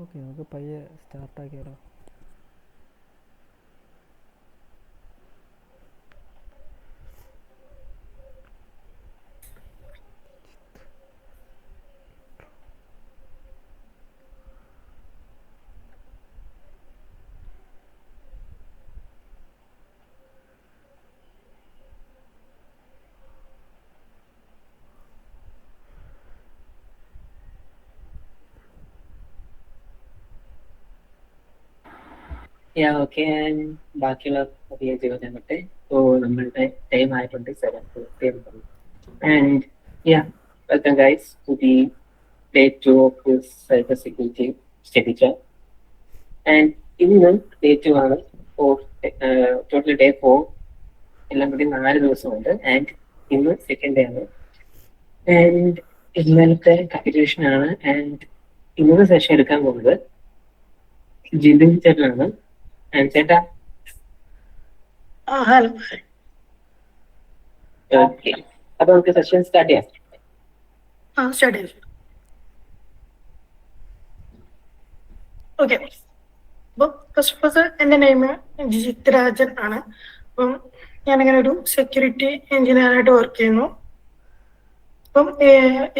Okay, നമുക്ക് പയ്യെ സ്റ്റാർട്ടാക്കിയാലോ. Okay, ബാക്കിയുള്ള പുതിയ ചോദ്യം തൊട്ട് നമ്മളുടെ ടൈം ആയിട്ടുണ്ട് 7:30. And yeah, welcome guys to the day 2 of this cybersecurity study chat. And ഇന്ന് day 2 ആണ്. ടോട്ടൽ day 4 എല്ലാം കൂടി 4 ദിവസമുണ്ട്. ആൻഡ് ഇന്ന് സെക്കൻഡ് ഡേ ആണ്. ആൻഡ് ഇന്നലത്തെ കൺക്ലൂഷൻ ആണ്. ആൻഡ് ഇന്നത്തെ സെഷൻ എടുക്കാൻ പോകുന്നത് ജിതിൻ ചേട്ടനാണ്. ചേട്ടാ, ഹലോ. ഓക്കെ, അപ്പൊ നമുക്ക് സെഷൻ സ്റ്റാർട്ട് ചെയ്യാം. സ്റ്റാർട്ട് ചെയ്യാം. ഓക്കെ, അപ്പം ഫസ്റ്റ് ഓഫ് ഓൾ എൻ്റെ നെയിം ജിജിത് രാജൻ ആണ്. അപ്പം ഞാനിങ്ങനെ ഒരു സെക്യൂരിറ്റി എഞ്ചിനീയറായിട്ട് വർക്ക് ചെയ്യുന്നു. അപ്പം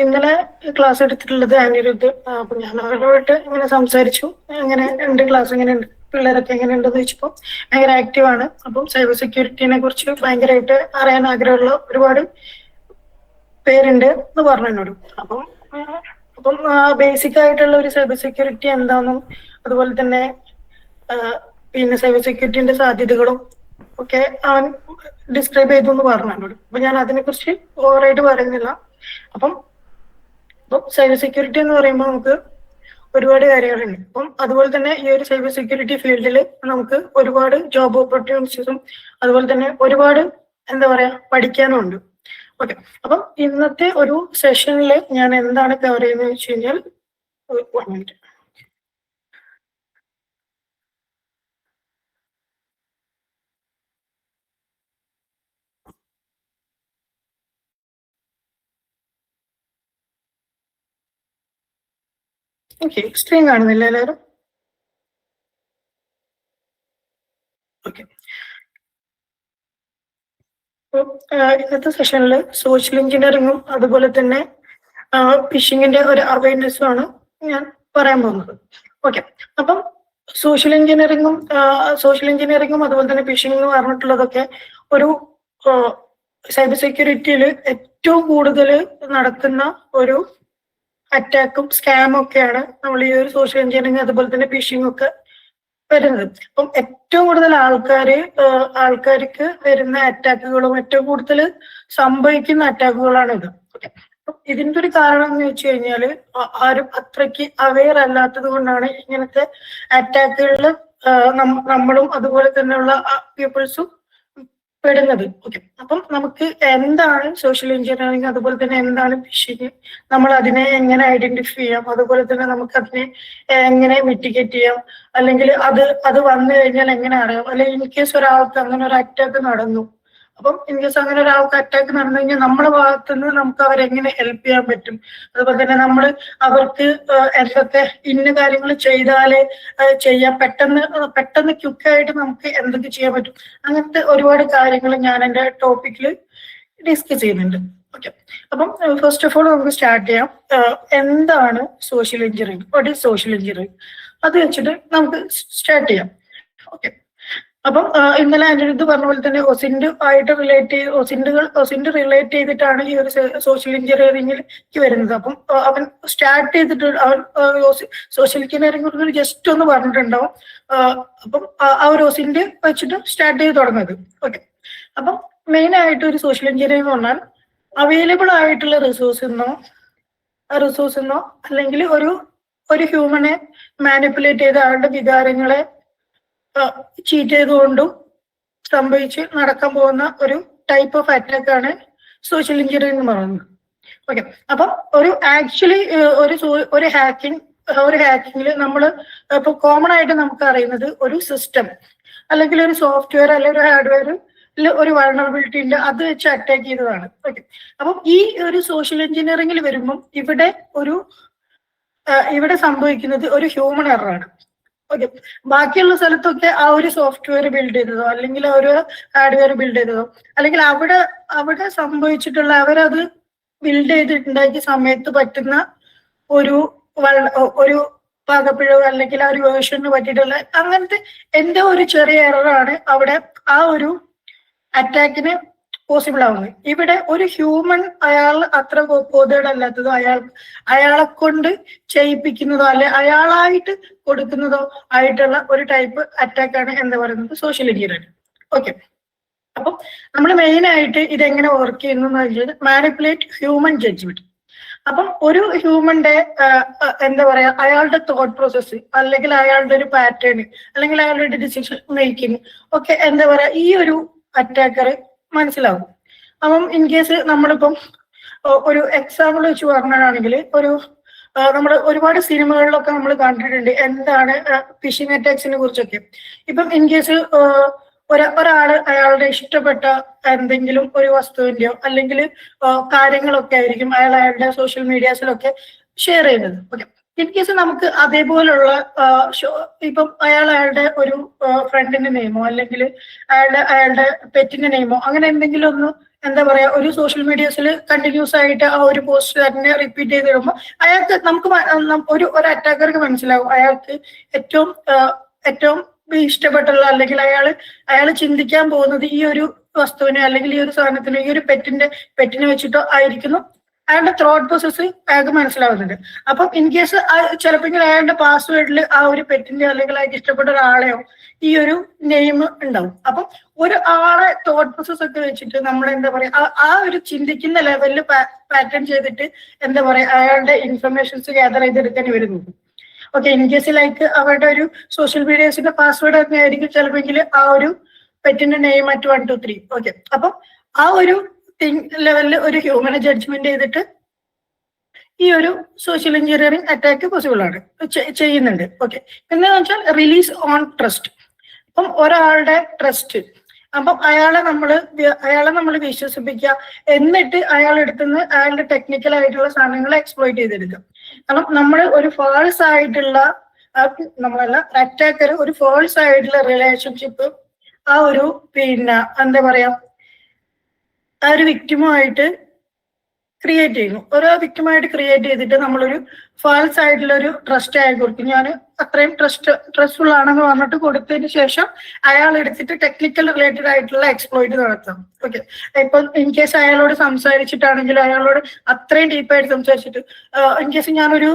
ഇന്നലെ ക്ലാസ് എടുത്തിട്ടുള്ളത് അനിരുദ്ധ്. അപ്പം ഞാൻ അവരോട്ട് ഇങ്ങനെ സംസാരിച്ചു, എങ്ങനെ ഉണ്ട് ക്ലാസ്, എങ്ങനെയുണ്ട്, പിള്ളേരൊക്കെ എങ്ങനെയുണ്ടെന്ന് ചോദിച്ചപ്പോൾ ഭയങ്കര ആക്റ്റീവാണ്. അപ്പം സൈബർ സെക്യൂരിറ്റിനെ കുറിച്ച് ഭയങ്കരമായിട്ട് അറിയാൻ ആഗ്രഹമുള്ള ഒരുപാട് പേരുണ്ട് എന്ന് പറഞ്ഞു എന്നോട്. അപ്പം ബേസിക് ആയിട്ടുള്ള ഒരു സൈബർ സെക്യൂരിറ്റി എന്താണെന്നും അതുപോലെ തന്നെ പിന്നെ സൈബർ സെക്യൂരിറ്റിന്റെ സാധ്യതകളും ഒക്കെ അവൻ ഡിസ്ക്രൈബ് ചെയ്തു എന്ന് പറഞ്ഞു എന്നോട്. അപ്പൊ ഞാൻ അതിനെക്കുറിച്ച് ഓവറായിട്ട് പറയുന്നില്ല. അപ്പം സൈബർ സെക്യൂരിറ്റി എന്ന് പറയുമ്പോൾ നമുക്ക് ഒരുപാട് കാര്യങ്ങളുണ്ട്. അപ്പം അതുപോലെ തന്നെ ഈ ഒരു സൈബർ സെക്യൂരിറ്റി ഫീൽഡിൽ നമുക്ക് ഒരുപാട് ജോബ് ഓപ്പർച്യൂണിറ്റീസും അതുപോലെ തന്നെ ഒരുപാട് എന്താ പറയാ പഠിക്കാനും ഉണ്ട്. ഓക്കെ, അപ്പം ഇന്നത്തെ ഒരു സെഷനിൽ ഞാൻ എന്താണ് കവർ ചെയ്യുന്നത് വെച്ച് കഴിഞ്ഞാൽ, 1 മിനിറ്റ്. ഓക്കെ, സ്ക്രീൻ കാണുന്നില്ല എല്ലാവരും? ഓക്കെ, ഇന്നത്തെ സെഷനിൽ സോഷ്യൽ എഞ്ചിനീയറിംഗും അതുപോലെ തന്നെ ഫിഷിങ്ങിന്റെ ഒരു അവയർനെസ്സും ആണ് ഞാൻ പറയാൻ പോകുന്നത്. ഓക്കെ, അപ്പം സോഷ്യൽ എഞ്ചിനീയറിംഗും അതുപോലെ തന്നെ ഫിഷിംഗ് എന്ന് പറഞ്ഞിട്ടുള്ളതൊക്കെ ഒരു സൈബർ സെക്യൂരിറ്റിയിൽ ഏറ്റവും കൂടുതൽ നടക്കുന്ന ഒരു അറ്റാക്കും സ്കാമും ഒക്കെയാണ് നമ്മൾ ഈ ഒരു സോഷ്യൽ എഞ്ചിനീയറിംഗ് അതുപോലെ തന്നെ ഫിഷിംഗ് ഒക്കെ വരുന്നത്. അപ്പം ഏറ്റവും കൂടുതൽ ആൾക്കാർക്ക് വരുന്ന അറ്റാക്കുകളും ഏറ്റവും കൂടുതൽ സംഭവിക്കുന്ന അറ്റാക്കുകളാണ് ഇത്. ഓക്കെ, ഇതിന്റെ ഒരു കാരണം എന്ന് വെച്ച് കഴിഞ്ഞാല് ആരും അത്രയ്ക്ക് അവെയർ അല്ലാത്തത് കൊണ്ടാണ് ഇങ്ങനത്തെ അറ്റാക്കുകളിൽ നമ്മളും അതുപോലെ തന്നെയുള്ള പീപ്പിൾസും പെടുന്നത്. ഓക്കെ, അപ്പം നമുക്ക് എന്താണ് സോഷ്യൽ എഞ്ചിനീയറിംഗ് അതുപോലെ തന്നെ എന്താണ് ഫിഷിംഗ്, നമ്മൾ അതിനെ എങ്ങനെ ഐഡന്റിഫൈ ചെയ്യാം, അതുപോലെ തന്നെ നമുക്ക് അതിനെ എങ്ങനെ മിറ്റിഗേറ്റ് ചെയ്യാം, അല്ലെങ്കിൽ അത് വന്നു കഴിഞ്ഞാൽ എങ്ങനെ അറിയാം, അല്ലെങ്കിൽ ഇൻ കേസ് ഒരാൾക്ക് അങ്ങനെ ഒരു അറ്റാക്ക് നടന്നു, അപ്പം ഇൻ കേസ് അങ്ങനെ ഒരാൾക്ക് അറ്റാക്ക് നടന്നു കഴിഞ്ഞാൽ നമ്മുടെ ഭാഗത്തു നിന്ന് നമുക്ക് അവരെങ്ങനെ ഹെൽപ്പ് ചെയ്യാൻ പറ്റും, അതുപോലെ തന്നെ നമ്മൾ അവർക്ക് എന്തൊക്കെ ഇന്ന കാര്യങ്ങൾ ചെയ്താലേ ചെയ്യാം, പെട്ടെന്ന് ക്വിക്കായിട്ട് നമുക്ക് എന്തൊക്കെ ചെയ്യാൻ പറ്റും, അങ്ങനത്തെ ഒരുപാട് കാര്യങ്ങൾ ഞാൻ എൻ്റെ ടോപ്പിക്കിൽ ഡിസ്കസ് ചെയ്യുന്നുണ്ട്. ഓക്കെ, അപ്പം ഫസ്റ്റ് ഓഫ് ഓൾ നമുക്ക് സ്റ്റാർട്ട് ചെയ്യാം. എന്താണ് social engineering, what is social engineering, അത് വെച്ചിട്ട് നമുക്ക് സ്റ്റാർട്ട് ചെയ്യാം. ഓക്കെ, അപ്പം ഇന്നലെ എൻ്റെ അടുത്ത് പറഞ്ഞ പോലെ തന്നെ ഒസിൻഡ് റിലേറ്റ് ചെയ്തിട്ടാണ് ഈ ഒരു സോഷ്യൽ എഞ്ചിനീയറിംഗിലേക്ക് വരുന്നത്. അപ്പം അവൻ സ്റ്റാർട്ട് ചെയ്തിട്ട് അവൻ സോഷ്യൽ എഞ്ചിനീയറിംഗ് ജസ്റ്റ് ഒന്ന് പറഞ്ഞിട്ടുണ്ടാവും. അപ്പം ആ ഒരു ഒസിൻഡ് വെച്ചിട്ട് സ്റ്റാർട്ട് ചെയ്ത് തുടങ്ങുന്നത്. ഓക്കെ, അപ്പം മെയിൻ ആയിട്ട് ഒരു സോഷ്യൽ എഞ്ചിനീയറിംഗ് എന്ന് പറഞ്ഞാൽ അവൈലബിൾ ആയിട്ടുള്ള റിസോഴ്സ് എന്നോ അല്ലെങ്കിൽ ഒരു ഹ്യൂമനെ മാനിപ്പുലേറ്റ് ചെയ്ത് അവരുടെ വികാരങ്ങളെ ചീറ്റ് ചെയ്തുകൊണ്ടും സംഭവിച്ച് നടക്കാൻ പോകുന്ന ഒരു ടൈപ്പ് ഓഫ് അറ്റാക്ക് ആണ് സോഷ്യൽ എഞ്ചിനീയറിംഗ് എന്ന് പറയുന്നത്. ഓക്കെ, അപ്പം ഒരു ഹാക്കിങ്ങിൽ നമ്മൾ ഇപ്പൊ കോമൺ ആയിട്ട് നമുക്ക് അറിയുന്നത് ഒരു സിസ്റ്റം അല്ലെങ്കിൽ ഒരു സോഫ്റ്റ്വെയർ അല്ലെങ്കിൽ ഒരു ഹാർഡ്വെയർ ഒരു വൾണറബിലിറ്റി ഉണ്ട്, അത് വെച്ച് അറ്റാക്ക് ചെയ്തതാണ്. ഓക്കെ, അപ്പം ഈ ഒരു സോഷ്യൽ എഞ്ചിനീയറിംഗിൽ വരുമ്പം ഇവിടെ ഒരു ഇവിടെ സംഭവിക്കുന്നത് ഒരു ഹ്യൂമൻ എററാണ്. ഓക്കെ, ബാക്കിയുള്ള സ്ഥലത്തൊക്കെ ആ ഒരു സോഫ്റ്റ്വെയർ ബിൽഡ് ചെയ്തതോ അല്ലെങ്കിൽ ആ ഒരു ഹാർഡ്വെയർ ബിൽഡ് ചെയ്തതോ അല്ലെങ്കിൽ അവിടെ സംഭവിച്ചിട്ടുള്ള അവരത് ബിൽഡ് ചെയ്തിട്ടുണ്ടാക്കിയ സമയത്ത് പറ്റുന്ന ഒരു ഒരു പാകപ്പിഴവ് അല്ലെങ്കിൽ ആ ഒരു വേർഷന് പറ്റിയിട്ടുള്ള അങ്ങനത്തെ എന്തോ ഒരു ചെറിയ എററാണ് അവിടെ ആ ഒരു അറ്റാക്കിന് പോസിബിൾ ആവുന്നത്. ഇവിടെ ഒരു ഹ്യൂമൻ അയാൾ അത്ര ബോധേഡല്ലാത്തതോ അയാളെ കൊണ്ട് ചെയ്യിപ്പിക്കുന്നതോ അല്ലെ അയാളായിട്ട് കൊടുക്കുന്നതോ ആയിട്ടുള്ള ഒരു ടൈപ്പ് അറ്റാക്കാണ് എന്താ പറയുന്നത് സോഷ്യൽ എഞ്ചിനീയറിംഗ്. ഓക്കെ, അപ്പം നമ്മൾ മെയിൻ ആയിട്ട് ഇതെങ്ങനെ വർക്ക് ചെയ്യുന്നു വെച്ചാൽ മാനിപ്പുലേറ്റ് ഹ്യൂമൻ ജഡ്ജ്മെന്റ്. അപ്പം ഒരു ഹ്യൂമന്റെ എന്താ പറയാ അയാളുടെ തോട്ട് പ്രോസസ്സ് അല്ലെങ്കിൽ അയാളുടെ ഒരു പാറ്റേൺ അല്ലെങ്കിൽ അയാളുടെ ഡിസിഷൻ മേക്കിംഗ് ഒക്കെ എന്താ പറയാ ഈ ഒരു അറ്റാക്കർ മനസ്സിലാവും. അപ്പം ഇൻ കേസ് നമ്മളിപ്പം ഒരു എക്സാമ്പിൾ വെച്ച് പറഞ്ഞാണെങ്കിൽ നമ്മൾ ഒരുപാട് സിനിമകളിലൊക്കെ നമ്മൾ കണ്ടിട്ടുണ്ട് എന്താണ് ഫിഷിംഗ് അറ്റാക്സിനെ കുറിച്ചൊക്കെ. ഇപ്പം ഇൻ കേസ് ഒരാള് അയാളുടെ ഇഷ്ടപ്പെട്ട എന്തെങ്കിലും ഒരു വസ്തുവിന്റെയോ അല്ലെങ്കിൽ കാര്യങ്ങളൊക്കെ ആയിരിക്കും അയാളുടെ സോഷ്യൽ മീഡിയാസിലൊക്കെ ഷെയർ ചെയ്യുന്നത്. ഓക്കെ, ഇൻ കേസ് നമുക്ക് അതേപോലുള്ള ഇപ്പം അയാളുടെ ഒരു ഫ്രണ്ടിന്റെ നെയിമോ അല്ലെങ്കിൽ അയാളുടെ പെറ്റിന്റെ നെയിമോ അങ്ങനെ എന്തെങ്കിലും ഒന്ന് എന്താ പറയാ ഒരു സോഷ്യൽ മീഡിയാസിൽ കണ്ടിന്യൂസ് ആയിട്ട് ആ ഒരു പോസ്റ്റ് തന്നെ റിപ്പീറ്റ് ചെയ്ത് ഇടുമ്പോൾ അയാൾക്ക് നമുക്ക് ഒരു അറ്റാക്കർക്ക് മനസ്സിലാവും അയാൾക്ക് ഏറ്റവും ഇഷ്ടപ്പെട്ടുള്ള അല്ലെങ്കിൽ അയാൾ ചിന്തിക്കാൻ പോകുന്നത് ഈ ഒരു വസ്തുവിനെ അല്ലെങ്കിൽ ഈ ഒരു സാധനത്തിന് ഈ ഒരു പെറ്റിനെ വെച്ചിട്ടോ ആയിരിക്കുന്നു. അയാളുടെ ത്രോട്ട് പ്രോസസ് അയാൾക്ക് മനസ്സിലാവുന്നുണ്ട്. അപ്പം ഇൻ കേസ് ചിലപ്പോൾ അയാളുടെ പാസ്വേഡിൽ ആ ഒരു പെറ്റിന്റെ അല്ലെങ്കിൽ അയാൾക്ക് ഇഷ്ടപ്പെട്ട ഒരാളെയോ ഈ ഒരു നെയിം ഉണ്ടാവും. അപ്പം ഒരു ആളെ തോട്ട് പ്രോസസ് ഒക്കെ വെച്ചിട്ട് നമ്മൾ എന്താ പറയാ ആ ഒരു ചിന്തിക്കുന്ന ലെവലിൽ പാറ്റേൺ ചെയ്തിട്ട് എന്താ പറയാ അയാളുടെ ഇൻഫർമേഷൻസ് ഗ്യാദർ ചെയ്തെടുക്കാൻ ഇവർ നോക്കും. ഓക്കെ, ഇൻ കേസ് ലൈക്ക് അവരുടെ ഒരു സോഷ്യൽ മീഡിയാസിന്റെ പാസ്വേഡ് ഒക്കെ ആയിരിക്കും ചിലപ്പോൾ ആ ഒരു പെറ്റിന്റെ നെയിം മറ്റ് 1 2 3. ഓക്കെ, അപ്പം ആ ഒരു ലെവലിൽ ഒരു ഹ്യൂമനെ ജഡ്ജ്മെന്റ് ചെയ്തിട്ട് ഈ ഒരു സോഷ്യൽ എഞ്ചിനീയറിംഗ് അറ്റാക്ക് പോസിബിൾ ആണ് ചെയ്യുന്നുണ്ട്. ഓക്കെ, എന്താണെന്ന് വെച്ചാൽ റിലീസ് ഓൺ ട്രസ്റ്റ്. അപ്പം ഒരാളുടെ ട്രസ്റ്റ് അപ്പം അയാളെ നമ്മൾ വിശ്വസിപ്പിക്കുക എന്നിട്ട് അയാളെടുത്തുനിന്ന് അയാളുടെ ടെക്നിക്കൽ ആയിട്ടുള്ള സാധനങ്ങൾ എക്സ്പ്ലോയിറ്റ് ചെയ്തെടുക്കുക. കാരണം നമ്മൾ ഒരു ഫാൾസ് ആയിട്ടുള്ള അറ്റാക്കർ ഒരു ഫാൾസ് ആയിട്ടുള്ള റിലേഷൻഷിപ്പ് ആ ഒരു എന്താ പറയാ ആ ഒരു വിക്ടിമുമായിട്ട് ക്രിയേറ്റ് ചെയ്യുന്നു. ഓരോ വിക്ടിമായിട്ട് ക്രിയേറ്റ് ചെയ്തിട്ട് നമ്മളൊരു ഫാൾസ് ആയിട്ടുള്ള ഒരു ട്രസ്റ്റ് അയാൾ കൊടുക്കും. ഞാൻ അത്രയും ട്രസ്റ്റ്ഫുൾ ആണെന്ന് പറഞ്ഞിട്ട് കൊടുത്തതിന് ശേഷം അയാൾ എടുത്തിട്ട് ടെക്നിക്കൽ റിലേറ്റഡ് ആയിട്ടുള്ള എക്സ്പ്ലോയിറ്റ് നടത്താം. ഓക്കെ, ഇപ്പൊ ഇൻ കേസ് അയാളോട് സംസാരിച്ചിട്ടാണെങ്കിൽ അയാളോട് അത്രയും ഡീപ്പായിട്ട് സംസാരിച്ചിട്ട് ഇൻ കേസ് ഞാനൊരു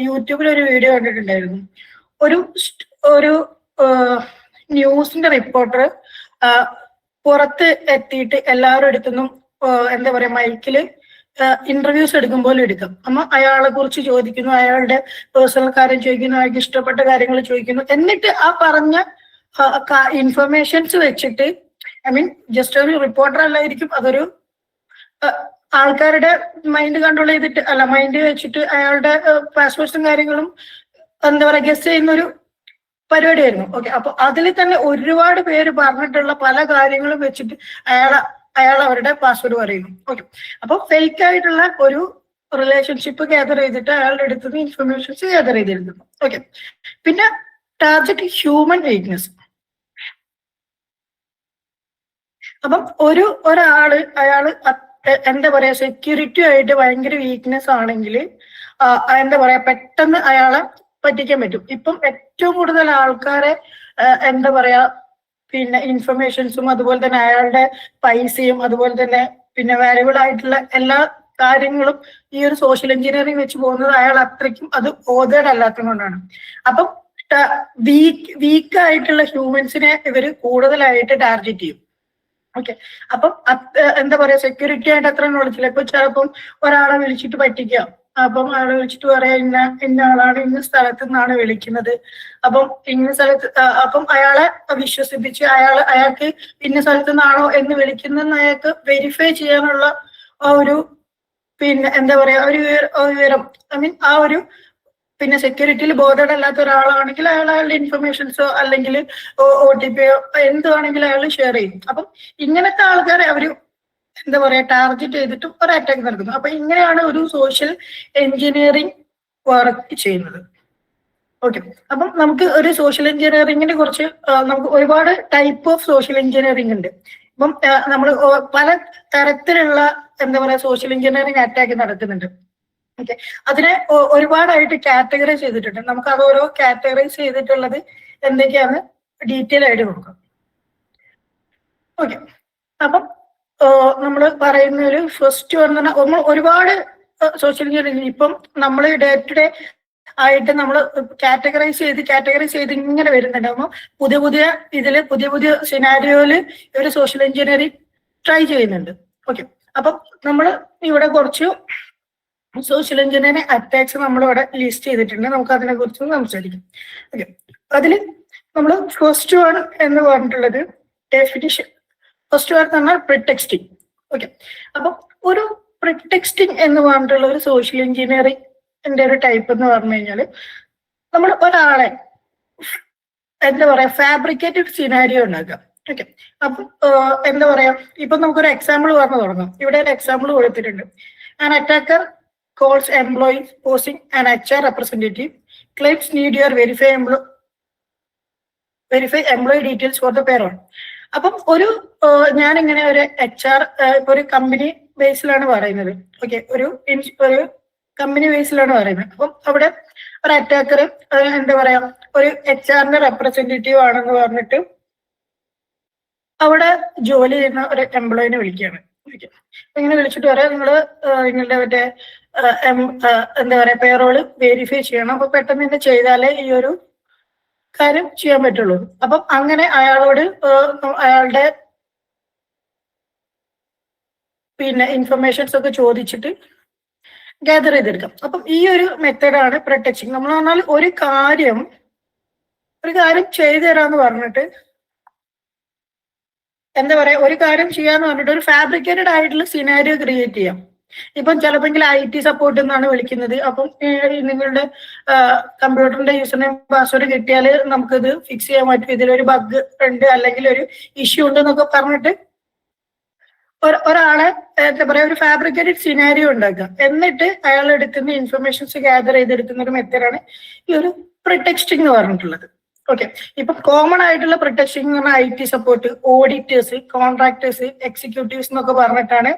യൂട്യൂബിൽ ഒരു വീഡിയോ കണ്ടിട്ടുണ്ടായിരുന്നു. ഒരു ന്യൂസിന്റെ റിപ്പോർട്ടർ പുറത്ത് എത്തിയിട്ട് എല്ലാവരും അടുത്തുനിന്നും എന്താ പറയാ മൈക്കില് ഇന്റർവ്യൂസ് എടുക്കുമ്പോൾ എടുക്കും. അമ്മ അയാളെ കുറിച്ച് ചോദിക്കുന്നു, അയാളുടെ പേഴ്സണൽ കാര്യം ചോദിക്കുന്നു, അയാൾക്ക് ഇഷ്ടപ്പെട്ട കാര്യങ്ങൾ ചോദിക്കുന്നു. എന്നിട്ട് ആ പറഞ്ഞ ഇൻഫർമേഷൻസ് വെച്ചിട്ട് ജസ്റ്റ് ഒരു റിപ്പോർട്ടർ അല്ലായിരിക്കും, അതൊരു ആൾക്കാരുടെ മൈൻഡ് കൺട്രോൾ ചെയ്തിട്ട് മൈൻഡ് വെച്ചിട്ട് അയാളുടെ പാസ്വേഡ്സും കാര്യങ്ങളും എന്താ പറയാ ഗസ് ചെയ്യുന്ന ഒരു പരിപാടിയായിരുന്നു. ഓക്കെ, അപ്പൊ അതിൽ തന്നെ ഒരുപാട് പേര് പറഞ്ഞിട്ടുള്ള പല കാര്യങ്ങളും വെച്ചിട്ട് അയാൾ അവരുടെ പാസ്വേഡ് പറയുന്നു. ഓക്കെ, അപ്പൊ ഫേക്ക് ആയിട്ടുള്ള ഒരു റിലേഷൻഷിപ്പ് ഗ്യാദർ ചെയ്തിട്ട് അയാളുടെ അടുത്ത് ഇൻഫർമേഷൻസ് ഗ്യാദർ ചെയ്തിരുന്നു. ഓക്കെ, പിന്നെ ടാർഗറ്റ് ഹ്യൂമൻ വീക്ക്നെസ്. അപ്പം അയാള് എന്താ പറയാ സെക്യൂരിറ്റി ആയിട്ട് ഭയങ്കര വീക്ക്നെസ് ആണെങ്കിൽ എന്താ പറയാ പെട്ടെന്ന് അയാളെ പറ്റിക്കാൻ പറ്റും. ഇപ്പം ഏറ്റവും കൂടുതൽ ആൾക്കാരെ എന്താ പറയാ ഇൻഫർമേഷൻസും അതുപോലെ തന്നെ അയാളുടെ പൈസയും അതുപോലെ തന്നെ വാല്യുബിൾ ആയിട്ടുള്ള എല്ലാ കാര്യങ്ങളും ഈ ഒരു സോഷ്യൽ എഞ്ചിനീയറിംഗ് വെച്ച് പോകുന്നത് അയാൾ അത്രയ്ക്കും അത് ബോധേഡ് അല്ലാത്തത് കൊണ്ടാണ്. അപ്പം വീക്ക് ആയിട്ടുള്ള ഹ്യൂമൻസിനെ ഇവര് കൂടുതലായിട്ട് ടാർഗറ്റ് ചെയ്യും. ഓക്കെ, അപ്പം എന്താ പറയാ സെക്യൂരിറ്റി ആയിട്ട് അത്ര നോളജില്ല. ഇപ്പൊ ചിലപ്പം ഒരാളെ വിളിച്ചിട്ട് പറ്റിക്കാം. അപ്പം അയാളെ വിളിച്ചിട്ട് പറയാ ഇന്ന ആളാണ് ഇന്ന സ്ഥലത്ത് നിന്നാണ് വിളിക്കുന്നത്, അപ്പം ഇന്ന സ്ഥലത്ത് അപ്പം അയാളെ വിശ്വസിപ്പിച്ച് അയാൾക്ക് ഇന്ന സ്ഥലത്ത് നിന്നാണോ എന്ന് വിളിക്കുന്ന അയാൾക്ക് വെരിഫൈ ചെയ്യാനുള്ള ആ ഒരു എന്താ പറയാ ഒരു വിവരം ആ ഒരു സെക്യൂരിറ്റിയിൽ ബോധഡ് അല്ലാത്ത ഒരാളാണെങ്കിൽ അയാളുടെ ഇൻഫർമേഷൻസോ അല്ലെങ്കിൽ OTP എന്തുവാണെങ്കിലും അയാൾ ഷെയർ ചെയ്യും. അപ്പം ഇങ്ങനത്തെ ആൾക്കാരെ അവര് എന്താ പറയാ ടാർഗറ്റ് ചെയ്തിട്ടും ഒരു അറ്റാക്ക് നടക്കുന്നു. അപ്പൊ ഇങ്ങനെയാണ് ഒരു സോഷ്യൽ എഞ്ചിനീയറിംഗ് വർക്ക് ചെയ്യുന്നത്. ഓക്കെ, അപ്പം നമുക്ക് ഒരു സോഷ്യൽ എഞ്ചിനീയറിംഗിനെ കുറിച്ച് നമുക്ക് ഒരുപാട് ടൈപ്പ് ഓഫ് സോഷ്യൽ എഞ്ചിനീയറിംഗ് ഉണ്ട്. ഇപ്പം നമ്മൾ പല തരത്തിലുള്ള എന്താ പറയാ സോഷ്യൽ എഞ്ചിനീയറിംഗ് അറ്റാക്ക് നടക്കുന്നുണ്ട്. ഓക്കെ, അതിനെ ഒരുപാടായിട്ട് കാറ്റഗറൈസ് ചെയ്തിട്ടുണ്ട്. നമുക്ക് അത് ഓരോ കാറ്റഗറൈസ് ചെയ്തിട്ടുള്ളത് എന്തൊക്കെയാണ് ഡീറ്റെയിൽ ആയിട്ട് നോക്കാം. ഓക്കെ, അപ്പം നമ്മൾ പറയുന്ന ഒരു ഫസ്റ്റ് പറഞ്ഞാൽ നമ്മൾ ഒരുപാട് സോഷ്യൽ എഞ്ചിനീയറിംഗ് ഇപ്പം നമ്മൾ ഡേ ടു ഡേ ആയിട്ട് നമ്മൾ കാറ്റഗറൈസ് ചെയ്ത് ഇങ്ങനെ വരുന്നുണ്ട്. അപ്പം പുതിയ പുതിയ സിനാരിയോയില് ഒരു സോഷ്യൽ എഞ്ചിനീയറിംഗ് ട്രൈ ചെയ്യുന്നുണ്ട്. ഓക്കെ, അപ്പം നമ്മൾ ഇവിടെ കുറച്ച് സോഷ്യൽ എഞ്ചിനീയറിംഗ് അറ്റാക്സ് നമ്മളിവിടെ ലിസ്റ്റ് ചെയ്തിട്ടുണ്ട്. നമുക്ക് അതിനെ കുറിച്ച് സംസാരിക്കാം. ഓക്കെ, അതിൽ നമ്മൾ ഫസ്റ്റ് വൺ എന്ന് പറഞ്ഞിട്ടുള്ളത് ഡെഫിനിഷൻ. ഫസ്റ്റ് വൺ എന്ന് പറഞ്ഞാൽ പ്രിടെക്സ്റ്റിംഗ്. ഓക്കെ, അപ്പം ഒരു പ്രിടെക്സ്റ്റിംഗ് എന്ന് പറഞ്ഞിട്ടുള്ള ഒരു സോഷ്യൽ എഞ്ചിനീയറിംഗിന്റെ ഒരു ടൈപ്പ് എന്ന് പറഞ്ഞു കഴിഞ്ഞാൽ നമ്മൾ ഒരാളെ എന്താ പറയാ ഫാബ്രിക്കേറ്റഡ് സിനാരിയോ ഉണ്ടാക്കാം. ഓക്കെ, അപ്പം എന്താ പറയാ ഇപ്പൊ നമുക്കൊരു എക്സാമ്പിൾ പറഞ്ഞു തുടങ്ങാം. ഇവിടെ ഒരു എക്സാമ്പിൾ കൊടുത്തിട്ടുണ്ട്. An attacker calls employees posing an HR representative claims need your verify employee details for the payroll. അപ്പം ഒരു ഞാനിങ്ങനെ ഒരു HR ഒരു കമ്പനി ബേസിലാണ് പറയുന്നത്. ഓക്കെ, ഒരു കമ്പനി ബേസിലാണ് പറയുന്നത്. അപ്പം അവിടെ ഒരു അറ്റാക്കർ എന്താ പറയാ ഒരു HR റെപ്രസെന്റേറ്റീവ് ആണെന്ന് പറഞ്ഞിട്ട് അവിടെ ജോലി ചെയ്യുന്ന ഒരു എംപ്ലോയിനെ വിളിക്കുകയാണ്. ഇങ്ങനെ വിളിച്ചിട്ട് പറയാം നിങ്ങളുടെ മറ്റേ എന്താ പറയാ പേറോള് വെരിഫൈ ചെയ്യണം. അപ്പൊ പെട്ടെന്ന് തന്നെ ചെയ്താലേ ഈ ഒരു കാര്യം ചെയ്യാൻ പറ്റുള്ളൂ. അപ്പം അങ്ങനെ അയാളോട് അയാളുടെ പിന്നെ ഇൻഫർമേഷൻസ് ഒക്കെ ചോദിച്ചിട്ട് ഗ്യാദർ ചെയ്തെടുക്കാം. അപ്പം ഈ ഒരു മെത്തേഡാണ് പ്രൊട്ടക്ഷൻ. നമ്മൾ പറഞ്ഞാൽ ഒരു കാര്യം ചെയ്തു തരാന്ന് പറഞ്ഞിട്ട് എന്താ പറയാ ഒരു കാര്യം ചെയ്യാന്ന് പറഞ്ഞിട്ട് ഒരു ഫാബ്രിക്കേറ്റഡ് ആയിട്ടുള്ള സിനാരിയോ ക്രിയേറ്റ് ചെയ്യാം. ഇപ്പം ചിലപ്പോൾ IT സപ്പോർട്ട് എന്നാണ് വിളിക്കുന്നത്. അപ്പം നിങ്ങളുടെ കമ്പ്യൂട്ടറിന്റെ യൂസർ നെയിം പാസ്വേഡ് കിട്ടിയാൽ നമുക്കിത് ഫിക്സ് ചെയ്യാൻ പറ്റും, ഇതിലൊരു ബഗ് ഉണ്ട് അല്ലെങ്കിൽ ഒരു ഇഷ്യൂ ഉണ്ട് എന്നൊക്കെ പറഞ്ഞിട്ട് ഒരാളെ എന്താ പറയാ ഒരു ഫാബ്രിക്കേറ്റഡ് സിനാരിയോ ഉണ്ടാക്കുക. എന്നിട്ട് അയാൾ എടുക്കുന്ന ഇൻഫർമേഷൻസ് ഗ്യാദർ ചെയ്തെടുക്കുന്ന ഒരു മെത്തേഡാണ് ഈ ഒരു പ്രിടെക്സ്റ്റിംഗ് എന്ന് പറഞ്ഞിട്ടുള്ളത്. ഓക്കെ, ഇപ്പൊ കോമൺ ആയിട്ടുള്ള പ്രൊട്ടക്ഷൻ എന്ന് പറഞ്ഞാൽ IT support, auditors, contractors, executives എന്നൊക്കെ പറഞ്ഞിട്ടാണ്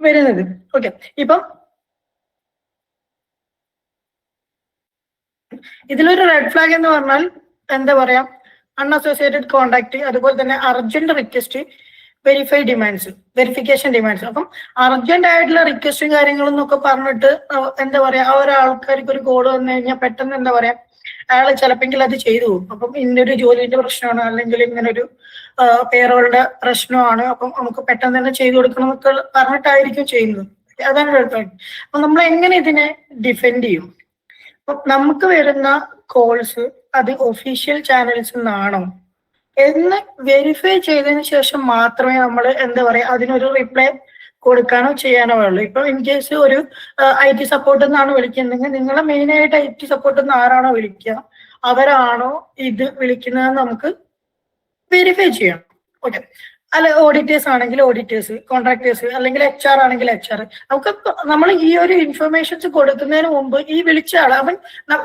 വരുന്നത്. ഓക്കെ, ഇപ്പം ഇതിലൊരു റെഡ് ഫ്ലാഗ് എന്ന് പറഞ്ഞാൽ എന്താ പറയാ അൺഅസോസിയേറ്റഡ് കോണ്ടാക്ട്, അതുപോലെ തന്നെ അർജന്റ് റിക്വസ്റ്റ്, വെരിഫിക്കേഷൻ ഡിമാൻഡ്സ്. അപ്പം അർജന്റ് ആയിട്ടുള്ള റിക്വസ്റ്റും കാര്യങ്ങളും എന്നൊക്കെ പറഞ്ഞിട്ട് എന്താ പറയാ ആ ഒരാൾക്കാർക്ക് ഒരു കോഡ് വന്നു കഴിഞ്ഞാൽ പെട്ടെന്ന് എന്താ പറയാ അയാൾ ചിലപ്പോൾ അത് ചെയ്തു പോകും. അപ്പം ഇന്നൊരു ജോലിന്റെ പ്രശ്നമാണ് അല്ലെങ്കിൽ ഇങ്ങനൊരു പേറോളുടെ പ്രശ്നമാണ്, അപ്പം നമുക്ക് പെട്ടെന്ന് തന്നെ ചെയ്തു കൊടുക്കണം എന്നൊക്കെ പറഞ്ഞിട്ടായിരിക്കും ചെയ്യുന്നത്. അതാണ് റെഡ് ഫ്ലാഗ്. അപ്പൊ നമ്മൾ എങ്ങനെ ഇതിനെ ഡിഫെൻഡ് ചെയ്യും? അപ്പൊ നമുക്ക് വരുന്ന കോൾസ് അത് ഒഫീഷ്യൽ ചാനൽസിൽ നിന്നാണോ എന്ന് വെരിഫൈ ചെയ്തതിന് ശേഷം മാത്രമേ നമ്മൾ എന്താ പറയാ അതിനൊരു റിപ്ലൈ കൊടുക്കാനോ ചെയ്യാനോ ഉള്ളൂ. ഇപ്പൊ ഇൻ കേസ് ഒരു IT സപ്പോർട്ട് എന്നാണ് വിളിക്കുന്നെങ്കിൽ നിങ്ങളെ മെയിൻ ആയിട്ട് IT സപ്പോർട്ട് എന്ന് ആരാണോ വിളിക്കുക അവരാണോ ഇത് വിളിക്കുന്നതെന്ന് നമുക്ക് വെരിഫൈ ചെയ്യണം. ഓക്കെ, അല്ല ഓഡിറ്റേഴ്സ് ആണെങ്കിൽ ഓഡിറ്റേഴ്സ്, കോൺട്രാക്ടേഴ്സ് അല്ലെങ്കിൽ HR ആണെങ്കിൽ HR. നമുക്ക് നമ്മൾ ഈ ഒരു ഇൻഫർമേഷൻസ് കൊടുക്കുന്നതിന് മുമ്പ് ഈ വിളിച്ച ആൾ അവൻ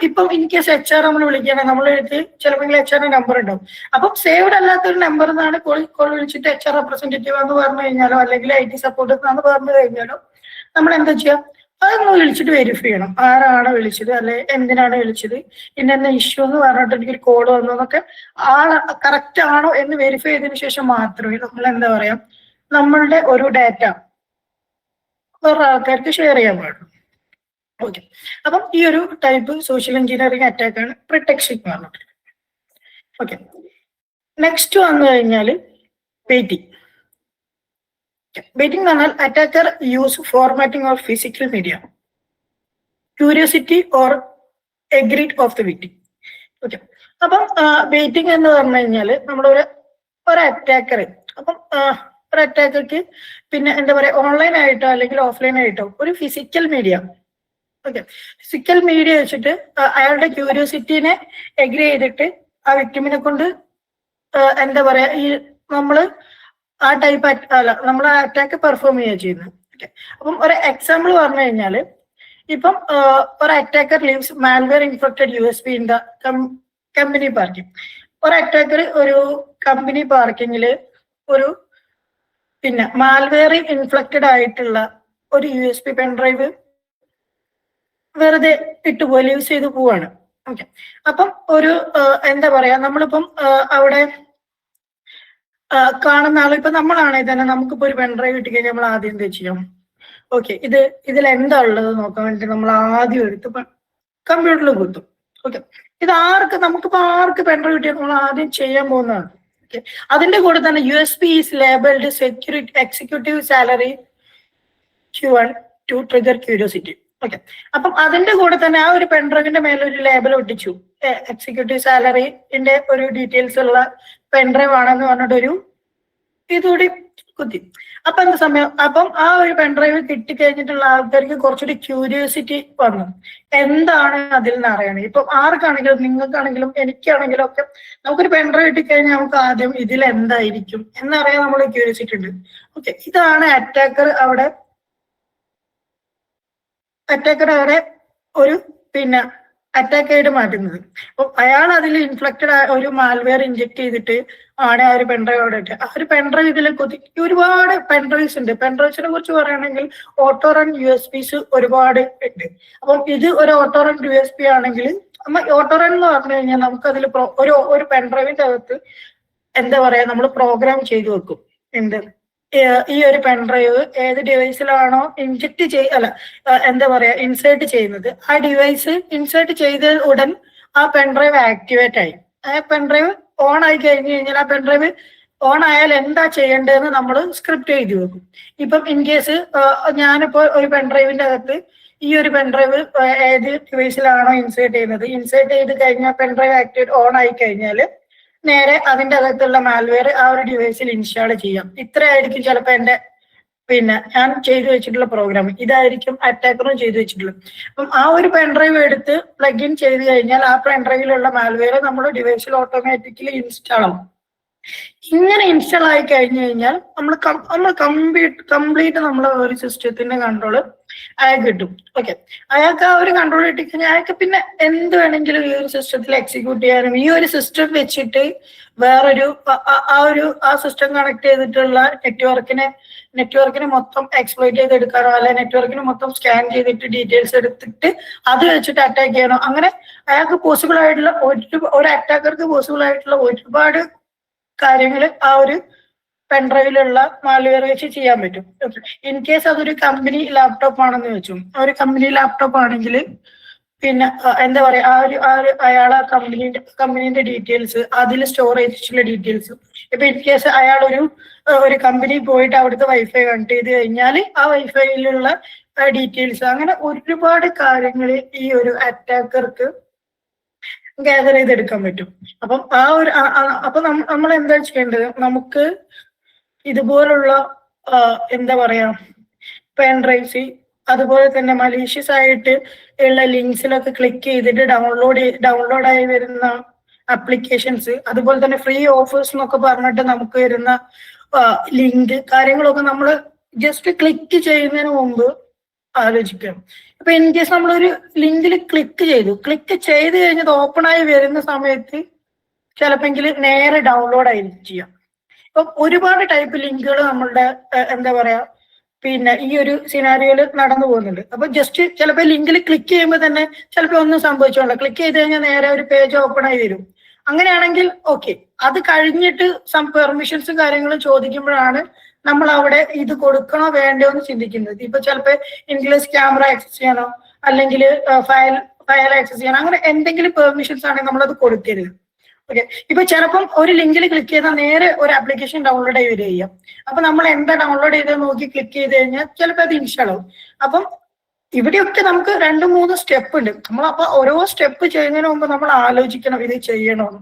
ഇപ്പം ഇൻ കേസ് HR നമ്മൾ വിളിക്കുകയാണെങ്കിൽ നമ്മൾ എടുത്ത് ചിലപ്പോൾ HR നമ്പർ ഉണ്ടാവും. അപ്പം സേവ്ഡ് അല്ലാത്തൊരു നമ്പർ എന്നാണ് കോൾ വിളിച്ചിട്ട് HR റെപ്രസെന്റേറ്റീവ് എന്ന് പറഞ്ഞു കഴിഞ്ഞാലോ അല്ലെങ്കിൽ IT സപ്പോർട്ട് എന്ന് പറഞ്ഞു കഴിഞ്ഞാലോ നമ്മൾ എന്താ ചെയ്യാം അതൊന്ന് വിളിച്ചിട്ട് വെരിഫൈ ചെയ്യണം. ആരാണ് വിളിച്ചത്, അല്ലെ എന്തിനാണ് വിളിച്ചത്, ഇന്ന ഇഷ്യൂ എന്ന് പറഞ്ഞിട്ട് എനിക്കൊരു കോഡ് വന്നു എന്നൊക്കെ കറക്റ്റ് ആണോ എന്ന് വെരിഫൈ ചെയ്തതിനു ശേഷം മാത്രമേ നമ്മൾ എന്താ പറയാ നമ്മളുടെ ഒരു ഡാറ്റ വേറെ ആൾക്കാർക്ക് ഷെയർ ചെയ്യാൻ പാടുള്ളൂ. ഓക്കെ, അപ്പം ഈ ഒരു ടൈപ്പ് സോഷ്യൽ എഞ്ചിനീയറിംഗ് അറ്റാക്ക് ആണ് പ്രൊട്ടക്ഷൻ എന്ന് പറഞ്ഞിട്ട്. ഓക്കെ, നെക്സ്റ്റ് വന്നു കഴിഞ്ഞാൽ വെയിറ്റിംഗ്. വെയിറ്റിംഗ് എന്ന് പറഞ്ഞാൽ attacker use formatting of physical media, curiosity or agreed of the victim. Okay, അപ്പം വെയിറ്റിംഗ് എന്ന് പറഞ്ഞു കഴിഞ്ഞാൽ നമ്മളൊരു അറ്റാക്കർ അപ്പം ഒരു അറ്റാക്കർക്ക് പിന്നെ എന്താ പറയാ ഓൺലൈൻ ആയിട്ടോ അല്ലെങ്കിൽ ഓഫ്ലൈൻ ആയിട്ടോ ഒരു physical media, okay physical media വെച്ചിട്ട് അയാളുടെ ക്യൂരിയോസിറ്റിനെ എഗ്രി ചെയ്തിട്ട് ആ വിക്ടിമിനെ കൊണ്ട് എന്താ പറയാ ഈ നമ്മള് ആ ടൈപ്പ് അല്ല നമ്മൾ ആ അറ്റാക്ക് പെർഫോം ചെയ്യുക ചെയ്യുന്നത്. ഓക്കെ, അപ്പം ഒരു എക്സാമ്പിൾ പറഞ്ഞു കഴിഞ്ഞാൽ ഇപ്പം ഒരു attacker leaves malware infected USB in the company parking. ഒരു അറ്റാക്കർ ഒരു കമ്പനി പാർക്കിങ്ങിൽ ഒരു പിന്നെ മാൽവെയർ ഇൻഫ്ലക്റ്റഡ് ആയിട്ടുള്ള ഒരു USB പെൻഡ്രൈവ് വെറുതെ ഇട്ടുപോയി ലീവ്സ് ചെയ്ത് പോവാണ്. ഓക്കെ, അപ്പം ഒരു എന്താ പറയാ, നമ്മളിപ്പം അവിടെ കാണുന്ന ആൾ ഇപ്പൊ നമ്മളാണെങ്കിൽ തന്നെ നമുക്കിപ്പോ ഒരു പെൻഡ്രൈവ് കിട്ടി കഴിഞ്ഞാൽ നമ്മൾ ആദ്യം എന്താ ചെയ്യാം? ഓക്കെ, ഇതിൽ എന്താ ഉള്ളത് നോക്കാൻ വേണ്ടി നമ്മൾ ആദ്യം എടുത്ത് കമ്പ്യൂട്ടറിൽ കുത്തും. ഓക്കെ, ഇത് നമുക്കിപ്പോ ആർക്ക് പെൻഡ്രൈവ് കിട്ടിയാൽ നമ്മൾ ആദ്യം ചെയ്യാൻ പോകുന്നതാണ്. ഓക്കെ, അതിന്റെ കൂടെ തന്നെ USB is labelled security executive salary Q1 to trigger curiosity. Okay, അപ്പം അതിന്റെ കൂടെ തന്നെ ആ ഒരു പെൻഡ്രൈവിന്റെ മേലെ ഒരു ലേബൽ ഒട്ടിച്ചു, എക്സിക്യൂട്ടീവ് സാലറിന്റെ ഒരു ഡീറ്റെയിൽസ് ഉള്ള പെൻഡ്രൈവ് ആണെന്ന് പറഞ്ഞിട്ടൊരു ഇതുകൂടി കുത്തി. അപ്പൊ എന്താ സമയം, അപ്പം ആ ഒരു പെൻഡ്രൈവ് കിട്ടിക്കഴിഞ്ഞിട്ടുള്ള ആൾക്കാർക്ക് കുറച്ചുകൂടി ക്യൂരിയോസിറ്റി വന്നു, എന്താണ് അതിൽ നിന്ന് അറിയണം. ഇപ്പം ആർക്കാണെങ്കിലും, നിങ്ങൾക്കാണെങ്കിലും എനിക്കാണെങ്കിലും ഒക്കെ നമുക്കൊരു പെൻഡ്രൈവ് കിട്ടിക്കഴിഞ്ഞാൽ നമുക്ക് ആദ്യം ഇതിൽ എന്തായിരിക്കും എന്നറിയാൻ നമ്മൾ ക്യൂരിയോസിറ്റി ഉണ്ട്. ഓക്കെ, ഇതാണ് അറ്റാക്കർ അവിടെ ഒരു പിന്നെ അറ്റാക്ക് ആയിട്ട് മാറ്റുന്നത്. അപ്പൊ അയാൾ അതിൽ ഇൻഫ്ലക്റ്റഡ് ഒരു മാൽവെയർ ഇൻജെക്ട് ചെയ്തിട്ട് ആണ് ആ ഒരു പെൻഡ്രൈവ് അവിടെ ഇട്ട്. ആ ഒരു പെൻഡ്രൈവ് ഇതിൽ ഒരുപാട് പെൻഡ്രൈവ്സ് ഉണ്ട്. പെൻഡ്രൈവ്സിനെ കുറിച്ച് പറയുകയാണെങ്കിൽ ഓട്ടോ റൺ USBs ഒരുപാട് ഉണ്ട്. അപ്പം ഇത് ഒരു ഓട്ടോ റൺ USB ആണെങ്കിൽ ഓട്ടോ റൺ എന്ന് പറഞ്ഞു കഴിഞ്ഞാൽ നമുക്ക് അതിൽ ഒരു പെൻഡ്രൈവിന്റെ അകത്ത് എന്താ പറയാ, നമ്മൾ പ്രോഗ്രാം ചെയ്തു വെക്കും. എന്ത്, ഈ ഒരു പെൻഡ്രൈവ് ഏത് ഡിവൈസിലാണോ ഇൻസേർട്ട് ചെയ്യുന്നത്, ആ ഡിവൈസ് ഇൻസേർട്ട് ചെയ്ത ഉടൻ ആ പെൻഡ്രൈവ് ആക്ടിവേറ്റ് ആയി. ആ പെൻഡ്രൈവ് ഓൺ ആയി കഴിഞ്ഞു കഴിഞ്ഞാൽ ആ പെൻഡ്രൈവ് ഓൺ ആയാൽ എന്താ ചെയ്യേണ്ടതെന്ന് നമ്മൾ സ്ക്രിപ്റ്റ് എഴുതി വെക്കും. ഇപ്പം ഇൻ കേസ് ഞാനിപ്പോ ഒരു പെൻഡ്രൈവിന്റെ അകത്ത് ഈ ഒരു പെൻഡ്രൈവ് ഏത് ഡിവൈസിലാണോ ഇൻസേർട്ട് ചെയ്യുന്നത്, ഇൻസേർട്ട് ചെയ്ത് കഴിഞ്ഞാൽ പെൻഡ്രൈവ് ആക്ടിവേറ്റ് ഓൺ ആയി കഴിഞ്ഞാൽ നേരെ അതിന്റെ അകത്തുള്ള മാൽവെയർ ആ ഒരു ഡിവൈസിൽ ഇൻസ്റ്റാൾ ചെയ്യാം. ഇത്രയായിരിക്കും ചിലപ്പോൾ ഞാൻ ചെയ്തു വെച്ചിട്ടുള്ള പ്രോഗ്രാം. ഇതായിരിക്കും അറ്റാക്കറും ചെയ്തു വെച്ചിട്ടുള്ളത്. അപ്പം ആ ഒരു പെൻഡ്രൈവ് എടുത്ത് പ്ലഗ് ഇൻ ചെയ്ത് കഴിഞ്ഞാൽ ആ പെൻഡ്രൈവിലുള്ള മാൽവെയർ നമ്മുടെ ഡിവൈസിൽ ഓട്ടോമാറ്റിക്കലി ഇൻസ്റ്റാൾ ആവും. ഇങ്ങനെ ഇൻസ്റ്റാൾ ആയി കഴിഞ്ഞു കഴിഞ്ഞാൽ നമ്മൾ കംപ്ലീറ്റ് നമ്മളെ ഒരു സിസ്റ്റത്തിന്റെ കൺട്രോൾ അയാൾക്ക് കിട്ടും. ഓക്കെ, അയാൾക്ക് ആ ഒരു കൺട്രോൾ കിട്ടിക്കഴിഞ്ഞാൽ അയാൾക്ക് പിന്നെ എന്ത് വേണമെങ്കിലും ഈ ഒരു സിസ്റ്റത്തിൽ എക്സിക്യൂട്ട് ചെയ്യാനും, ഈ ഒരു സിസ്റ്റം വെച്ചിട്ട് വേറൊരു ആ സിസ്റ്റം കണക്ട് ചെയ്തിട്ടുള്ള നെറ്റ്വർക്കിനെ മൊത്തം എക്സ്പ്ലോയിറ്റ് ചെയ്തെടുക്കാനോ അല്ലെ നെറ്റ്വർക്കിന് മൊത്തം സ്കാൻ ചെയ്തിട്ട് ഡീറ്റെയിൽസ് എടുത്തിട്ട് അത് വെച്ചിട്ട് അറ്റാക്ക് ചെയ്യാനോ, അങ്ങനെ അയാൾക്ക് പോസിബിൾ ആയിട്ടുള്ള ഒരു അറ്റാക്കർക്ക് പോസിബിൾ ആയിട്ടുള്ള ഒരുപാട് കാര്യങ്ങൾ ആ ഒരു പെൻഡ്രൈവിലുള്ള മാൽവെയർ വെച്ച് ചെയ്യാൻ പറ്റും. ഇൻ കേസ് അതൊരു കമ്പനി ലാപ്ടോപ്പ് ആണെന്ന് വെച്ചു, ഒരു കമ്പനി ലാപ്ടോപ്പ് ആണെങ്കിൽ പിന്നെ എന്താ പറയാ, അയാളെ കമ്പനീന്റെ ഡീറ്റെയിൽസ് അതിൽ സ്റ്റോർ ചെയ്തിട്ടുള്ള ഡീറ്റെയിൽസ്. ഇപ്പൊ ഇൻ കേസ് അയാൾ ഒരു കമ്പനി പോയിട്ട് അവിടുത്തെ വൈഫൈ കണക്ട് ചെയ്ത് കഴിഞ്ഞാൽ ആ വൈഫൈയിലുള്ള ഡീറ്റെയിൽസ്, അങ്ങനെ ഒരുപാട് കാര്യങ്ങൾ ഈ ഒരു അറ്റാക്കർക്ക് ഗ്യാദർ ചെയ്തെടുക്കാൻ പറ്റും. അപ്പം അപ്പൊ നമ്മൾ എന്താ ചെയ്യേണ്ടത്, നമുക്ക് ഇതുപോലുള്ള എന്താ പറയാ പെൻഡ്രൈവ്സ്, അതുപോലെ തന്നെ മലീഷ്യസ് ആയിട്ട് ഉള്ള ലിങ്ക്സിലൊക്കെ ക്ലിക്ക് ചെയ്തിട്ട് ഡൗൺലോഡ് ആയി വരുന്ന ആപ്ലിക്കേഷൻസ്, അതുപോലെ തന്നെ ഫ്രീ ഓഫേഴ്സ് എന്നൊക്കെ പറഞ്ഞിട്ട് നമുക്ക് വരുന്ന ലിങ്ക് കാര്യങ്ങളൊക്കെ നമ്മൾ ജസ്റ്റ് ക്ലിക്ക് ചെയ്യുന്നതിന് മുമ്പ് ആലോചിക്കണം. ഇപ്പൊ ഇൻ കേസ് നമ്മളൊരു ലിങ്കിൽ ക്ലിക്ക് ചെയ്ത് കഴിഞ്ഞത് ഓപ്പൺ ആയി വരുന്ന സമയത്ത് ചിലപ്പോൾ നേരെ ഡൗൺലോഡ് ആയിരിക്കും ചെയ്യാം. ഇപ്പൊ ഒരുപാട് ടൈപ്പ് ലിങ്കുകൾ നമ്മളുടെ എന്താ പറയാ പിന്നെ ഈ ഒരു സിനാരിയോയിൽ നടന്നു പോകുന്നുണ്ട്. അപ്പൊ ജസ്റ്റ് ചിലപ്പോൾ ലിങ്കിൽ ക്ലിക്ക് ചെയ്യുമ്പോൾ തന്നെ ചിലപ്പോൾ ഒന്നും സംഭവിച്ചോളാം, ക്ലിക്ക് ചെയ്ത് കഴിഞ്ഞാൽ നേരെ ഒരു പേജ് ഓപ്പൺ ആയി വരും. അങ്ങനെയാണെങ്കിൽ ഓക്കെ, അത് കഴിഞ്ഞിട്ട് പെർമിഷൻസും കാര്യങ്ങളും ചോദിക്കുമ്പോഴാണ് നമ്മൾ അവിടെ ഇത് കൊടുക്കണോ വേണ്ടോ എന്ന് ചിന്തിക്കുന്നത്. ഇപ്പൊ ചിലപ്പോൾ ഇൻക്ലൂസ് ക്യാമറ ആക്സസ് ചെയ്യണോ അല്ലെങ്കിൽ ഫയൽ ആക്സസ് ചെയ്യണോ, അങ്ങനെ എന്തെങ്കിലും പെർമിഷൻസ് ആണെങ്കിൽ നമ്മളത് കൊടുക്കരുത്. ഓക്കെ, ഇപ്പൊ ചിലപ്പം ഒരു ലിങ്കിൽ ക്ലിക്ക് ചെയ്താൽ നേരെ ഒരു ആപ്ലിക്കേഷൻ ഡൗൺലോഡ് ആയി വരിക ചെയ്യാം. അപ്പൊ നമ്മൾ എന്താ ഡൗൺലോഡ് ചെയ്ത് നോക്കി ക്ലിക്ക് ചെയ്ത് കഴിഞ്ഞാൽ ചിലപ്പോൾ അത് ഇൻസ്റ്റാൾ ആവും. അപ്പം ഇവിടെയൊക്കെ നമുക്ക് 2-3 സ്റ്റെപ്പ് ഉണ്ട്. നമ്മളപ്പോ ഓരോ സ്റ്റെപ്പ് ചെയ്യുന്നതിന് മുമ്പ് നമ്മൾ ആലോചിക്കണം ഇത് ചെയ്യണമെന്ന്.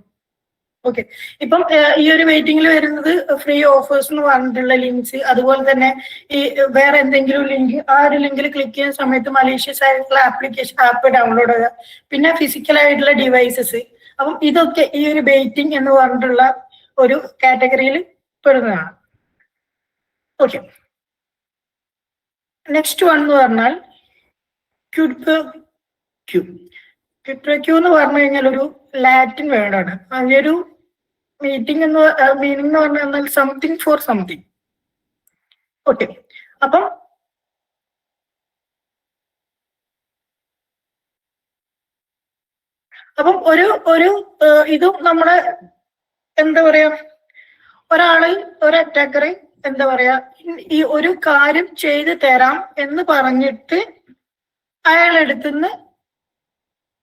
ഓക്കെ, ഇപ്പം ഈ ഒരു വെയിറ്റിംഗിൽ വരുന്നത് ഫ്രീ ഓഫേഴ്സ് എന്ന് പറഞ്ഞിട്ടുള്ള ലിങ്ക്സ്, അതുപോലെ തന്നെ ഈ വേറെ എന്തെങ്കിലും ലിങ്ക്, ആ ഒരു ലിങ്കിൽ ക്ലിക്ക് ചെയ്യുന്ന സമയത്ത് മലീഷ്യസ് ആയിട്ടുള്ള ആപ്പ് ഡൗൺലോഡ് ചെയ്യുക, പിന്നെ ഫിസിക്കൽ ആയിട്ടുള്ള ഡിവൈസസ്. അപ്പം ഇതൊക്കെ ഈ ഒരു വെയിറ്റിംഗ് എന്ന് പറഞ്ഞിട്ടുള്ള ഒരു കാറ്റഗറിയിൽ പെടുന്നതാണ്. ഓക്കെ, നെക്സ്റ്റ് വൺ എന്ന് പറഞ്ഞാൽ ക്യൂ ക്വിപ്രക്യൂ എന്ന് പറഞ്ഞു കഴിഞ്ഞാൽ ഒരു ലാറ്റിൻ വേർഡാണ്. അതിനൊരു മീറ്റിംഗ് എന്ന് മീനിങ് എന്ന് പറഞ്ഞാൽ സംതിങ് ഫോർ സംതിങ്. ഓക്കെ, അപ്പം ഒരു ഇതും നമ്മളെ എന്താ പറയാ, ഒരു അറ്റാക്കറെ എന്താ പറയാ, ഈ ഒരു കാര്യം ചെയ്തു തരാം എന്ന് പറഞ്ഞിട്ട് അയാളെടുത്തുനിന്ന്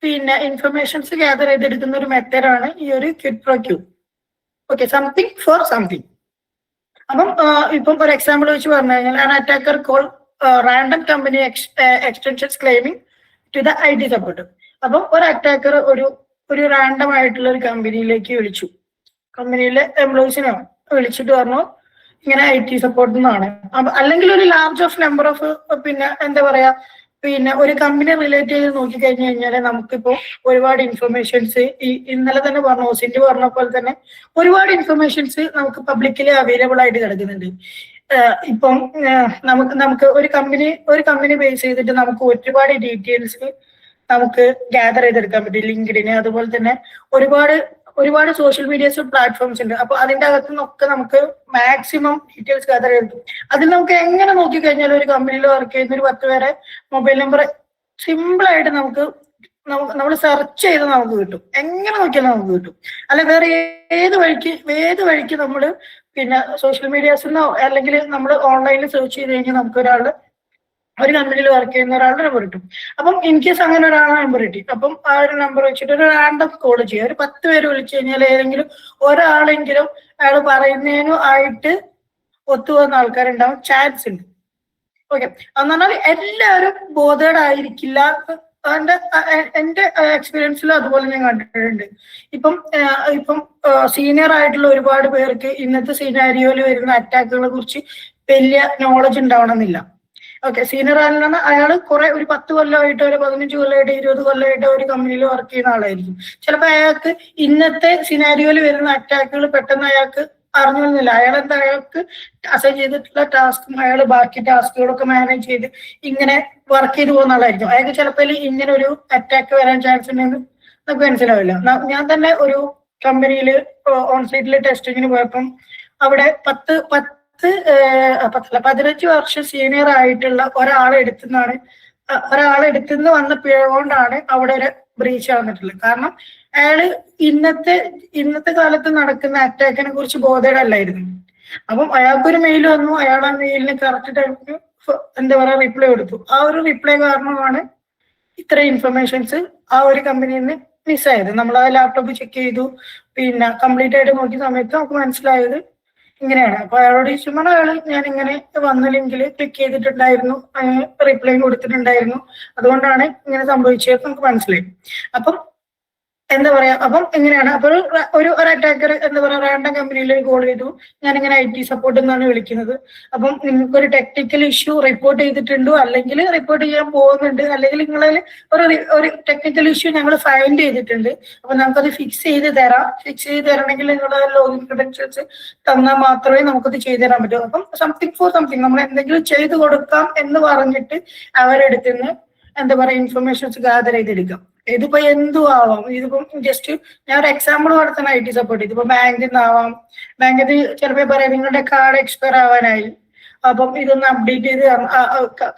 പിന്നെ ഇൻഫർമേഷൻസ് ഗ്യാദർ ചെയ്തെടുക്കുന്ന ഒരു മെത്തേഡാണ് ഈ ഒരു quid pro quo. Okay, something for something. അപ്പം ഇപ്പം ഒരു എക്സാമ്പിൾ വെച്ച് പറഞ്ഞു കഴിഞ്ഞാൽ an attacker call random company extensions claiming to the IT support. അപ്പം ഒരു അറ്റാക്കർ ഒരു റാൻഡം ആയിട്ടുള്ള ഒരു കമ്പനിയിലേക്ക് വിളിച്ചു, കമ്പനിയിലെ എംപ്ലോയീസിനെ വിളിച്ചിട്ട് പറഞ്ഞു ഇങ്ങനെ IT സപ്പോർട്ട് എന്നാണ്. അല്ലെങ്കിൽ ഒരു ലാർജ് ഓഫ് നമ്പർ ഓഫ് പിന്നെ എന്താ പറയാ, പിന്നെ ഒരു കമ്പനി റിലേറ്റ് ചെയ്ത് നോക്കിക്കഴിഞ്ഞു കഴിഞ്ഞാൽ നമുക്കിപ്പോ ഒരുപാട് ഇൻഫർമേഷൻസ് ഇന്നലെ തന്നെ പറഞ്ഞു, ഓസിന്റെ പറഞ്ഞ പോലെ തന്നെ ഒരുപാട് ഇൻഫർമേഷൻസ് നമുക്ക് പബ്ലിക്കലി അവൈലബിൾ ആയിട്ട് കിടക്കുന്നുണ്ട്. ഇപ്പം നമുക്ക് ഒരു കമ്പനി ബേസ് ചെയ്തിട്ട് നമുക്ക് ഒരുപാട് ഡീറ്റെയിൽസ് നമുക്ക് ഗ്യാദർ ചെയ്തെടുക്കാൻ പറ്റും. ലിങ്ക്ഡിന് അതുപോലെ തന്നെ ഒരുപാട് സോഷ്യൽ മീഡിയസ് പ്ലാറ്റ്ഫോംസ് ഉണ്ട്. അപ്പൊ അതിന്റെ അകത്തു നിന്നൊക്കെ നമുക്ക് മാക്സിമം ഡീറ്റെയിൽസ് ഗ്യാദർ ചെയ്തു. അതിൽ നമുക്ക് എങ്ങനെ നോക്കിക്കഴിഞ്ഞാൽ ഒരു കമ്പനിയിൽ വർക്ക് ചെയ്യുന്ന ഒരു 10 പേരെ മൊബൈൽ നമ്പർ സിമ്പിൾ ആയിട്ട് നമ്മൾ സെർച്ച് ചെയ്ത് നമുക്ക് കിട്ടും. എങ്ങനെ നോക്കിയാലും നമുക്ക് കിട്ടും. അല്ല വേറെ ഏത് വഴിക്ക് നമ്മൾ പിന്നെ സോഷ്യൽ മീഡിയാസിന്നോ അല്ലെങ്കിൽ നമ്മൾ ഓൺലൈനിൽ സെർച്ച് ചെയ്ത് കഴിഞ്ഞാൽ നമുക്ക് ഒരു കമ്പനിയിൽ വർക്ക് ചെയ്യുന്ന ഒരാളുടെ നമ്പർ കിട്ടും. അപ്പം ഇൻ കേസ് അങ്ങനെ ഒരാളുടെ നമ്പർ കിട്ടി, അപ്പം ആ ഒരു നമ്പർ വെച്ചിട്ട് ഒരു റാൻഡം കോൾ ചെയ്യുക. ഒരു 10 പേര് വിളിച്ചു കഴിഞ്ഞാൽ ഏതെങ്കിലും ഒരാളെങ്കിലും അയാൾ പറയുന്നതിനും ആയിട്ട് ഒത്തുപോകുന്ന ആൾക്കാരുണ്ടാവും, ചാൻസ് ഉണ്ട്. ഓക്കെ, എന്ന് പറഞ്ഞാൽ എല്ലാവരും ബോധേഡ് ആയിരിക്കില്ല. എന്റെ എക്സ്പീരിയൻസിൽ അതുപോലെ ഞാൻ കണ്ടിട്ടുണ്ട്. ഇപ്പം സീനിയർ ആയിട്ടുള്ള ഒരുപാട് പേർക്ക് ഇന്നത്തെ സിനാരിയോയിൽ വരുന്ന അറ്റാക്കുകളെ കുറിച്ച് വലിയ നോളജ് ഉണ്ടാവണമെന്നില്ല. ഓക്കെ, സീനിയർ ആണെന്ന് അയാൾ ഒരു 10 കൊല്ലമായിട്ട് ഒരു 15 കൊല്ലമായിട്ട് 20 കൊല്ലമായിട്ട് ഒരു കമ്പനിയിൽ വർക്ക് ചെയ്യുന്ന ആളായിരിക്കും. ചിലപ്പോൾ അയാൾക്ക് ഇന്നത്തെ സിനാരിയോയിൽ വരുന്ന അറ്റാക്കുകൾ പെട്ടെന്ന് അയാൾക്ക് അറിഞ്ഞിരുന്നില്ല. അയാൾക്ക് അസൈൻ ചെയ്തിട്ടുള്ള ടാസ്കും അയാൾ ബാക്കി ടാസ്കുകളൊക്കെ മാനേജ് ചെയ്ത് ഇങ്ങനെ വർക്ക് ചെയ്ത് പോകുന്ന ആളായിരിക്കും. അയാൾക്ക് ചിലപ്പോൾ ഇങ്ങനെ ഒരു അറ്റാക്ക് വരാൻ ചാൻസ് ഉണ്ടെന്ന് നമുക്ക് മനസ്സിലാവില്ല. ഞാൻ തന്നെ ഒരു കമ്പനിയിൽ ഓൺസൈറ്റിൽ ടെസ്റ്റിങ്ങിന് പോയപ്പം അവിടെ 15 വർഷം സീനിയർ ആയിട്ടുള്ള ഒരാളെടുത്തുനിന്ന് വന്ന പിഴ കൊണ്ടാണ് അവിടെ ഒരു ബ്രീച്ച് വന്നിട്ടുള്ളത്. കാരണം അയാള് ഇന്നത്തെ കാലത്ത് നടക്കുന്ന അറ്റാക്കിനെ കുറിച്ച് ബോധേഡല്ലായിരുന്നു. അപ്പം അയാൾക്കൊരു മെയിൽ വന്നു, അയാൾ ആ മെയിലിന് കറക്റ്റ് ടൈമിന് എന്താ പറയാ റിപ്ലൈ കൊടുത്തു. ആ ഒരു റിപ്ലൈ കാരണമാണ് ഇത്ര ഇൻഫർമേഷൻസ് ആ ഒരു കമ്പനിയിൽ നിന്ന് മിസ്സായത്. നമ്മൾ ആ ലാപ്ടോപ്പ് ചെക്ക് ചെയ്തു, പിന്നെ കംപ്ലീറ്റ് ആയിട്ട് നോക്കിയ സമയത്ത് നമുക്ക് മനസ്സിലായത് ഇങ്ങനെയാണ്. അപ്പൊ അയാളോട് ചോദിച്ചുമ്പോൾ ഞാൻ ഇങ്ങനെ വന്ന ലിങ്കിൽ ക്ലിക്ക് ചെയ്തിട്ടുണ്ടായിരുന്നു, റിപ്ലൈ കൊടുത്തിട്ടുണ്ടായിരുന്നു, അതുകൊണ്ടാണ് ഇങ്ങനെ സംഭവിച്ചത് നമുക്ക് മനസ്സിലായി. അപ്പം എന്താ പറയാ, അപ്പം എങ്ങനെയാണ് അപ്പൊ ഒരു അറ്റാക്കർ എന്താ പറയാ റാൻഡം കമ്പനിയിൽ കോൾ ചെയ്തു, ഞാനിങ്ങനെ IT സപ്പോർട്ട് എന്നാണ് വിളിക്കുന്നത്, അപ്പം നിങ്ങൾക്കൊരു ടെക്നിക്കൽ ഇഷ്യൂ റിപ്പോർട്ട് ചെയ്തിട്ടുണ്ടോ, അല്ലെങ്കിൽ റിപ്പോർട്ട് ചെയ്യാൻ പോകുന്നുണ്ട്, അല്ലെങ്കിൽ നിങ്ങളിൽ ഒരു ടെക്നിക്കൽ ഇഷ്യൂ ഞങ്ങൾ ഫൈൻഡ് ചെയ്തിട്ടുണ്ട്, അപ്പൊ നമുക്കത് ഫിക്സ് ചെയ്ത് തരണമെങ്കിൽ നിങ്ങളുടെ ലോഗിൻ ക്രെഡൻഷ്യൽസ് തന്നാൽ മാത്രമേ നമുക്കത് ചെയ്തു തരാൻ പറ്റൂ. അപ്പം സംതിങ് ഫോർ സംതിങ് നമ്മൾ എന്തെങ്കിലും ചെയ്തു കൊടുക്കാം എന്ന് പറഞ്ഞിട്ട് അവരെടുത്തുനിന്ന് എന്താ പറയാ ഇൻഫർമേഷൻസ് ഗ്യാദർ ചെയ്തെടുക്കാം. ഇതിപ്പോ എന്തും ആവാം. ഇതിപ്പം ജസ്റ്റ് ഞാൻ ഒരു എക്സാമ്പിൾ നടത്തുന്ന IT സപ്പോർട്ട്. ഇതിപ്പോ ബാങ്കിൽ നിന്നാവാം. ബാങ്കിൽ ചിലപ്പോ പറയാം നിങ്ങളുടെ കാർഡ് എക്സ്പയർ ആവാനായി, അപ്പം ഇതൊന്ന് അപ്ഡേറ്റ് ചെയ്ത്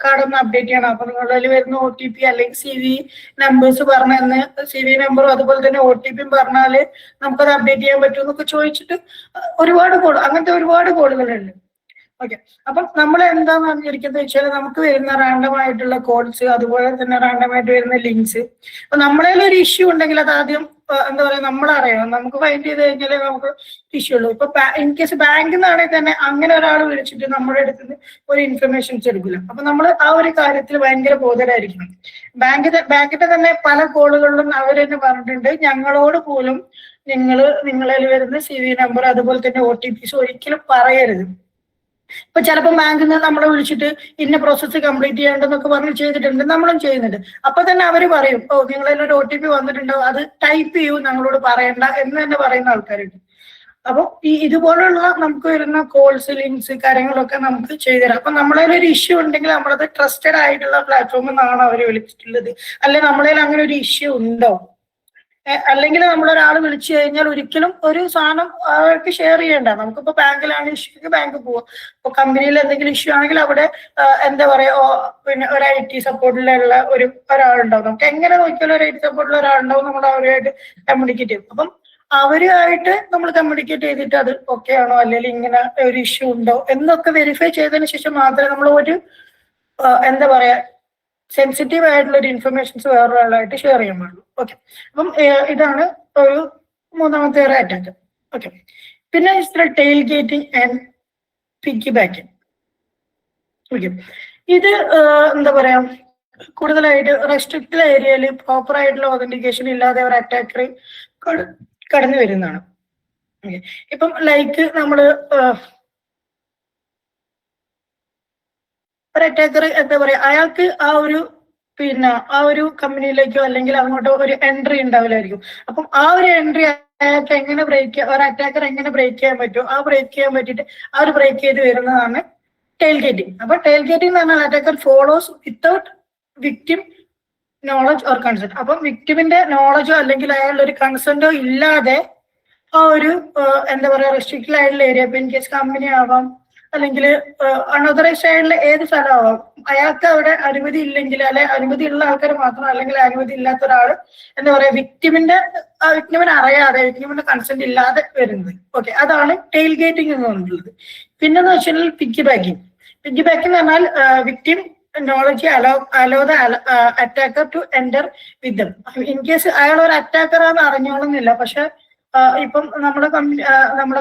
കാർഡ് ഒന്ന് അപ്ഡേറ്റ് ചെയ്യണം, അപ്പൊ നിങ്ങളുടെ അതിൽ വരുന്ന OTP അല്ലെങ്കിൽ CV നമ്പേഴ്സ് പറഞ്ഞെന്ന് CV നമ്പറും അതുപോലെ തന്നെ OTP പറഞ്ഞാല് നമുക്കത് അപ്ഡേറ്റ് ചെയ്യാൻ പറ്റും എന്നൊക്കെ ചോദിച്ചിട്ട് അങ്ങനത്തെ ഒരുപാട് കോളുകളുണ്ട്. ഓക്കെ, അപ്പം നമ്മൾ എന്താന്ന് പറഞ്ഞിരിക്കുന്നത് വെച്ചാൽ നമുക്ക് വരുന്ന റാൻഡം ആയിട്ടുള്ള കോൾസ്, അതുപോലെ തന്നെ റാൻഡം ആയിട്ട് വരുന്ന ലിങ്ക്സ്, അപ്പൊ നമ്മളതിൽ ഒരു ഇഷ്യൂ ഉണ്ടെങ്കിൽ അത് ആദ്യം എന്താ പറയാ നമ്മളറിയണം. നമുക്ക് ഫൈൻഡ് ചെയ്ത് കഴിഞ്ഞാലേ നമുക്ക് ഇഷ്യൂ ഉള്ളൂ. ഇപ്പൊ ഇൻ കേസ് ബാങ്കിൽ നിന്നാണെങ്കിൽ തന്നെ അങ്ങനെ ഒരാൾ വിളിച്ചിട്ട് നമ്മുടെ അടുത്ത് നിന്ന് ഒരു ഇൻഫർമേഷൻസ് എടുക്കില്ല. അപ്പൊ നമ്മൾ ആ ഒരു കാര്യത്തിൽ ഭയങ്കര ബോധരായിരിക്കണം. ബാങ്കിന്റെ തന്നെ പല കോളുകളിലും അവർ തന്നെ പറഞ്ഞിട്ടുണ്ട്, ഞങ്ങളോട് പോലും നിങ്ങളിൽ വരുന്ന CV നമ്പർ അതുപോലെ തന്നെ OTPs ഒരിക്കലും പറയരുത്. ഇപ്പൊ ചിലപ്പോൾ ബാങ്കിൽ നിന്ന് നമ്മളെ വിളിച്ചിട്ട് ഇന്ന പ്രോസസ്സ് കംപ്ലീറ്റ് ചെയ്യേണ്ടെന്നൊക്കെ പറഞ്ഞ് ചെയ്തിട്ടുണ്ട്, നമ്മളും ചെയ്യുന്നുണ്ട്. അപ്പൊ തന്നെ അവര് പറയും, നിങ്ങളിൽ ഒരു OTP വന്നിട്ടുണ്ടോ, അത് ടൈപ്പ് ചെയ്യൂ, ഞങ്ങളോട് പറയണ്ട എന്ന് തന്നെ പറയുന്ന ആൾക്കാരുണ്ട്. അപ്പൊ ഇതുപോലുള്ള നമുക്ക് വരുന്ന കോൾസ്, ലിങ്ക്സ്, കാര്യങ്ങളൊക്കെ നമുക്ക് ചെയ്തുതരാം. അപ്പൊ നമ്മളെ ഒരു ഇഷ്യൂ ഉണ്ടെങ്കിൽ നമ്മളത് ട്രസ്റ്റഡ് ആയിട്ടുള്ള പ്ലാറ്റ്ഫോമിൽ നിന്നാണ് അവർ വിളിച്ചിട്ടുള്ളത്, അല്ലെ നമ്മളതിൽ അങ്ങനെ ഒരു ഇഷ്യൂ ഉണ്ടോ, അല്ലെങ്കിൽ നമ്മളൊരാൾ വിളിച്ചു കഴിഞ്ഞാൽ ഒരിക്കലും ഒരു സാധനം അവർക്ക് ഷെയർ ചെയ്യേണ്ട. നമുക്കിപ്പോ ബാങ്കിലാണ് ഇഷ്യൂ, ബാങ്ക് പോവാം. ഇപ്പൊ കമ്പനിയിൽ എന്തെങ്കിലും ഇഷ്യൂ ആണെങ്കിൽ അവിടെ എന്താ പറയാ, പിന്നെ ഒരു IT സപ്പോർട്ടിലുള്ള ഒരാളുണ്ടാവും. നമുക്ക് എങ്ങനെ നോക്കിയാലും ഒരു IT സപ്പോർട്ടിലുള്ള ഒരാളുണ്ടാവും, നമ്മൾ അവരുമായിട്ട് കമ്മ്യൂണിക്കേറ്റ് ചെയ്യും. അപ്പം അവരുമായിട്ട് നമ്മൾ കമ്മ്യൂണിക്കേറ്റ് ചെയ്തിട്ട് അത് ഓക്കെ ആണോ, അല്ലെങ്കിൽ ഇങ്ങനെ ഒരു ഇഷ്യൂ ഉണ്ടോ എന്നൊക്കെ വെരിഫൈ ചെയ്തതിന് ശേഷം മാത്രമേ നമ്മൾ ഒരു എന്താ പറയാ സെൻസിറ്റീവ് ആയിട്ടുള്ള ഒരു ഇൻഫർമേഷൻസ് വേറൊരാളായിട്ട് ഷെയർ ചെയ്യാൻ പാടുള്ളൂ. ഓക്കെ, അപ്പം ഇതാണ് ഒരു മൂന്നാമത്തെ ഒരു അറ്റാക്ക്. ഓക്കെ, പിന്നെ tailgating and piggybacking. Okay, ഇത് എന്താ പറയാ, കൂടുതലായിട്ട് റെസ്ട്രിക്റ്റഡ് ഏരിയയിൽ പ്രോപ്പർ ആയിട്ടുള്ള ഒതന്റിക്കേഷൻ ഇല്ലാതെ ഒരു അറ്റാക്കർ കടന്നു വരുന്നതാണ്. ഓക്കെ, ഇപ്പം ലൈക്ക് നമ്മള് ഒരു അറ്റാക്കർ എന്താ പറയാ, അയാൾക്ക് ആ ഒരു കമ്പനിയിലേക്കോ അല്ലെങ്കിൽ അങ്ങോട്ടോ ഒരു എൻട്രി ഉണ്ടാവില്ലായിരിക്കും. അപ്പം ആ ഒരു എൻട്രി അയാൾക്ക് എങ്ങനെ ഒരു അറ്റാക്കർ എങ്ങനെ ബ്രേക്ക് ചെയ്യാൻ പറ്റുമോ, ആ ബ്രേക്ക് ചെയ്യാൻ പറ്റിയിട്ട് ആ ഒരു ബ്രേക്ക് ചെയ്ത് വരുന്നതാണ് ടെയിൽ ഗേറ്റിംഗ്. അപ്പൊ ടെയിൽ ഗേറ്റിംഗ് എന്ന് പറഞ്ഞാൽ attacker follows without victim knowledge or consent. അപ്പം വിക്ടിമിന്റെ നോളജോ അല്ലെങ്കിൽ അയാളുടെ ഒരു കൺസെന്റോ ഇല്ലാതെ ആ ഒരു എന്താ പറയാ റെസ്ട്രിക്റ്റഡ് ആയിട്ടുള്ള ഏരിയ, ഇൻ കേസ് കമ്പനി ആവാം അല്ലെങ്കിൽ അൺഓതറൈസ്ഡ് ആയിട്ടുള്ള ഏത് സ്ഥലമാവാം, അയാൾക്ക് അവിടെ അനുമതി ഇല്ലെങ്കിൽ, അല്ലെ അനുമതി ഉള്ള ആൾക്കാർ മാത്രം, അല്ലെങ്കിൽ അനുമതി ഇല്ലാത്ത ഒരാൾ എന്താ പറയാ വിക്ടിമിനെ അറിയാതെ, വിക്ടിമിന്റെ കൺസെന്റ് ഇല്ലാതെ വരുന്നത്. ഓക്കെ, അതാണ് ടെയിൽ ഗേറ്റിംഗ് എന്ന് പറഞ്ഞിട്ടുള്ളത്. പിന്നെന്ന് വെച്ചാൽ പിഗ്ഗി ബാക്കിംഗ്. പിഗ്ഗി ബാക്കിംഗ് എന്ന് പറഞ്ഞാൽ victim knowledge allow the attacker to enter with them. In case അയാൾ ഒരു അറ്റാക്കറാന്ന് അറിഞ്ഞോളുന്നില്ല, പക്ഷെ ഇപ്പം നമ്മുടെ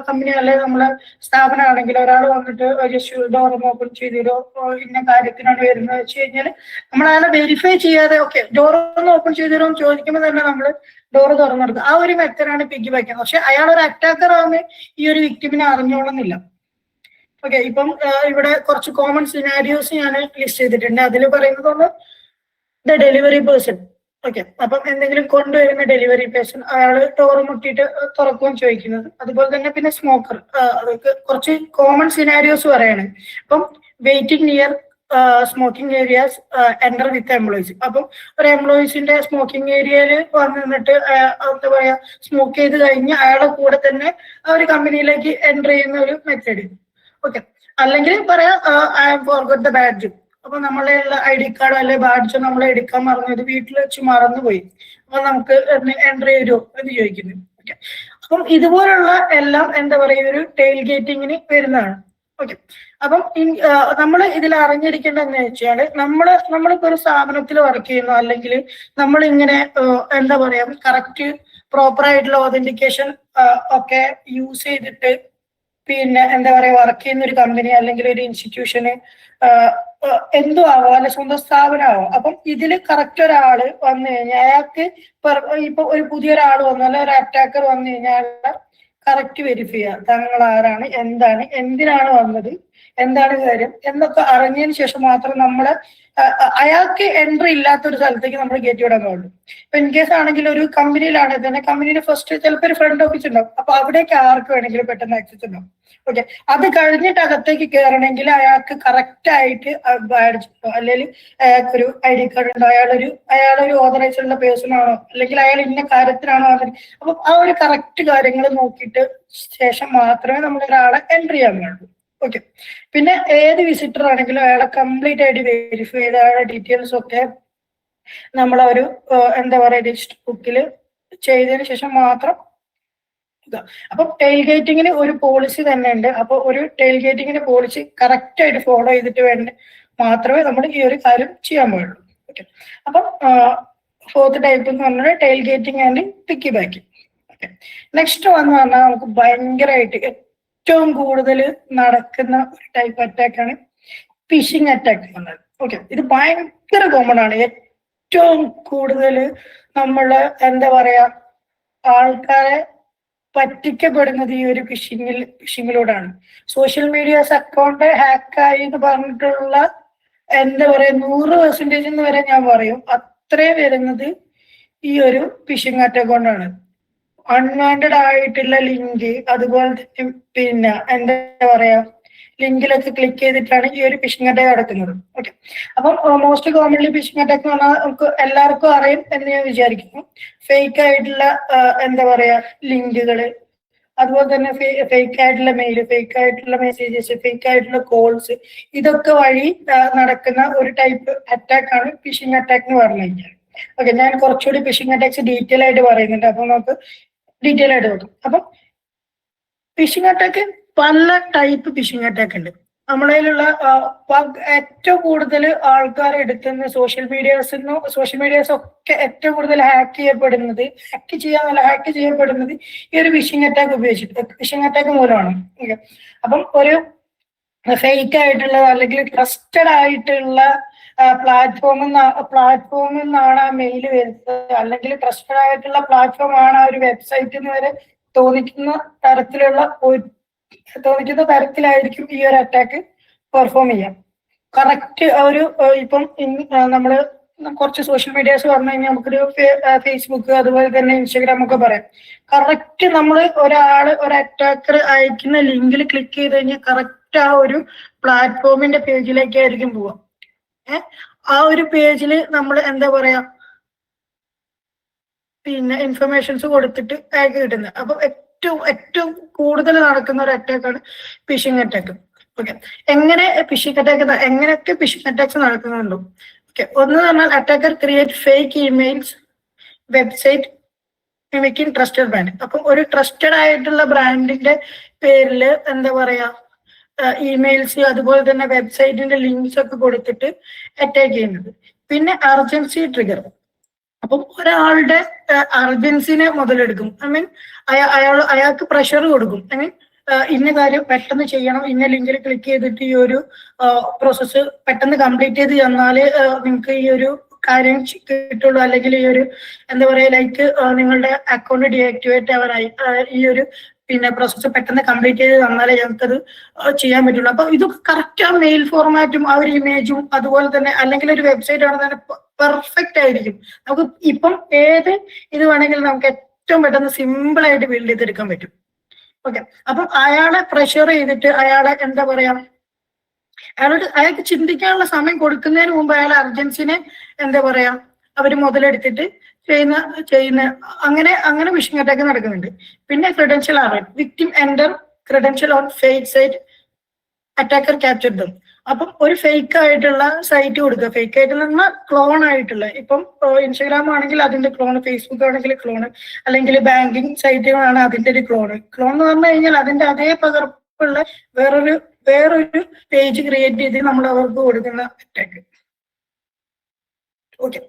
കമ്പനി അല്ലെങ്കിൽ നമ്മളെ സ്ഥാപനമാണെങ്കിൽ ഒരാൾ വന്നിട്ട് ഒരു ഡോർ ഓപ്പൺ ചെയ്തിരോ, ഇന്ന കാര്യത്തിനാണ് വരുന്നത് വെച്ച് കഴിഞ്ഞാൽ നമ്മൾ അയാളെ വെരിഫൈ ചെയ്യാതെ ഓക്കെ ഡോർ ഒന്ന് ഓപ്പൺ ചെയ്തിരോ എന്ന് ചോദിക്കുമ്പോൾ തന്നെ നമ്മൾ ഡോർ തുറന്നെടുക്കും. ആ ഒരു മെത്തേഡാണ് പിഗ്ഗി ബാക്കിംഗ്. പക്ഷെ അയാൾ ഒരു അറ്റാക്കർ ആവുന്ന ഈ ഒരു വിക്ടിമിനെ അറിഞ്ഞോളുന്നില്ല. ഓക്കെ, ഇപ്പം ഇവിടെ കുറച്ച് കോമൺ സിനാരിയോസ് ഞാൻ ലിസ്റ്റ് ചെയ്തിട്ടുണ്ട്. അതിൽ പറയുന്നത് ദ ഡെലിവറി പേഴ്സൺ. ഓക്കെ, അപ്പം എന്തെങ്കിലും കൊണ്ടുവരുന്ന ഡെലിവറി പേഴ്സൺ അയാൾ ഡോറ് മുട്ടിയിട്ട് തുറക്കുകയും ചോദിക്കുന്നത്. അതുപോലെ തന്നെ പിന്നെ സ്മോക്കർ, അതൊക്കെ കുറച്ച് കോമൺ സിനാരിയോസ് പറയാണ്. അപ്പം waiting near smoking areas enter with employees. അപ്പം ഒരു എംപ്ലോയീസിന്റെ സ്മോക്കിംഗ് ഏരിയയിൽ വന്ന് നിന്നിട്ട് എന്താ പറയാ സ്മോക്ക് ചെയ്ത് കഴിഞ്ഞ് അയാളുടെ കൂടെ തന്നെ ആ ഒരു കമ്പനിയിലേക്ക് എൻ്റർ ചെയ്യുന്ന ഒരു മെത്തേഡ്. ഓക്കെ, അല്ലെങ്കിൽ പറയാം I have forgot the badge. അപ്പൊ നമ്മളെ ID കാർഡോ അല്ലെ ബാഡ്ജോ നമ്മളെ എടുക്കാൻ മറന്നത്, വീട്ടിൽ വെച്ച് മറന്നുപോയി, അപ്പൊ നമുക്ക് എൻട്രി ചെയ്യുമോ എന്ന് ചോദിക്കുന്നു. ഓക്കെ, അപ്പം ഇതുപോലുള്ള എല്ലാം എന്താ പറയുക ഒരു ടെയിൽ ഗേറ്റിങ്ങിന് വരുന്നതാണ്. ഓക്കെ, അപ്പം നമ്മൾ ഇതിൽ അറിഞ്ഞിരിക്കേണ്ടതെന്ന് വെച്ചാൽ നമ്മളിപ്പോ ഒരു സ്ഥാപനത്തിൽ വർക്ക് ചെയ്യുന്നു, അല്ലെങ്കിൽ നമ്മൾ ഇങ്ങനെ എന്താ പറയാ കറക്റ്റ് പ്രോപ്പർ ആയിട്ടുള്ള ഒതന്റിക്കേഷൻ ഒക്കെ യൂസ് ചെയ്തിട്ട് പിന്നെ എന്താ പറയാ വർക്ക് ചെയ്യുന്ന ഒരു കമ്പനി അല്ലെങ്കിൽ ഒരു ഇൻസ്റ്റിറ്റ്യൂഷന് എന്തോ ആവാം, അല്ലെ സ്വന്തം സ്ഥാപനമാവാം. അപ്പം ഇതിൽ കറക്റ്റ് ഒരാള് വന്നു കഴിഞ്ഞാൽ അയാൾക്ക് ഇപ്പൊ ഒരു പുതിയൊരാൾ വന്നു, അല്ലെ ഒരു അറ്റാക്കർ വന്നു കഴിഞ്ഞാൽ കറക്റ്റ് വെരിഫൈ ചെയ്യുക, താങ്കൾ ആരാണ്, എന്താണ്, എന്തിനാണ് വന്നത്, എന്താണ് കാര്യം എന്നൊക്കെ അറിഞ്ഞതിന് ശേഷം മാത്രം നമ്മള് അയാൾക്ക് എൻട്രി ഇല്ലാത്ത ഒരു സ്ഥലത്തേക്ക് നമ്മൾ കയറ്റി വിടാൻ പാടുള്ളൂ. ഇപ്പൊ ഇൻ കേസ് ആണെങ്കിൽ ഒരു കമ്പനിയിലാണെങ്കിൽ തന്നെ കമ്പനിയുടെ ഫസ്റ്റ് ചിലപ്പോൾ ഒരു ഫ്രണ്ട് ഓഫീസ് ഉണ്ടാവും. അപ്പൊ അവിടേക്ക് ആർക്ക് വേണമെങ്കിലും പെട്ടെന്ന് ആക്സസ് ഉണ്ടാവും. ഓക്കെ, അത് കഴിഞ്ഞിട്ട് അകത്തേക്ക് കയറണമെങ്കിൽ അയാൾക്ക് കറക്റ്റ് ആയിട്ട് ബാഡ്ജ് അല്ലെങ്കിൽ അയാൾക്കൊരു ID കാർഡ് ഉണ്ടോ, അയാളൊരു ഓതറൈസ് ഉള്ള പേഴ്സൺ ആണോ, അല്ലെങ്കിൽ അയാൾ ഇന്ന കാര്യത്തിനാണോ വന്നത്. അപ്പൊ ആ ഒരു കറക്റ്റ് കാര്യങ്ങൾ നോക്കിയിട്ട് ശേഷം മാത്രമേ നമ്മൾ ഒരാളെ എൻട്രി ചെയ്യാൻ പാടുള്ളൂ. ഓക്കെ, പിന്നെ ഏത് വിസിറ്റർ ആണെങ്കിലും അയാളെ കംപ്ലീറ്റ് ആയിട്ട് വെരിഫൈ ചെയ്ത് അയാളുടെ ഡീറ്റെയിൽസ് ഒക്കെ നമ്മളൊരു എന്താ പറയുക രജിസ്റ്റർ ബുക്കിൽ ചെയ്തതിന് ശേഷം മാത്രം. അപ്പം ടെയിൽ ഗേറ്റിങ്ങിന് ഒരു പോളിസി തന്നെ ഉണ്ട്. അപ്പൊ ഒരു ടെയിൽ ഗേറ്റിങ്ങിന് പോളിസി കറക്റ്റ് ആയിട്ട് ഫോളോ ചെയ്തിട്ട് മാത്രമേ നമ്മൾ ഈ ഒരു കാര്യം ചെയ്യാൻ പാടുള്ളൂ. ഓക്കെ, അപ്പം ഫോർത്ത് ടൈപ്പ് എന്ന് പറഞ്ഞാൽ tailgating and piggybacking. Okay, next വന്ന് പറഞ്ഞാൽ നമുക്ക് ഭയങ്കരമായിട്ട് ഏറ്റവും കൂടുതൽ നടക്കുന്ന ഒരു ടൈപ്പ് അറ്റാക്കാണ് ഫിഷിംഗ് അറ്റാക്ക് എന്ന് പറഞ്ഞത്. ഓക്കെ, ഇത് ഭയങ്കര കോമൺ ആണ്. ഏറ്റവും കൂടുതൽ നമ്മള് എന്താ പറയാ ആൾക്കാരെ പറ്റിക്കപ്പെടുന്നത് ഈ ഒരു ഫിഷിങ്ങിലൂടെയാണ്. സോഷ്യൽ മീഡിയാസ് അക്കൗണ്ട് ഹാക്കായി എന്ന് പറഞ്ഞിട്ടുള്ള എന്താ പറയാ 100% എന്ന് വരെ ഞാൻ പറയും അത്രയും വരുന്നത് ഈ ഒരു ഫിഷിംഗ് അറ്റാക്ക് കൊണ്ടാണ്. അൺവാണ്ടഡ് ആയിട്ടുള്ള ലിങ്ക്, അതുപോലെ തന്നെ പിന്നെ എന്താ പറയാ ലിങ്കിലൊക്കെ ക്ലിക്ക് ചെയ്തിട്ടാണ് ഈ ഒരു ഫിഷിംഗ് അറ്റാക്ക് നടക്കുന്നത്. ഓക്കെ, അപ്പം മോസ്റ്റ് കോമൺലി ഫിഷിംഗ് അറ്റാക്ക് എന്ന് പറഞ്ഞാൽ നമുക്ക് എല്ലാവർക്കും അറിയും എന്ന് ഞാൻ വിചാരിക്കുന്നു. ഫേക്ക് ആയിട്ടുള്ള എന്താ പറയാ ലിങ്കുകള്, അതുപോലെ തന്നെ ഫേക്ക് ആയിട്ടുള്ള മെയില്, ഫേക്ക് ആയിട്ടുള്ള മെസ്സേജസ്, ഫേക്ക് ആയിട്ടുള്ള കോൾസ്, ഇതൊക്കെ വഴി നടക്കുന്ന ഒരു ടൈപ്പ് അറ്റാക്ക് ആണ് ഫിഷിംഗ് അറ്റാക്ക് എന്ന് പറഞ്ഞു കഴിഞ്ഞാൽ. ഓക്കെ, ഞാൻ കുറച്ചുകൂടി ഫിഷിംഗ് അറ്റാക്സ് ഡീറ്റെയിൽ ആയിട്ട് പറയുന്നുണ്ട്, അപ്പൊ നമുക്ക് ഡീറ്റെയിൽ ആയിട്ട് നോക്കാം. അപ്പം ഫിഷിംഗ് അറ്റാക്ക് പല ടൈപ്പ് ഫിഷിംഗ് അറ്റാക്ക് ഉണ്ട്. നമ്മളതിലുള്ള ഏറ്റവും കൂടുതൽ ആൾക്കാർ എടുക്കുന്ന സോഷ്യൽ മീഡിയാസ് ഒക്കെ ഏറ്റവും കൂടുതൽ ഹാക്ക് ചെയ്യപ്പെടുന്നത് ഈ ഒരു ഫിഷിംഗ് അറ്റാക്ക് ഉപയോഗിച്ചിട്ട്, ഫിഷിംഗ് അറ്റാക്ക് മൂലമാണ്. ഓക്കെ, അപ്പം ഒരു ഫേക്ക് ആയിട്ടുള്ള അല്ലെങ്കിൽ ട്രസ്റ്റഡ് ആയിട്ടുള്ള പ്ലാറ്റ്ഫോമിൽ നിന്നാണ് ആ മെയിൽ വരുന്നത്, അല്ലെങ്കിൽ ട്രസ്റ്റഡ് ആയിട്ടുള്ള പ്ലാറ്റ്ഫോം ആണ് ആ ഒരു വെബ്സൈറ്റ് എന്ന് വരെ തോന്നിക്കുന്ന തരത്തിലായിരിക്കും ഈ ഒരു അറ്റാക്ക് പെർഫോം ചെയ്യാം. കറക്റ്റ് ഒരു ഇപ്പം നമ്മള് കുറച്ച് സോഷ്യൽ മീഡിയാസ് പറഞ്ഞു കഴിഞ്ഞാൽ നമുക്കൊരു ഫേസ്ബുക്ക്, അതുപോലെ തന്നെ ഇൻസ്റ്റാഗ്രാം ഒക്കെ പറയാം. കറക്റ്റ് നമ്മൾ ഒരു അറ്റാക്കർ അയക്കുന്ന ലിങ്കിൽ ക്ലിക്ക് ചെയ്ത് കഴിഞ്ഞാൽ കറക്റ്റ് ആ ഒരു പ്ലാറ്റ്ഫോമിന്റെ പേജിലേക്കായിരിക്കും പോവാം. ആ ഒരു പേജിൽ നമ്മൾ എന്താ പറയാ പിന്നെ ഇൻഫർമേഷൻസ് കൊടുത്തിട്ട് അയക്ക് കിട്ടുന്നത്. അപ്പൊ ഏറ്റവും കൂടുതൽ നടക്കുന്ന ഒരു അറ്റാക്കാണ് ഫിഷിംഗ് അറ്റാക്ക്. ഓക്കെ, എങ്ങനെയൊക്കെ ഫിഷിംഗ് അറ്റാക്സ് നടക്കുന്നുണ്ടോ? ഓക്കെ, ഒന്ന് പറഞ്ഞാൽ attacker create fake emails website mimicking trusted brand. അപ്പൊ ഒരു ട്രസ്റ്റഡ് ആയിട്ടുള്ള ബ്രാൻഡിന്റെ പേരിൽ എന്താ പറയാ ഇമെയിൽസ്, അതുപോലെ തന്നെ വെബ്സൈറ്റിന്റെ ലിങ്ക്സ് ഒക്കെ കൊടുത്തിട്ട് അറ്റാക്ക് ചെയ്യുന്നത്. പിന്നെ അർജൻസി ട്രിഗർ. അപ്പം ഒരാളുടെ അർജൻസിനെ മുതലെടുക്കും. ഐ മീൻ അയാൾക്ക് പ്രഷർ കൊടുക്കും. ഐ മീൻ ഇന്ന കാര്യം പെട്ടെന്ന് ചെയ്യണം, ഇന്ന ലിങ്കിൽ ക്ലിക്ക് ചെയ്തിട്ട് ഈ ഒരു പ്രോസസ്സ് പെട്ടെന്ന് കംപ്ലീറ്റ് ചെയ്ത് തന്നാല് നിങ്ങൾക്ക് ഈ ഒരു കാര്യം കിട്ടുള്ളൂ, അല്ലെങ്കിൽ ഈ ഒരു എന്താ പറയാ ലൈക്ക് നിങ്ങളുടെ അക്കൗണ്ട് ഡീആക്ടിവേറ്റ് ആവാനായി, ഈ ഒരു പിന്നെ പ്രോസസ്സ് പെട്ടെന്ന് കംപ്ലീറ്റ് ചെയ്ത് തന്നാലേ ഞങ്ങൾക്കത് ചെയ്യാൻ പറ്റുള്ളൂ. അപ്പൊ ഇതൊക്കെ കറക്റ്റ് ആ മെയിൽ ഫോർമാറ്റും ആ ഒരു ഇമേജും അതുപോലെ തന്നെ അല്ലെങ്കിൽ ഒരു വെബ്സൈറ്റ് ആണ് തന്നെ പെർഫെക്റ്റ് ആയിരിക്കും. നമുക്ക് ഇപ്പം ഏത് ഇത് വേണമെങ്കിലും നമുക്ക് ഏറ്റവും പെട്ടെന്ന് സിമ്പിൾ ആയിട്ട് ബിൽഡ് ചെയ്തെടുക്കാൻ പറ്റും. ഓക്കെ, അപ്പം അയാളെ പ്രഷർ ചെയ്തിട്ട് അയാളെ എന്താ പറയാ അയാൾക്ക് ചിന്തിക്കാനുള്ള സമയം കൊടുക്കുന്നതിന് മുമ്പ് അയാളെ അർജൻസിനെ എന്താ പറയാ അവര് മുതലെടുത്തിട്ട് ചെയ്യുന്ന അങ്ങനെ ഫിഷിംഗ് അറ്റാക്ക് നടക്കുന്നുണ്ട്. പിന്നെ ക്രെഡൻഷ്യൽ ആറാൻ victim enter credential on fake site attacker capture them. അപ്പം ഒരു ഫേക്ക് ആയിട്ടുള്ള സൈറ്റ് കൊടുക്കുക. ഫേക്ക് ആയിട്ടുള്ള ക്ലോൺ ആയിട്ടുള്ള, ഇപ്പം ഇൻസ്റ്റാഗ്രാം ആണെങ്കിൽ അതിന്റെ ക്ലോൺ, ഫേസ്ബുക്ക് ആണെങ്കിൽ ക്ലോൺ, അല്ലെങ്കിൽ ബാങ്കിങ് സൈറ്റുകളാണ് അതിന്റെ ഒരു ക്ലോൺ എന്ന് പറഞ്ഞു കഴിഞ്ഞാൽ അതിന്റെ അതേ പകർപ്പുള്ള വേറൊരു പേജ് ക്രിയേറ്റ് ചെയ്ത് നമ്മൾ അവർക്ക് കൊടുക്കുന്ന അറ്റാക്ക്. ഓക്കെ,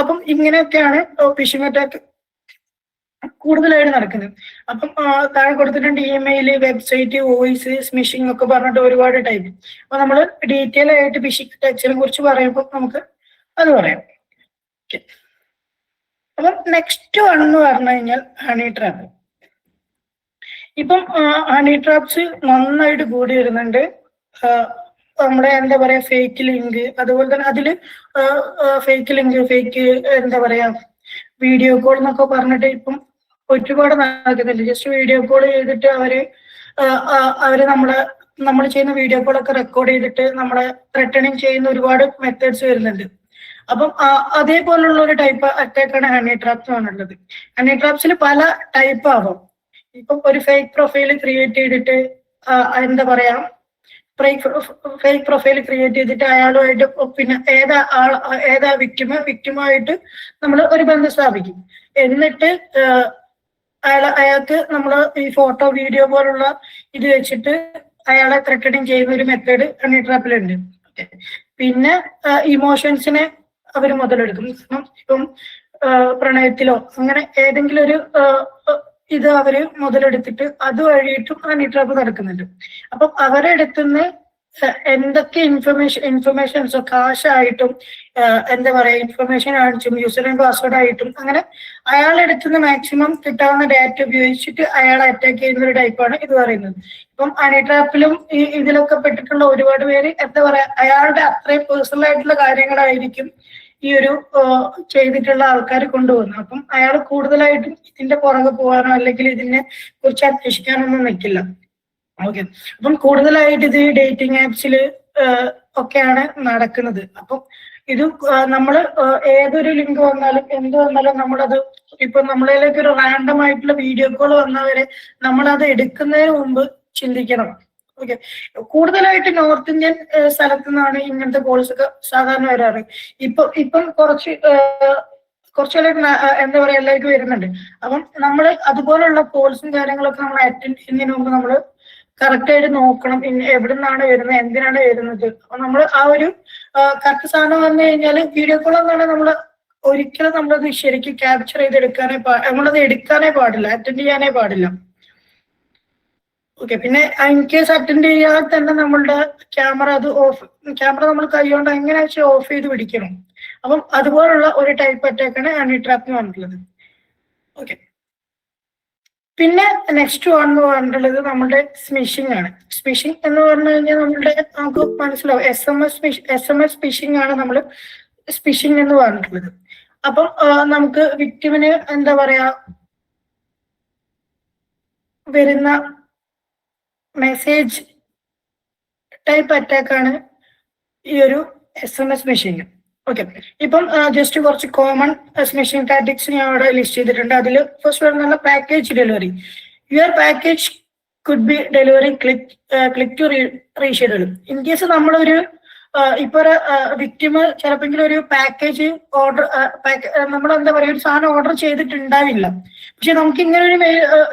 അപ്പം ഇങ്ങനെയൊക്കെയാണ് ഫിഷിംഗ് അറ്റാക്ക് കൂടുതലായിട്ട് നടക്കുന്നത്. അപ്പം താഴെ കൊടുത്തിട്ടുണ്ട് ഇമെയിൽ, വെബ്സൈറ്റ്, വോയിസ്, സ്മിഷിംഗ് ഒക്കെ പറഞ്ഞിട്ട് ഒരുപാട് ടൈപ്പ്. അപ്പൊ നമ്മൾ ഡീറ്റെയിൽ ആയിട്ട് ഫിഷിംഗ് അറ്റാക്സിനെ കുറിച്ച് പറയുമ്പോൾ നമുക്ക് അത് പറയാം. ഓക്കെ, അപ്പം നെക്സ്റ്റ് വൺ എന്ന് പറഞ്ഞു കഴിഞ്ഞാൽ ഹണി ട്രാപ്പ്. ഇപ്പം ഹണി ട്രാപ്സ് നന്നായിട്ട് കൂടി വരുന്നുണ്ട്. നമ്മുടെ എന്താ പറയാ ഫേക്ക് ലിങ്ക്, അതുപോലെ തന്നെ അതില് ഫേക്ക് ലിങ്ക്, ഫേക്ക് എന്താ പറയാ വീഡിയോ കോൾ എന്നൊക്കെ പറഞ്ഞിട്ട് ഇപ്പം ഒരുപാട് നടക്കുന്നുണ്ട്. ജസ്റ്റ് വീഡിയോ കോൾ ചെയ്തിട്ട് അവര് നമ്മൾ ചെയ്യുന്ന വീഡിയോ കോളൊക്കെ റെക്കോർഡ് ചെയ്തിട്ട് നമ്മളെ ത്രെട്ടണിങ് ചെയ്യുന്ന ഒരുപാട് മെത്തേഡ്സ് വരുന്നുണ്ട്. അപ്പം അതേപോലുള്ള ഒരു ടൈപ്പ് അറ്റാക്കാണ് ഹണി ട്രാപ്സ് ആണുള്ളത്. ഹണി ട്രാപ്സിൽ പല ടൈപ്പ് ആവാം. ഇപ്പം ഒരു ഫേക്ക് പ്രൊഫൈൽ ക്രിയേറ്റ് ചെയ്തിട്ട് എന്താ പറയാ ഫേക്ക് പ്രൊഫൈൽ ക്രിയേറ്റ് ചെയ്തിട്ട് അയാളുമായിട്ട് പിന്നെ ഏതാ വിക്ടിമായിട്ട് നമ്മൾ ഒരു ബന്ധം സ്ഥാപിക്കും. എന്നിട്ട് അയാൾക്ക് നമ്മൾ ഈ ഫോട്ടോ വീഡിയോ പോലുള്ള ഇത് വെച്ചിട്ട് അയാളെ ത്രെട്ടണിങ് ചെയ്യുന്ന ഒരു മെത്തേഡ് ഹണി ട്രാപ്പിലുണ്ട്. പിന്നെ ഇമോഷൻസിനെ അവർ മുതലെടുക്കും. ഇപ്പം പ്രണയത്തിലോ അങ്ങനെ ഏതെങ്കിലും ഒരു ഇത് അവര് മുതലെടുത്തിട്ട് അത് വഴിയിട്ടും ഹണി ട്രാപ്പ് നടക്കുന്നുണ്ട്. അപ്പം അവരുടെ അടുത്തുനിന്ന് എന്തൊക്കെ ഇൻഫർമേഷൻസോ കാശായിട്ടും എന്താ പറയാ ഇൻഫർമേഷൻ ആയിട്ടും യൂസർ നെയിം പാസ്വേഡ് ആയിട്ടും അങ്ങനെ അയാളുടെ അടുത്തുനിന്ന് മാക്സിമം കിട്ടാവുന്ന ഡാറ്റ ഉപയോഗിച്ചിട്ട് അയാളെ അറ്റാക്ക് ചെയ്യുന്ന ഒരു ടൈപ്പാണ് ഇത് പറയുന്നത്. ഇപ്പം ഹണി ട്രാപ്പിലും ഇതിലൊക്കെ പെട്ടിട്ടുള്ള ഒരുപാട് പേര് എന്താ പറയാ അയാളുടെ അത്രയും പേഴ്സണൽ ആയിട്ടുള്ള കാര്യങ്ങളായിരിക്കും ഈ ഒരു ചെയ്തിട്ടുള്ള ആൾക്കാർ കൊണ്ടുപോകുന്നത്. അപ്പം അയാൾ കൂടുതലായിട്ടും ഇതിന്റെ പുറകെ പോകാനോ അല്ലെങ്കിൽ ഇതിനെ കുറിച്ച് അന്വേഷിക്കാനൊന്നും നിൽക്കില്ല. ഓക്കെ, അപ്പം കൂടുതലായിട്ട് ഇത് ഡേറ്റിംഗ് ആപ്സിൽ ഒക്കെയാണ് നടക്കുന്നത്. അപ്പം ഇത് നമ്മൾ ഏതൊരു ലിങ്ക് വന്നാലും എന്ത് വന്നാലും നമ്മളത് ഇപ്പൊ നമ്മളിലേക്ക് ഒരു റാൻഡം ആയിട്ടുള്ള വീഡിയോ കോൾ വന്നവരെ നമ്മളത് എടുക്കുന്നതിന് മുമ്പ് ചിന്തിക്കണം. ഓക്കെ, കൂടുതലായിട്ട് നോർത്ത് ഇന്ത്യൻ സ്ഥലത്തു നിന്നാണ് ഇങ്ങനത്തെ കോൾസ് ഒക്കെ സാധാരണ വരാറ്. ഇപ്പം കുറച്ചുകൂടെ എന്താ പറയാ എല്ലാവർക്കും വരുന്നുണ്ട്. അപ്പം നമ്മൾ അതുപോലുള്ള കോൾസും കാര്യങ്ങളൊക്കെ നമ്മൾ അറ്റൻഡ് ചെയ്യുന്നതിന് മുമ്പ് നമ്മൾ കറക്റ്റ് ആയിട്ട് നോക്കണം എവിടെ നിന്നാണ് വരുന്നത്, എന്തിനാണ് വരുന്നത്. അപ്പൊ നമ്മൾ ആ ഒരു കറക്റ്റ് സാധനം വന്നു കഴിഞ്ഞാൽ വീഡിയോ കോൾ എന്നാണ് നമ്മൾ ഒരിക്കലും നമ്മളത് ശരിക്കും ക്യാപ്ചർ ചെയ്തെടുക്കാനേ നമ്മളത് എടുക്കാനേ പാടില്ല, അറ്റൻഡ് ചെയ്യാനേ പാടില്ല. ഓക്കെ, പിന്നെ ഇൻ കേസ് അറ്റൻഡ് ചെയ്യാതെ തന്നെ നമ്മളുടെ ക്യാമറ നമ്മൾ കൈകൊണ്ട് എങ്ങനെ വെച്ചാൽ ഓഫ് ചെയ്ത് പിടിക്കണം. അപ്പം അതുപോലുള്ള ഒരു ടൈപ്പ് അറ്റാക്കാണ് ഹണി ട്രാപ്പ് പറഞ്ഞിട്ടുള്ളത്. ഓക്കെ, പിന്നെ നെക്സ്റ്റ് എന്ന് പറഞ്ഞിട്ടുള്ളത് നമ്മുടെ സ്മിഷിംഗ് ആണ്. സ്മിഷിംഗ് എന്ന് പറഞ്ഞു കഴിഞ്ഞാൽ നമുക്ക് മനസ്സിലാവും SMS സ്മിഷിംഗ് ആണ് നമ്മൾ സ്മിഷിംഗ് എന്ന് പറഞ്ഞിട്ടുള്ളത്. അപ്പം നമുക്ക് വിക്ടിമിന് എന്താ പറയാ വരുന്ന മെസ്സേജ് ടൈപ്പ് അറ്റാക്കാണ് ഈ ഒരു SMS മെഷീൻ. ഓക്കെ, ഇപ്പം ജസ്റ്റ് കുറച്ച് കോമൺ സ്മിഷിംഗ് ടാക്ടിക്സ് ഞാൻ അവിടെ ലിസ്റ്റ് ചെയ്തിട്ടുണ്ട്. അതിൽ ഫസ്റ്റ് വരുന്ന package delivery. Your package could be delivery click to reschedule. In case നമ്മളൊരു ഇപ്പൊ വിക്ടിമ് ചിലപ്പോൾ ഒരു പാക്കേജ് ഓർഡർ നമ്മൾ എന്താ പറയുക ഒരു സാധനം ഓർഡർ ചെയ്തിട്ടുണ്ടാവില്ല. പക്ഷെ നമുക്ക് ഇങ്ങനെ ഒരു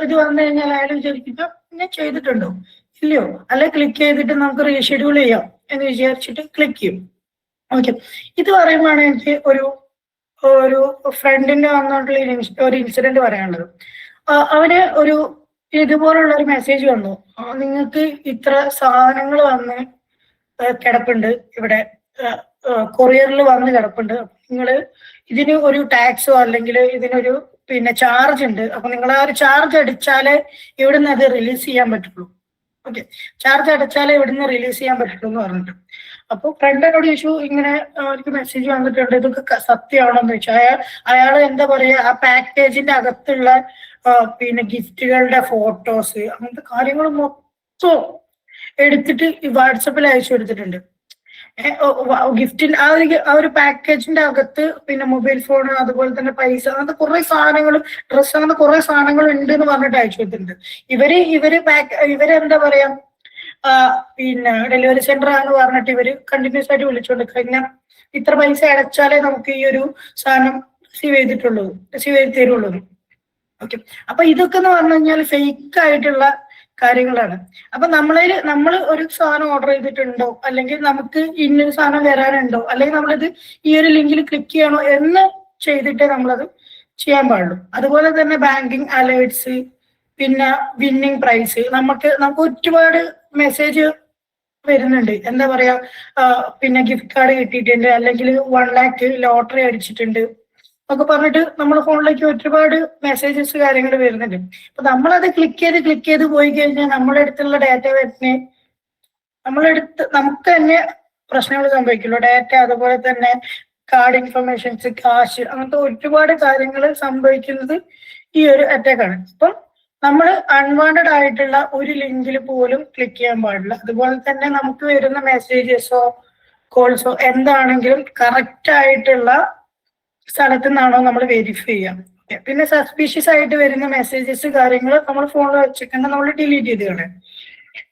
ഇത് വന്നു കഴിഞ്ഞാൽ അയാൾ വിചാരിക്കുക ഇങ്ങനെ ചെയ്തിട്ടുണ്ടോ ഇല്ലയോ, അല്ലെ ക്ലിക്ക് ചെയ്തിട്ട് നമുക്ക് റീഷെഡ്യൂൾ ചെയ്യാം എന്ന് വിചാരിച്ചിട്ട് ക്ലിക്ക് ചെയ്യും. ഓക്കെ, ഇത് പറയുമ്പോഴാണ് എനിക്ക് ഒരു ഫ്രണ്ടിന്റെ വന്നിട്ടുള്ള ഒരു ഇൻസിഡന്റ് പറയാനുള്ളത്. അവന് ഒരു ഇതുപോലുള്ള ഒരു മെസ്സേജ് വന്നു, നിങ്ങൾക്ക് ഇത്ര സാധനങ്ങൾ വന്ന് കിടപ്പുണ്ട്, ഇവിടെ കൊറിയറിൽ വന്ന് കിടപ്പുണ്ട്, നിങ്ങൾ ഇതിന് ഒരു ടാക്സോ അല്ലെങ്കിൽ ഇതിനൊരു പിന്നെ ചാർജ് ഉണ്ട്, അപ്പൊ നിങ്ങൾ ആ ഒരു ചാർജ് അടിച്ചാലേ ഇവിടുന്ന് അത് റിലീസ് ചെയ്യാൻ പറ്റുള്ളൂ. ഓക്കെ, ചാർജ് അടച്ചാലേ ഇവിടുന്ന് റിലീസ് ചെയ്യാൻ പറ്റുള്ളൂ എന്ന് പറഞ്ഞിട്ട്. അപ്പൊ ഫ്രണ്ട് എന്നോട് ചോദിച്ചു ഇങ്ങനെ എനിക്ക് മെസ്സേജ് വന്നിട്ടുണ്ട്, ഇതൊക്കെ സത്യമാണോ എന്ന് ചോദിച്ചു. അയാൾ എന്താ പറയാ ആ പാക്കേജിന്റെ അകത്തുള്ള പിന്നെ ഗിഫ്റ്റുകളുടെ ഫോട്ടോസ് അങ്ങനത്തെ കാര്യങ്ങൾ മൊത്തം എടുത്തിട്ട് വാട്സപ്പിൽ അയച്ചു കൊടുത്തിട്ടുണ്ട്. ഗിഫ്റ്റിന്റെ ആ ഒരു പാക്കേജിന്റെ അകത്ത് പിന്നെ മൊബൈൽ ഫോൺ അതുപോലെ തന്നെ പൈസ അങ്ങനത്തെ കുറെ സാധനങ്ങൾ, ഡ്രസ്സ് അങ്ങനത്തെ കുറെ സാധനങ്ങൾ ഉണ്ട് എന്ന് പറഞ്ഞിട്ട് അയച്ചു കൊടുത്തിട്ടുണ്ട്. ഇവരെന്താ പറയാ പിന്നെ ഡെലിവറി സെന്റർ ആണെന്ന് പറഞ്ഞിട്ട് ഇവര് കണ്ടിന്യൂസ് ആയിട്ട് വിളിച്ചുകൊണ്ട് കഴിഞ്ഞാൽ ഇത്ര പൈസ അടച്ചാലേ നമുക്ക് ഈ ഒരു സാധനം റിസീവ് ചെയ്ത് തരുള്ളൂ. ഓക്കെ, അപ്പൊ ഇതൊക്കെ എന്ന് പറഞ്ഞു കഴിഞ്ഞാൽ ഫേക്ക് ആയിട്ടുള്ള കാര്യങ്ങളാണ്. അപ്പൊ നമ്മൾ ഒരു സാധനം ഓർഡർ ചെയ്തിട്ടുണ്ടോ അല്ലെങ്കിൽ നമുക്ക് ഇന്നൊരു സാധനം വരാനുണ്ടോ അല്ലെങ്കിൽ നമ്മളിത് ഈ ഒരു ലിങ്കിൽ ക്ലിക്ക് ചെയ്യണോ എന്ന് ചെയ്തിട്ടേ നമ്മളത് ചെയ്യാൻ പാടുള്ളൂ. അതുപോലെ തന്നെ ബാങ്കിങ് അലേർട്സ്, പിന്നെ വിന്നിങ് പ്രൈസ്, നമുക്ക് ഒരുപാട് മെസ്സേജ് വരുന്നുണ്ട്. എന്താ പറയാ പിന്നെ ഗിഫ്റ്റ് കാർഡ് കിട്ടിയിട്ടുണ്ട് അല്ലെങ്കിൽ 1 lakh ലോട്ടറി അടിച്ചിട്ടുണ്ട് ഒക്കെ പറഞ്ഞിട്ട് നമ്മുടെ ഫോണിലേക്ക് ഒരുപാട് മെസ്സേജസ് കാര്യങ്ങൾ വരുന്നുണ്ട്. അപ്പൊ നമ്മളത് ക്ലിക്ക് ചെയ്ത് പോയി കഴിഞ്ഞാൽ നമ്മുടെ അടുത്തുള്ള ഡാറ്റ വരുന്നേ നമുക്ക് തന്നെ പ്രശ്നങ്ങൾ സംഭവിക്കുള്ളൂ. ഡാറ്റ അതുപോലെ തന്നെ കാർഡ് ഇൻഫർമേഷൻസ്, കാശ്, അങ്ങനത്തെ ഒരുപാട് കാര്യങ്ങൾ സംഭവിക്കുന്നത് ഈ ഒരു അറ്റാക്കാണ്. അപ്പം നമ്മൾ അൺവാണ്ടഡ് ആയിട്ടുള്ള ഒരു ലിങ്കിൽ പോലും ക്ലിക്ക് ചെയ്യാൻ പാടില്ല. അതുപോലെ തന്നെ നമുക്ക് വരുന്ന മെസ്സേജസോ കോൾസോ എന്താണെങ്കിലും കറക്റ്റ് ആയിട്ടുള്ള സ്ഥലത്ത് നിന്നാണോ നമ്മൾ വെരിഫൈ ചെയ്യാം. പിന്നെ സസ്പീഷ്യസ് ആയിട്ട് വരുന്ന മെസ്സേജസ് കാര്യങ്ങൾ നമ്മൾ ഫോണിൽ വെച്ചിട്ടുണ്ട് നമ്മൾ ഡിലീറ്റ് ചെയ്ത് കളയാം.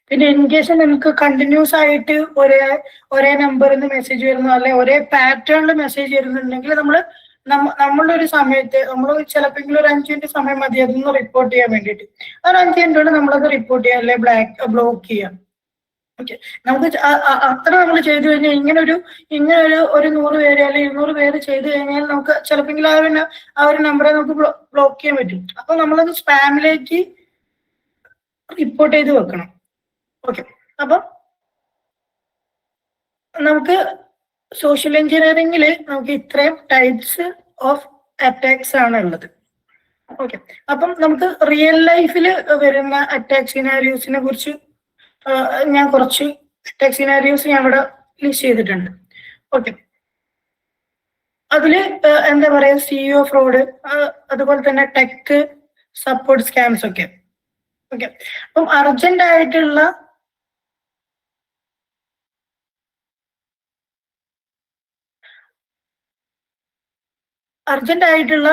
പിന്നെ ഇൻ കേസ് നിങ്ങൾക്ക് കണ്ടിന്യൂസ് ആയിട്ട് ഒരേ നമ്പറിൽ നിന്ന് മെസ്സേജ് വരുന്നു അല്ലെ ഒരേ പാറ്റേണിൽ മെസ്സേജ് വരുന്നുണ്ടെങ്കിൽ നമ്മളുടെ ഒരു സമയത്ത് നമ്മൾ ചിലപ്പോൾ ഒരു 5 മിനിറ്റ് സമയം മതി അതൊന്ന് റിപ്പോർട്ട് ചെയ്യാൻ വേണ്ടിയിട്ട്. ആ 5 മിനിറ്റ് കൊണ്ട് നമ്മളത് റിപ്പോർട്ട് ചെയ്യാം അല്ലെ ബ്ലോക്ക് ചെയ്യാം. ഓക്കെ, നമുക്ക് അത്ര നമ്മൾ ചെയ്തു കഴിഞ്ഞാൽ ഇങ്ങനെ ഒരു 100 പേര് അല്ലെങ്കിൽ 200 പേര് ചെയ്തു കഴിഞ്ഞാൽ നമുക്ക് ചിലപ്പോൾ ആ ഒരു നമ്പറെ നമുക്ക് ബ്ലോക്ക് ചെയ്യാൻ പറ്റും. അപ്പൊ നമ്മളത് സ്പാമിലേക്ക് റിപ്പോർട്ട് ചെയ്ത് വെക്കണം. ഓക്കെ, അപ്പൊ നമുക്ക് സോഷ്യൽ എഞ്ചിനീയറിംഗിൽ നമുക്ക് ഇത്രയും ടൈപ്സ് ഓഫ് അറ്റാക്സ് ആണ് ഉള്ളത്. ഓക്കെ, അപ്പം നമുക്ക് റിയൽ ലൈഫിൽ വരുന്ന അറ്റാക്ക് സിനാരിയോസിനെ കുറിച്ച് ഞാൻ കുറച്ച് അറ്റാക്ക് സിനാരിയോസ് ഞാൻ ഇവിടെ ലിസ്റ്റ് ചെയ്തിട്ടുണ്ട്. ഓക്കെ, അതില് എന്താ പറയാ CEO ഫ്രോഡ്, അതുപോലെ തന്നെ ടെക് സപ്പോർട്ട് സ്കാംസ് ഒക്കെ. ഓക്കെ, അപ്പം അർജന്റ് ആയിട്ടുള്ള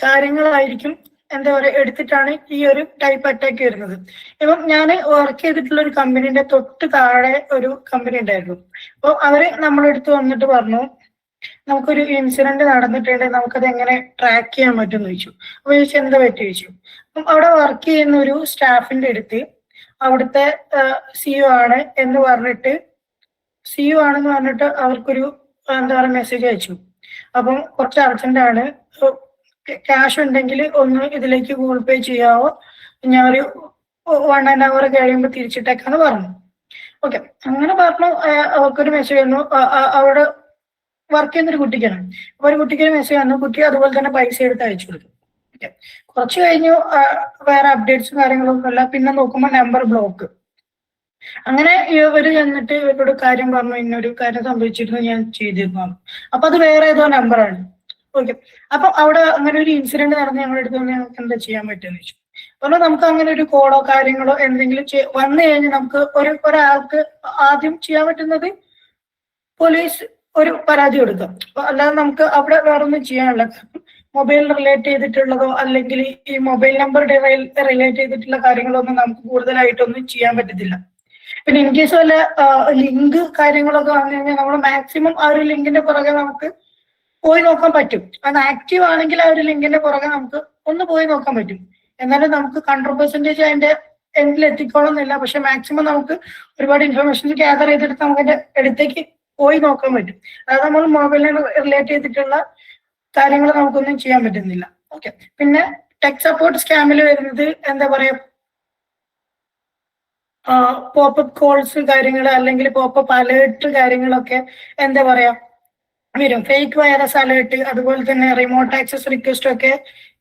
കാര്യങ്ങളായിരിക്കും എന്താ പറയുക എടുത്തിട്ടാണ് ഈ ഒരു ടൈപ്പ് അറ്റാക്ക് വരുന്നത്. ഇപ്പം ഞാൻ വർക്ക് ചെയ്തിട്ടുള്ള ഒരു കമ്പനീന്റെ തൊട്ട് താഴെ ഒരു കമ്പനി ഉണ്ടായിരുന്നു. അപ്പോൾ അവര് നമ്മുടെ അടുത്ത് വന്നിട്ട് പറഞ്ഞു, നമുക്കൊരു ഇൻസിഡന്റ് നടന്നിട്ടുണ്ട്, നമുക്കത് എങ്ങനെ ട്രാക്ക് ചെയ്യാൻ പറ്റും എന്ന് ചോദിച്ചു. അപ്പൊ ചോദിച്ചു എന്താ പറ്റി ചോദിച്ചു. അപ്പം അവിടെ വർക്ക് ചെയ്യുന്ന ഒരു സ്റ്റാഫിന്റെ അടുത്ത് അവിടുത്തെ CEO ആണ് എന്ന് പറഞ്ഞിട്ട് അവർക്കൊരു എന്താ പറയുക മെസ്സേജ് അയച്ചു. അപ്പം കുറച്ച് അർജന്റ് ആണ്, ക്യാഷ് ഉണ്ടെങ്കിൽ ഒന്ന് ഇതിലേക്ക് ഗൂഗിൾ പേ ചെയ്യാവോ, ഞാനൊരു 1.5 hour കഴിയുമ്പോൾ തിരിച്ചിട്ടേക്കാന്ന് പറഞ്ഞു. ഓക്കെ, അങ്ങനെ പറഞ്ഞു. അവർക്കൊരു മെസ്സേജ് വന്നു, അവിടെ വർക്ക് ചെയ്യുന്ന ഒരു കുട്ടിക്കാണ്. അപ്പൊ ഒരു കുട്ടിക്ക് മെസ്സേജ് വന്നു, കുട്ടി അതുപോലെ തന്നെ പൈസ എടുത്ത് അയച്ചു കൊടുത്തു. ഓക്കെ, കുറച്ച് കഴിഞ്ഞു, വേറെ അപ്ഡേറ്റ്സും കാര്യങ്ങളൊന്നുമില്ല. പിന്നെ നോക്കുമ്പോൾ നമ്പർ ബ്ലോക്ക്. അങ്ങനെ ഇവര് ചെന്നിട്ട് ഇവരോട് കാര്യം പറഞ്ഞു, ഇന്നൊരു കാര്യം സംഭവിച്ചിരുന്നു, ഞാൻ ചെയ്തിരുന്നു. അപ്പൊ അത് വേറെ ഏതോ നമ്പറാണ്. ഓക്കെ, അപ്പൊ അവിടെ അങ്ങനെ ഒരു ഇൻസിഡന്റ് നടന്ന് ഞങ്ങളുടെ അടുത്ത് ഞങ്ങൾക്ക് എന്താ ചെയ്യാൻ പറ്റുമെന്ന് ചോദിച്ചു. അപ്പോൾ നമുക്ക് അങ്ങനെ ഒരു കോളോ കാര്യങ്ങളോ എന്തെങ്കിലും വന്നു കഴിഞ്ഞാൽ നമുക്ക് ഒരാൾക്ക് ആദ്യം ചെയ്യാൻ പറ്റുന്നത് പോലീസ് ഒരു പരാതി കൊടുക്കാം. അല്ലാതെ നമുക്ക് അവിടെ വേറൊന്നും ചെയ്യാനുള്ള മൊബൈൽ റിലേറ്റ് ചെയ്തിട്ടുള്ളതോ അല്ലെങ്കിൽ ഈ മൊബൈൽ നമ്പർ റിലേറ്റ് ചെയ്തിട്ടുള്ള കാര്യങ്ങളൊന്നും നമുക്ക് കൂടുതലായിട്ടൊന്നും ചെയ്യാൻ പറ്റത്തില്ല. പിന്നെ ഇൻ കേസ് വല്ല ലിങ്ക് കാര്യങ്ങളൊക്കെ വന്നു കഴിഞ്ഞാൽ നമ്മൾ മാക്സിമം ആ ഒരു ലിങ്കിന്റെ പുറകെ നമുക്ക് പോയി നോക്കാൻ പറ്റും. അത് ആക്റ്റീവ് ആണെങ്കിൽ ആ ഒരു ലിങ്കിന്റെ പുറകെ നമുക്ക് ഒന്ന് പോയി നോക്കാൻ പറ്റും. എന്നാലും നമുക്ക് 100% അതിന്റെ എൻഡിൽ എത്തിക്കോളന്നില്ല. പക്ഷെ മാക്സിമം നമുക്ക് ഒരുപാട് ഇൻഫർമേഷൻ ഗ്യാദർ ചെയ്തിട്ട് നമുക്ക് അതിന്റെ അടുത്തേക്ക് പോയി നോക്കാൻ പറ്റും. അതായത് നമ്മൾ മൊബൈലിന് റിലേറ്റ് ചെയ്തിട്ടുള്ള കാര്യങ്ങൾ നമുക്കൊന്നും ചെയ്യാൻ പറ്റുന്നില്ല. ഓക്കെ, പിന്നെ ടെക് സപ്പോർട്ട് സ്കാമിൽ വരുന്നത് എന്താ പറയാ, പോപ്പപ്പ് കോൾസ് കാര്യങ്ങൾ അല്ലെങ്കിൽ പോപ്പപ്പ് അലേർട്ട് കാര്യങ്ങളൊക്കെ എന്താ പറയാ വരും. ഫേക്ക് വൈറസ് അലേർട്ട്, അതുപോലെ തന്നെ റിമോട്ട് ആക്സസ് റിക്വസ്റ്റ് ഒക്കെ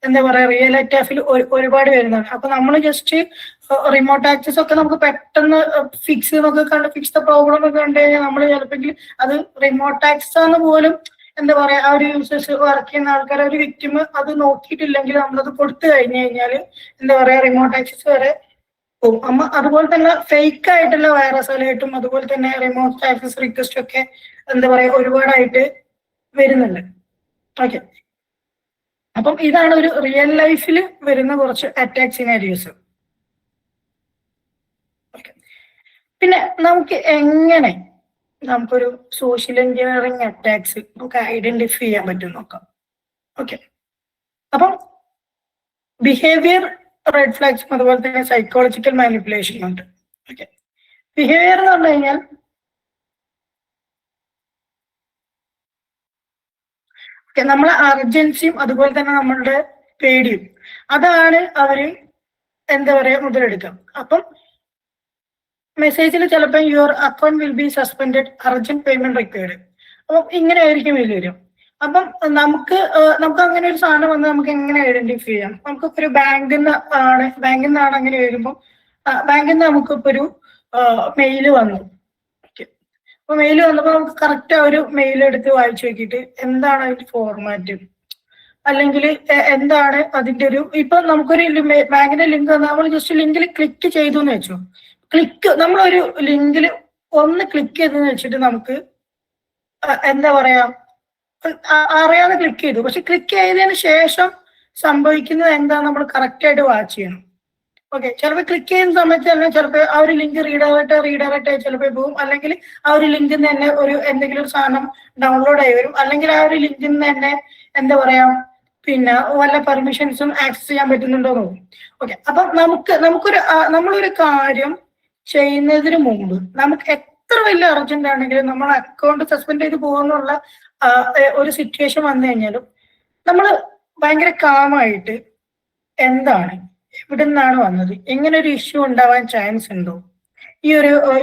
എന്താ പറയാ റിയൽ അറ്റാക്കിൽ ഒരുപാട് വരുന്നതാണ്. അപ്പൊ നമ്മൾ ജസ്റ്റ് റിമോട്ട് ആക്സസ് ഒക്കെ നമുക്ക് പെട്ടെന്ന് ഫിക്സ് ദ പ്രോബ്ലം ഒക്കെ കണ്ടു കഴിഞ്ഞാൽ നമ്മൾ ചിലപ്പോൾ അത് റിമോട്ട് ആക്സസ് ആണെന്ന് പോലും എന്താ പറയാ ആ ഒരു യൂസേഴ്സ് വർക്ക് ചെയ്യുന്ന ആൾക്കാർ ഒരു വിക്ടിം അത് നോക്കിയിട്ടില്ലെങ്കിൽ നമ്മളത് കൊടുത്തു കഴിഞ്ഞു കഴിഞ്ഞാൽ എന്താ പറയാ റിമോട്ട് ആക്സസ് വരെ പോകും. അതുപോലെ തന്നെ ഫേക്ക് ആയിട്ടുള്ള വൈറസ് അലേർട്ടും അതുപോലെ തന്നെ റിമോട്ട് ആക്സസ് റിക്വസ്റ്റ് ഒക്കെ എന്താ പറയാ ഒരുപാടായിട്ട് വരുന്നുണ്ട്. ഓക്കെ, അപ്പം ഇതാണ് ഒരു റിയൽ ലൈഫിൽ വരുന്ന കുറച്ച് അറ്റാക്ക് സിനാരിയോസ്. ഓക്കെ, പിന്നെ നമുക്ക് എങ്ങനെ നമുക്കൊരു സോഷ്യൽ എഞ്ചിനീയറിംഗ് അറ്റാക്സ് നമുക്ക് ഐഡന്റിഫൈ ചെയ്യാൻ പറ്റും നോക്കാം. ഓക്കെ, അപ്പം ബിഹേവിയർ റെഡ് ഫ്ലാഗ്സും അതുപോലെ തന്നെ സൈക്കോളജിക്കൽ മാനിപ്പുലേഷനും ഉണ്ട്. ഓക്കെ, ബിഹേവിയർ എന്ന് പറഞ്ഞു കഴിഞ്ഞാൽ നമ്മളെ അർജൻസിയും അതുപോലെ തന്നെ നമ്മളുടെ പേടിയും അതാണ് അവര് എന്താ പറയാ മുതലെടുക്കുക. അപ്പം മെസ്സേജിൽ ചിലപ്പോൾ your account will be suspended, urgent payment required. അപ്പം ഇങ്ങനെ ആയിരിക്കും വരും. അപ്പം നമുക്ക് അങ്ങനെ ഒരു സാധനം വന്ന് നമുക്ക് എങ്ങനെ ഐഡന്റിഫൈ ചെയ്യാം? നമുക്കിപ്പോ ഒരു ബാങ്കിൽ നിന്നാണ് അങ്ങനെ വരുമ്പോൾ ബാങ്കിൽ നിന്ന് നമുക്കിപ്പോ ഒരു മെയില് വന്നു. അപ്പൊ മെയിൽ വന്നപ്പോൾ നമുക്ക് കറക്റ്റ് ആ ഒരു മെയിൽ എടുത്ത് വായിച്ചു നോക്കിയിട്ട് എന്താണ് അതിന്റെ ഫോർമാറ്റ്, അല്ലെങ്കിൽ എന്താണ് അതിന്റെ ഒരു ഇപ്പൊ നമുക്കൊരു ബാങ്കിന്റെ ലിങ്ക് നമ്മൾ ജസ്റ്റ് ലിങ്കിൽ ക്ലിക്ക് ചെയ്തു എന്ന് വെച്ചു. നമ്മളൊരു ലിങ്കിൽ ഒന്ന് ക്ലിക്ക് ചെയ്തെന്ന് വെച്ചിട്ട് നമുക്ക് എന്താ പറയാ അറിയാതെ ക്ലിക്ക് ചെയ്തു. പക്ഷെ ക്ലിക്ക് ചെയ്തതിന് ശേഷം സംഭവിക്കുന്നത് എന്താ നമ്മൾ കറക്റ്റ് ആയിട്ട് വാച്ച് ചെയ്യണം. ഓക്കെ, ചിലപ്പോൾ ക്ലിക്ക് ചെയ്യുന്ന സമയത്ത് തന്നെ ചിലപ്പോൾ ആ ഒരു ലിങ്ക് റീഡയറക്റ്റ് ആയി ചിലപ്പോൾ പോകും, അല്ലെങ്കിൽ ആ ഒരു ലിങ്കിൽ നിന്ന് തന്നെ ഒരു എന്തെങ്കിലും ഒരു സാധനം ഡൗൺലോഡ് ആയി വരും, അല്ലെങ്കിൽ ആ ഒരു ലിങ്കിൽ നിന്ന് തന്നെ എന്താ പറയാ പിന്നെ വല്ല പെർമിഷൻസും ആക്സസ് ചെയ്യാൻ പറ്റുന്നുണ്ടോ നോക്കും. ഓക്കെ, അപ്പൊ നമ്മളൊരു കാര്യം ചെയ്യുന്നതിന് മുമ്പ് നമുക്ക് എത്ര വലിയ അർജന്റ് ആണെങ്കിലും നമ്മൾ അക്കൗണ്ട് സസ്പെൻഡ് ചെയ്ത് പോകുന്നുള്ള ഒരു സിറ്റുവേഷൻ വന്നു കഴിഞ്ഞാലും നമ്മൾ ഭയങ്കര കാമായിട്ട് എന്താണ് എവിടെ നിന്നാണ് വന്നത്, എങ്ങനെ ഒരു ഇഷ്യൂ ഉണ്ടാവാൻ ചാൻസ് ഉണ്ടോ,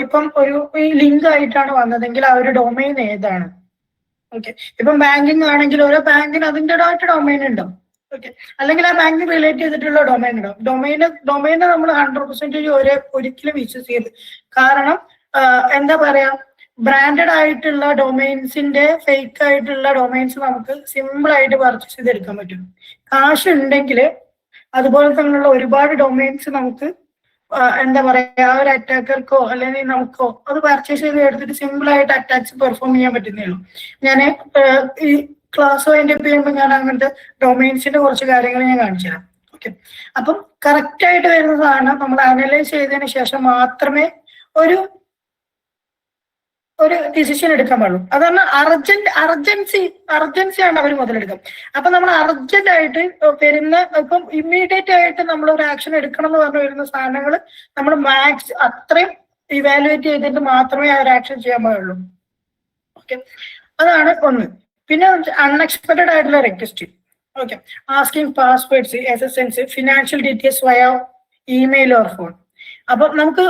ഇപ്പം ഈ ലിങ്ക് ആയിട്ടാണ് വന്നതെങ്കിൽ ആ ഒരു ഡൊമൈൻ ഏതാണ്. ഓക്കെ, ഇപ്പം ബാങ്കിങ് ആണെങ്കിൽ ഓരോ ബാങ്കിന് അതിൻ്റെതായിട്ട് ഡൊമൈൻ ഉണ്ടാവും. ഓക്കെ, അല്ലെങ്കിൽ ആ ബാങ്കിങ് റിലേറ്റ് ചെയ്തിട്ടുള്ള ഡൊമൈൻ ഉണ്ടാവും. ഡൊമൈനെ നമ്മൾ 100% ഒരിക്കലും വിശ്വസിക്കരുത്. കാരണം എന്താ പറയാ ബ്രാൻഡഡ് ആയിട്ടുള്ള ഡൊമൈൻസിന്റെ ഫേക്ക് ആയിട്ടുള്ള ഡൊമൈൻസ് നമുക്ക് സിമ്പിൾ ആയിട്ട് പർച്ചേസ് ചെയ്തെടുക്കാൻ പറ്റും. കാശ് ഉണ്ടെങ്കിൽ അതുപോലെ തന്നെയുള്ള ഒരുപാട് ഡൊമൈൻസ് നമുക്ക് എന്താ പറയാ ആ ഒരു അറ്റാക്കർക്കോ അല്ലെങ്കിൽ നമുക്കോ അത് പർച്ചേസ് ചെയ്ത് എടുത്തിട്ട് സിമ്പിൾ ആയിട്ട് അറ്റാക്സ് പെർഫോം ചെയ്യാൻ പറ്റുന്നേ ഉള്ളൂ. ഞാൻ ഈ ക്ലാസ് വൈൻഡപ്പ് ചെയ്യുമ്പോൾ ഞാൻ അങ്ങനത്തെ ഡൊമൈൻസിന്റെ കുറച്ച് കാര്യങ്ങൾ ഞാൻ കാണിച്ചു തരാം. ഓക്കെ, അപ്പം കറക്റ്റ് ആയിട്ട് വരുന്ന സാധനം നമ്മൾ അനലൈസ് ചെയ്തതിന് ശേഷം മാത്രമേ ഒരു ഡിസിഷൻ എടുക്കാൻ പാടുള്ളൂ. അതാണ് അർജൻസിയാണ് അവർ മുതലെടുക്കുക. അപ്പൊ നമ്മൾ അർജന്റ് ആയിട്ട് വരുന്ന ഇപ്പം ഇമ്മീഡിയറ്റ് ആയിട്ട് നമ്മൾ ഒരു ആക്ഷൻ എടുക്കണം എന്ന് പറഞ്ഞു വരുന്ന സാധനങ്ങൾ നമ്മൾ അത്രയും ഇവാലുവേറ്റ് ചെയ്തിട്ട് മാത്രമേ ആ ഒരു ആക്ഷൻ ചെയ്യാൻ പാടുള്ളൂ. ഓക്കെ, അതാണ് ഒന്ന്. പിന്നെ അൺഎക്സ്പെക്ടഡ് ആയിട്ടുള്ള request. Okay, asking passwords, SSNs, financial details വയ ഇമെയിൽ ഓർ ഫോൺ. അപ്പൊ നമുക്ക്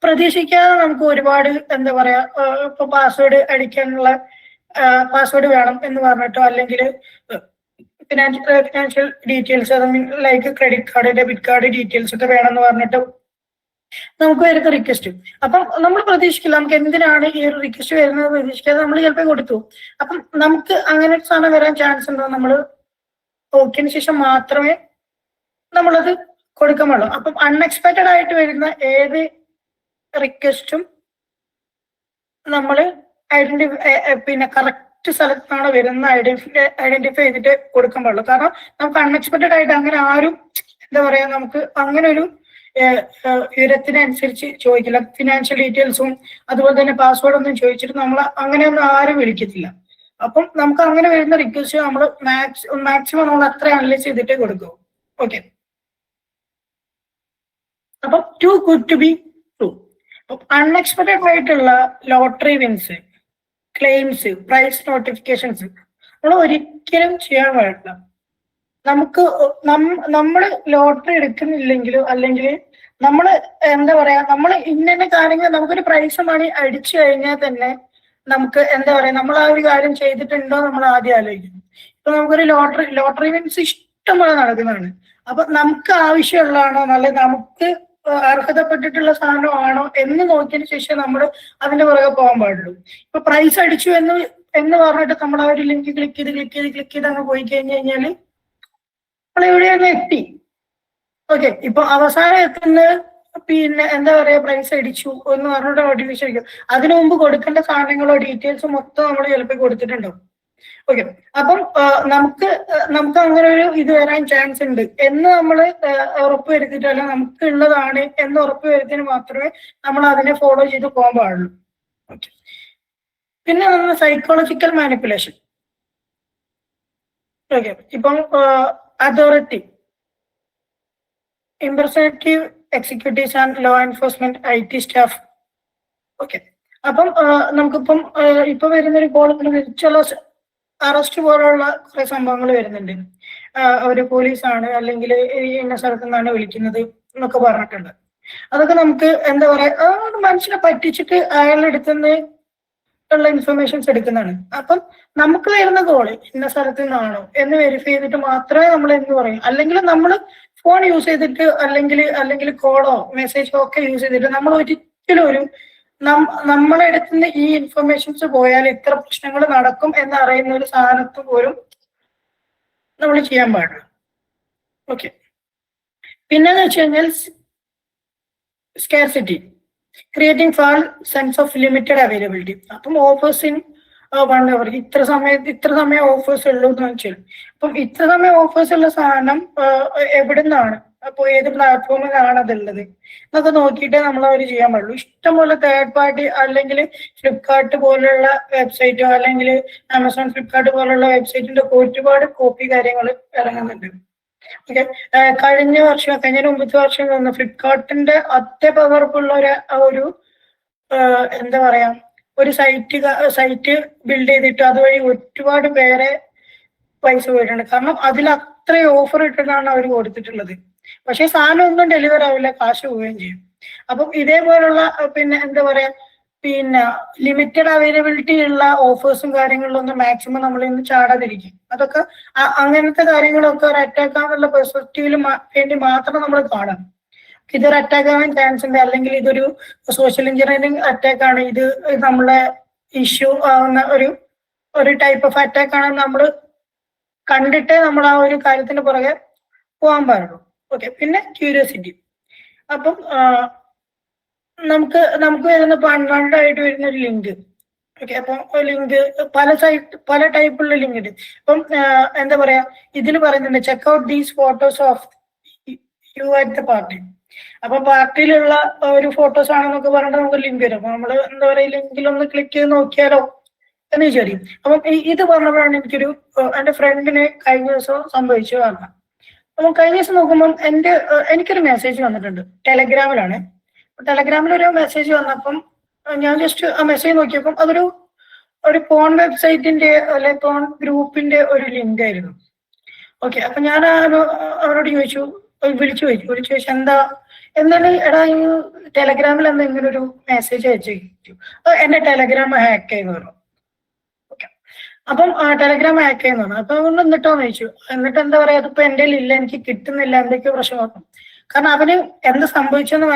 പ്രതീക്ഷിക്കാതെ നമുക്ക് ഒരുപാട് എന്താ പറയാ ഇപ്പൊ പാസ്വേഡ് അടിക്കാനുള്ള പാസ്വേഡ് വേണം എന്ന് പറഞ്ഞിട്ടോ അല്ലെങ്കിൽ financial details like credit card, debit card details ഒക്കെ വേണമെന്ന് പറഞ്ഞിട്ട് നമുക്ക് വരുന്ന റിക്വസ്റ്റ്. അപ്പം നമ്മൾ പ്രതീക്ഷിക്കില്ല നമുക്ക് എന്തിനാണ് ഈ ഒരു റിക്വസ്റ്റ് വരുന്നത് പ്രതീക്ഷിക്കാതെ നമ്മൾ ചിലപ്പോൾ കൊടുത്തു. അപ്പം നമുക്ക് അങ്ങനെ ഒരു സാധനം വരാൻ ചാൻസ് ഉണ്ടോ, നമ്മൾ നോക്കിയതിന് ശേഷം മാത്രമേ നമ്മളത് കൊടുക്കാൻ പാടുള്ളൂ. അപ്പം അൺഎക്സ്പെക്റ്റഡ് ആയിട്ട് വരുന്ന ഏത് റിക്വസ്റ്റും നമ്മൾ പിന്നെ കറക്റ്റ് സ്ഥലത്താണ് വരുന്ന ഐഡന്റിഫൈ ചെയ്തിട്ട് കൊടുക്കാൻ പാടുള്ളൂ. കാരണം നമുക്ക് അൺഎക്സ്പെക്റ്റഡ് ആയിട്ട് അങ്ങനെ ആരും എന്താ പറയാ നമുക്ക് അങ്ങനെ ഒരു വിവരത്തിനനുസരിച്ച് ചോദിക്കില്ല. ഫിനാൻഷ്യൽ ഡീറ്റെയിൽസും അതുപോലെ തന്നെ പാസ്വേഡ് ഒന്നും ചോദിച്ചിട്ട് നമ്മൾ അങ്ങനെയൊന്നും ആരും വിളിക്കത്തില്ല. അപ്പം നമുക്ക് അങ്ങനെ വരുന്ന റിക്വസ്റ്റ് നമ്മൾ മാക്സിമം നമ്മൾ അത്ര അനലൈസ് ചെയ്തിട്ടേ കൊടുക്കൂ. ഓക്കെ, അപ്പം too good to be true. Unexpected ആയിട്ടുള്ള lottery wins, claims, prize notifications നമ്മൾ ഒരിക്കലും ചെയ്യാൻ പാടില്ല. നമുക്ക് നമ്മൾ ലോട്ടറി എടുക്കുന്നില്ലെങ്കിലും അല്ലെങ്കിൽ നമ്മൾ എന്താ പറയാ നമ്മൾ ഇന്ന കാര്യങ്ങൾ നമുക്കൊരു പ്രൈസ് മണി അടിച്ചു കഴിഞ്ഞാൽ തന്നെ നമുക്ക് എന്താ പറയാ നമ്മൾ ആ ഒരു കാര്യം ചെയ്തിട്ടുണ്ടോ നമ്മൾ ആദ്യം ആലോചിക്കും. ഇപ്പൊ നമുക്കൊരു ലോട്ടറി വിൻസ് ഇഷ്ടം പോലെ നടക്കുന്നതാണ്. അപ്പൊ നമുക്ക് ആവശ്യമുള്ളതാണോ നല്ല നമുക്ക് അർഹതപ്പെട്ടിട്ടുള്ള സാധനമാണോ എന്ന് നോക്കിയതിന് ശേഷം നമ്മൾ അതിന്റെ പുറകെ പോകാൻ പാടുള്ളൂ. ഇപ്പൊ പ്രൈസ് അടിച്ചു എന്ന് പറഞ്ഞിട്ട് നമ്മൾ ആ ഒരു ലിങ്ക് ക്ലിക്ക് ചെയ്ത് അങ്ങ് പോയി കഴിഞ്ഞു കഴിഞ്ഞാല് നമ്മൾ എവിടെയാണ് എത്തി. ഓക്കെ, ഇപ്പൊ അവസാനം എത്തുന്ന പിന്നെ എന്താ പറയാ പ്രൈസ് അടിച്ചു എന്ന് പറഞ്ഞിട്ട് നോട്ടിഫിക്കേഷൻ അടിക്കും. അതിനു മുമ്പ് കൊടുക്കേണ്ട സാധനങ്ങളോ ഡീറ്റെയിൽസോ മൊത്തം നമ്മൾ ചിലപ്പോൾ കൊടുത്തിട്ടുണ്ടാവും. ഓക്കെ, അപ്പം നമുക്ക് അങ്ങനെ ഒരു ഇത് വരാൻ ചാൻസ് ഉണ്ട് എന്ന് നമ്മൾ ഉറപ്പ് വരുത്തിയിട്ട് അല്ലെങ്കിൽ നമുക്ക് ഉള്ളതാണ് എന്ന് ഉറപ്പ് വരുത്തിയതിന് മാത്രമേ നമ്മൾ അതിനെ ഫോളോ ചെയ്ത് പോകാൻ പാടുള്ളൂ. ഓക്കെ, പിന്നെ നമ്മൾ സൈക്കോളജിക്കൽ മാനിപ്പുലേഷൻ. ഓക്കെ, ഇപ്പം authority, impersonative executives and law enforcement, IT staff. Okay, അപ്പം നമുക്കിപ്പം ഇപ്പൊ വരുന്നൊരു കോൾ ചില അറസ്റ്റ് പോലുള്ള കുറെ സംഭവങ്ങൾ വരുന്നുണ്ട്. ഒരു പോലീസാണ് അല്ലെങ്കിൽ ഇന്ന സ്ഥലത്തു നിന്നാണ് വിളിക്കുന്നത് എന്നൊക്കെ പറഞ്ഞിട്ടുണ്ട്. അതൊക്കെ നമുക്ക് എന്താ പറയാ മനുഷ്യനെ പറ്റിച്ചിട്ട് അയാളുടെ അടുത്തുനിന്ന് ഉള്ള ഇൻഫർമേഷൻസ് എടുക്കുന്നതാണ്. അപ്പം നമുക്ക് വരുന്ന കോള് ഇന്ന സ്ഥലത്ത് നിന്നാണോ എന്ന് വെരിഫൈ ചെയ്തിട്ട് മാത്രമേ നമ്മൾ എന്ന് പറയും. അല്ലെങ്കിൽ നമ്മൾ ഫോൺ യൂസ് ചെയ്തിട്ട് അല്ലെങ്കിൽ കോളോ മെസ്സേജോ ഒക്കെ യൂസ് ചെയ്തിട്ട് നമ്മൾ ഒരിക്കലും ഒരു നമ്മളെ അടുത്തുനിന്ന് ഈ ഇൻഫർമേഷൻസ് പോയാൽ ഇത്ര പ്രശ്നങ്ങൾ നടക്കും എന്നറിയുന്ന ഒരു സാധനത്ത് പോലും നമ്മൾ ചെയ്യാൻ പാടില്ല. ഓക്കെ, പിന്നെന്ന് വെച്ച് കഴിഞ്ഞാൽ scarcity, creating fall sense of limited availability. അപ്പം ഓഫേഴ്സ് ഇൻ 1 hour, ഇത്ര സമയം ഓഫേഴ്സ് ഉള്ളൂ എന്ന് വെച്ചാൽ അപ്പം ഇത്ര സമയം ഓഫേഴ്സ് ഉള്ള സാധനം എവിടെ നിന്നാണ്, അപ്പൊ ഏത് പ്ലാറ്റ്ഫോമിലാണ് അതുള്ളത് എന്നൊക്കെ നോക്കിയിട്ടേ നമ്മൾ അവർ ചെയ്യാൻ പാടുള്ളൂ. ഇഷ്ടംപോലെ തേർഡ് പാർട്ടി അല്ലെങ്കിൽ ഫ്ലിപ്കാർട്ട് പോലുള്ള വെബ്സൈറ്റോ അല്ലെങ്കിൽ ആമസോൺ ഫ്ലിപ്കാർട്ട് പോലുള്ള വെബ്സൈറ്റിന്റെ ഒരുപാട് കോപ്പി കാര്യങ്ങൾ ഇറങ്ങുന്നുണ്ട്. ഓക്കെ, കഴിഞ്ഞ മുമ്പത്തെ വർഷം വന്ന ഫ്ലിപ്കാർട്ടിന്റെ പവർഫുള്ള ഒരു എന്താ പറയാ ഒരു സൈറ്റ് ബിൽഡ് ചെയ്തിട്ട് അതുവഴി ഒരുപാട് പേരെ പൈസ പോയിട്ടുണ്ട്. കാരണം അതിൽ അത്രയും ഓഫർ ഇട്ടിട്ടാണ് അവർ കൊടുത്തിട്ടുള്ളത്. പക്ഷെ സാധനം ഒന്നും ഡെലിവർ ആവില്ല, കാശ് പോവുകയും ചെയ്യും. അപ്പം ഇതേപോലുള്ള പിന്നെ എന്താ പറയാ ലിമിറ്റഡ് അവൈലബിലിറ്റി ഉള്ള ഓഫേഴ്സും കാര്യങ്ങളിലൊന്നും മാക്സിമം നമ്മൾ ഇന്ന് ചാടാതിരിക്കും. അതൊക്കെ അങ്ങനത്തെ കാര്യങ്ങളൊക്കെ ഒരു അറ്റാക്ക് ആവാനുള്ള പെർസ്പെക്റ്റീവിൽ വേണ്ടി മാത്രം നമ്മൾ കാണാം. ഇതൊരു അറ്റാക്ക് ആവാൻ ചാൻസ് ഉണ്ട്, അല്ലെങ്കിൽ ഇതൊരു സോഷ്യൽ എഞ്ചിനീയറിംഗ് അറ്റാക്ക് ആണ്, ഇത് നമ്മളെ ഇഷ്യൂ ആവുന്ന ഒരു ടൈപ്പ് ഓഫ് അറ്റാക്ക് ആണ് നമ്മൾ കണ്ടിട്ടേ നമ്മൾ ആ ഒരു കാര്യത്തിന് പുറകെ പോകാൻ പാടുള്ളൂ. ഓക്കെ, പിന്നെ ക്യൂരിയോസിറ്റി. അപ്പം നമുക്ക് വരുന്ന അൺവാണ്ടഡ് ആയിട്ട് വരുന്ന ഒരു ലിങ്ക്. ഓക്കെ, അപ്പം ലിങ്ക് പല ടൈപ്പുള്ള ലിങ്ക് ഉണ്ട്. അപ്പം എന്താ പറയാ, ഇതിൽ പറയുന്നുണ്ട് check out these photos of you at the party. അപ്പൊ പാർട്ടിയിലുള്ള ഒരു ഫോട്ടോസ് ആണെന്നൊക്കെ പറഞ്ഞിട്ട് നമുക്ക് ലിങ്ക് വരും. അപ്പൊ നമ്മള് എന്താ പറയാ, ലിങ്കിൽ ഒന്ന് ക്ലിക്ക് ചെയ്ത് നോക്കിയാലോ എന്ന് വിചാരിക്കും. അപ്പം ഇത് പറഞ്ഞപ്പോഴാണ് എന്റെ ഫ്രണ്ടിന് കഴിഞ്ഞ ദിവസം സംഭവിച്ചു കാണാം. അപ്പൊ കഴിഞ്ഞ ദിവസം നോക്കുമ്പോൾ എനിക്കൊരു മെസ്സേജ് വന്നിട്ടുണ്ട്. ടെലഗ്രാമിലാണ്. ടെലഗ്രാമിൽ ഒരു മെസ്സേജ് വന്നപ്പം ഞാൻ ജസ്റ്റ് ആ മെസ്സേജ് നോക്കിയപ്പം ഒരു പോൺ വെബ്സൈറ്റിന്റെ അല്ലെ പോൺ ഗ്രൂപ്പിന്റെ ഒരു ലിങ്ക് ആയിരുന്നു. ഓക്കെ, അപ്പൊ ഞാൻ അവരോട് വിളിച്ചു ചോദിച്ചു എന്താണ് എടാ ഈ ടെലഗ്രാമിൽ എന്താ ഇങ്ങനെ ഒരു മെസ്സേജ് അയച്ചു. എന്റെ ടെലഗ്രാം ഹാക്ക് ചെയ്യുന്ന പറഞ്ഞു. ഓക്കെ, അപ്പം ടെലഗ്രാം ഹാക്ക് ചെയ്യുന്ന പറഞ്ഞു. അപ്പൊ എന്നിട്ടോന്ന് ചോദിച്ചു. എന്നിട്ട് എന്താ പറയാ, അതിപ്പോ എന്റെ ഇല്ല, എനിക്ക് കിട്ടുന്നില്ല, എന്തൊക്കെയോ പ്രശ്നം. കാരണം അവന് എന്ത് സംഭവിച്ചെന്ന്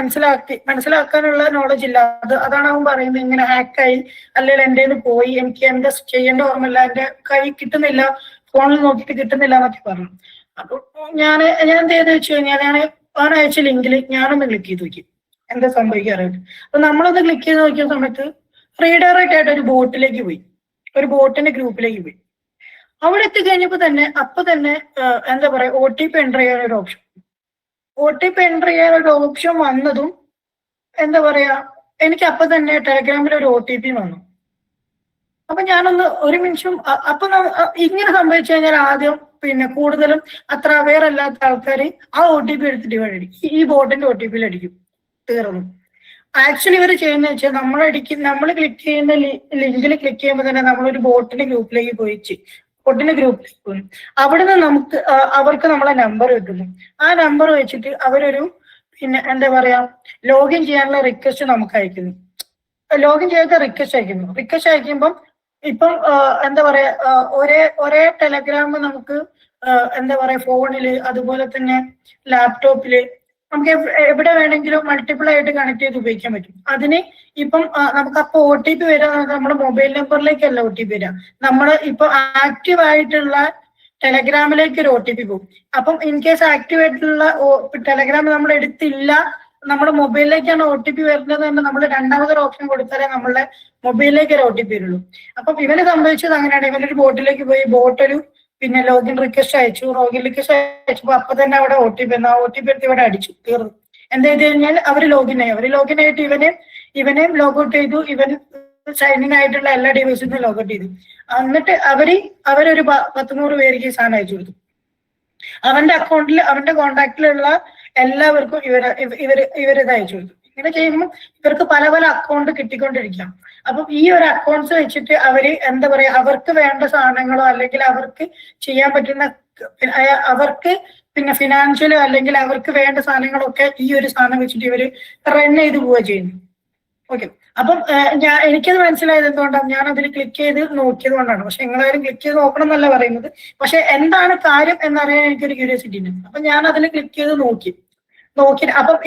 മനസ്സിലാക്കാനുള്ള നോളജ് ഇല്ല. അതാണ് അവൻ പറയുന്നത്, ഇങ്ങനെ ഹാക്കായി അല്ലെങ്കിൽ എന്റെ പോയി, എനിക്ക് എന്താ ചെയ്യേണ്ട ഓർമ്മയില്ല, എന്റെ കൈ കിട്ടുന്നില്ല, ഫോണിൽ നോക്കിയിട്ട് കിട്ടുന്നില്ല എന്നൊക്കെ പറഞ്ഞു. അപ്പൊ ഞാൻ എന്ത് ചെയ്തെന്ന് വെച്ച് കഴിഞ്ഞാൽ അവൻ അയച്ച ലിങ്കിൽ ഞാനൊന്ന് ക്ലിക്ക് ചെയ്ത് നോക്കി എന്താ സംഭവിക്കാറായിട്ട്. അപ്പൊ നമ്മളൊന്ന് ക്ലിക്ക് ചെയ്ത് നോക്കിയ സമയത്ത് റീഡയറക്റ്റ് ആയിട്ട് ഒരു ബോട്ടിലേക്ക് പോയി, ഒരു ബോട്ടിന്റെ ഗ്രൂപ്പിലേക്ക് പോയി. അവിടെ എത്തിക്കഴിഞ്ഞപ്പോ തന്നെ എന്താ പറയാ, OTP എൻ്റർ ചെയ്യാൻ ഒരു ഓപ്ഷൻ വന്നതും എന്താ പറയാ, എനിക്ക് അപ്പൊ തന്നെ ടെലഗ്രാമിൽ ഒരു OTP വന്നു. അപ്പൊ ഞാനൊന്ന് ഒരു നിമിഷം അപ്പൊ ഇങ്ങനെ സംഭവിച്ചു കഴിഞ്ഞാൽ ആദ്യം പിന്നെ കൂടുതലും അത്ര അവെയർ അല്ലാത്ത ആൾക്കാർ ആ OTP എടുത്തിട്ട് അടിക്കും, ഈ ബോട്ടിന്റെ OTPയിൽ അടിക്കും, തീർന്നു. ആക്ച്വലി ഇവർ ചെയ്യുന്ന വെച്ചാൽ നമ്മൾ ക്ലിക്ക് ചെയ്യുന്ന ലിങ്കിൽ ക്ലിക്ക് ചെയ്യുമ്പോൾ തന്നെ നമ്മളൊരു ബോട്ടിന്റെ ഗ്രൂപ്പിലേക്ക് പോയി അവിടുന്ന് അവർക്ക് നമ്മളെ നമ്പർ കിട്ടുന്നു. ആ നമ്പർ വെച്ചിട്ട് അവരൊരു പിന്നെ എന്താ പറയാ, ലോഗിൻ ചെയ്യാനുള്ള റിക്വസ്റ്റ് നമുക്ക് അയക്കുന്നു. ലോഗിൻ ചെയ്യാത്ത റിക്വസ്റ്റ് അയക്കുമ്പം ഇപ്പം എന്താ പറയാ, ഒരേ ടെലഗ്രാം നമുക്ക് എന്താ പറയാ ഫോണില് അതുപോലെ തന്നെ ലാപ്ടോപ്പില് നമുക്ക് എവിടെ വേണമെങ്കിലും മൾട്ടിപ്പിൾ ആയിട്ട് കണക്ട് ചെയ്ത് ഉപയോഗിക്കാൻ പറ്റും. അതിന് ഇപ്പം നമുക്ക് അപ്പൊ OTP വരിക നമ്മുടെ മൊബൈൽ നമ്പറിലേക്കല്ല OTP വരിക, നമ്മൾ ഇപ്പൊ ആക്റ്റീവ് ആയിട്ടുള്ള ടെലഗ്രാമിലേക്ക് ഒരു OTP പോകും. അപ്പം ഇൻ കേസ് ആക്റ്റീവ് ആയിട്ടുള്ള ടെലഗ്രാം നമ്മൾ എടുത്തില്ല, നമ്മുടെ മൊബൈലിലേക്കാണ് OTP വരുന്നത് എന്ന് നമ്മൾ രണ്ടാമതൊരു ഓപ്ഷൻ കൊടുത്താലേ നമ്മളുടെ മൊബൈലിലേക്ക് ഒരു OTP വരുള്ളൂ. അപ്പം ഇവന് സംഭവിച്ചത് അങ്ങനെയാണ്. ഇവനൊരു ബോട്ടിലേക്ക് പോയി, ബോട്ടൊരു പിന്നെ ലോഗിൻ റിക്വസ്റ്റ് അയച്ചപ്പോ അപ്പൊ തന്നെ അവിടെ OTP എടുത്ത് ഇവിടെ അടിച്ചു, തീർന്നു. എന്താ ചെയ്ത് കഴിഞ്ഞാൽ അവര് ലോഗിൻ ആയിട്ട് ഇവനെ ലോഗൗട്ട് ചെയ്തു. ഇവൻ സൈനിങ് ആയിട്ടുള്ള എല്ലാ ഡിവൈസിനും ലോഗൗട്ട് ചെയ്തു. എന്നിട്ട് അവരൊരു 100 പേർക്ക് ഈ സാധനം അയച്ചു കൊടുത്തു. അവന്റെ അക്കൗണ്ടിൽ അവന്റെ കോണ്ടാക്റ്റിലുള്ള എല്ലാവർക്കും ഇവരിത് അയച്ചു കൊടുത്തു. ഇങ്ങനെ ചെയ്യുമ്പോൾ ഇവർക്ക് പല അക്കൗണ്ട് കിട്ടിക്കൊണ്ടിരിക്കാം. അപ്പം ഈ ഒരു അക്കൗണ്ട്സ് വെച്ചിട്ട് അവര് എന്താ പറയാ, അവർക്ക് വേണ്ട സാധനങ്ങളോ അല്ലെങ്കിൽ അവർക്ക് ചെയ്യാൻ പറ്റുന്ന അവർക്ക് പിന്നെ ഫിനാൻഷ്യലോ അല്ലെങ്കിൽ അവർക്ക് വേണ്ട സാധനങ്ങളൊക്കെ ഈ ഒരു സാധനം വെച്ചിട്ട് ഇവര് റൺ ചെയ്ത് പോവുക ചെയ്യുന്നു. ഓക്കെ, അപ്പം എനിക്കത് മനസ്സിലായത് എന്തുകൊണ്ടാണ്, ഞാൻ അതിൽ ക്ലിക്ക് ചെയ്ത് നോക്കിയത് കൊണ്ടാണ്. പക്ഷെ നിങ്ങളാരും ക്ലിക്ക് ചെയ്ത് നോക്കണം എന്നല്ല പറയുന്നത്, പക്ഷെ എന്താണ് കാര്യം എന്നറിയാൻ എനിക്കൊരു ക്യൂരിയോസിറ്റി ഉണ്ട്. അപ്പൊ ഞാൻ അതിൽ ക്ലിക്ക് ചെയ്ത് നോക്കി. അപ്പം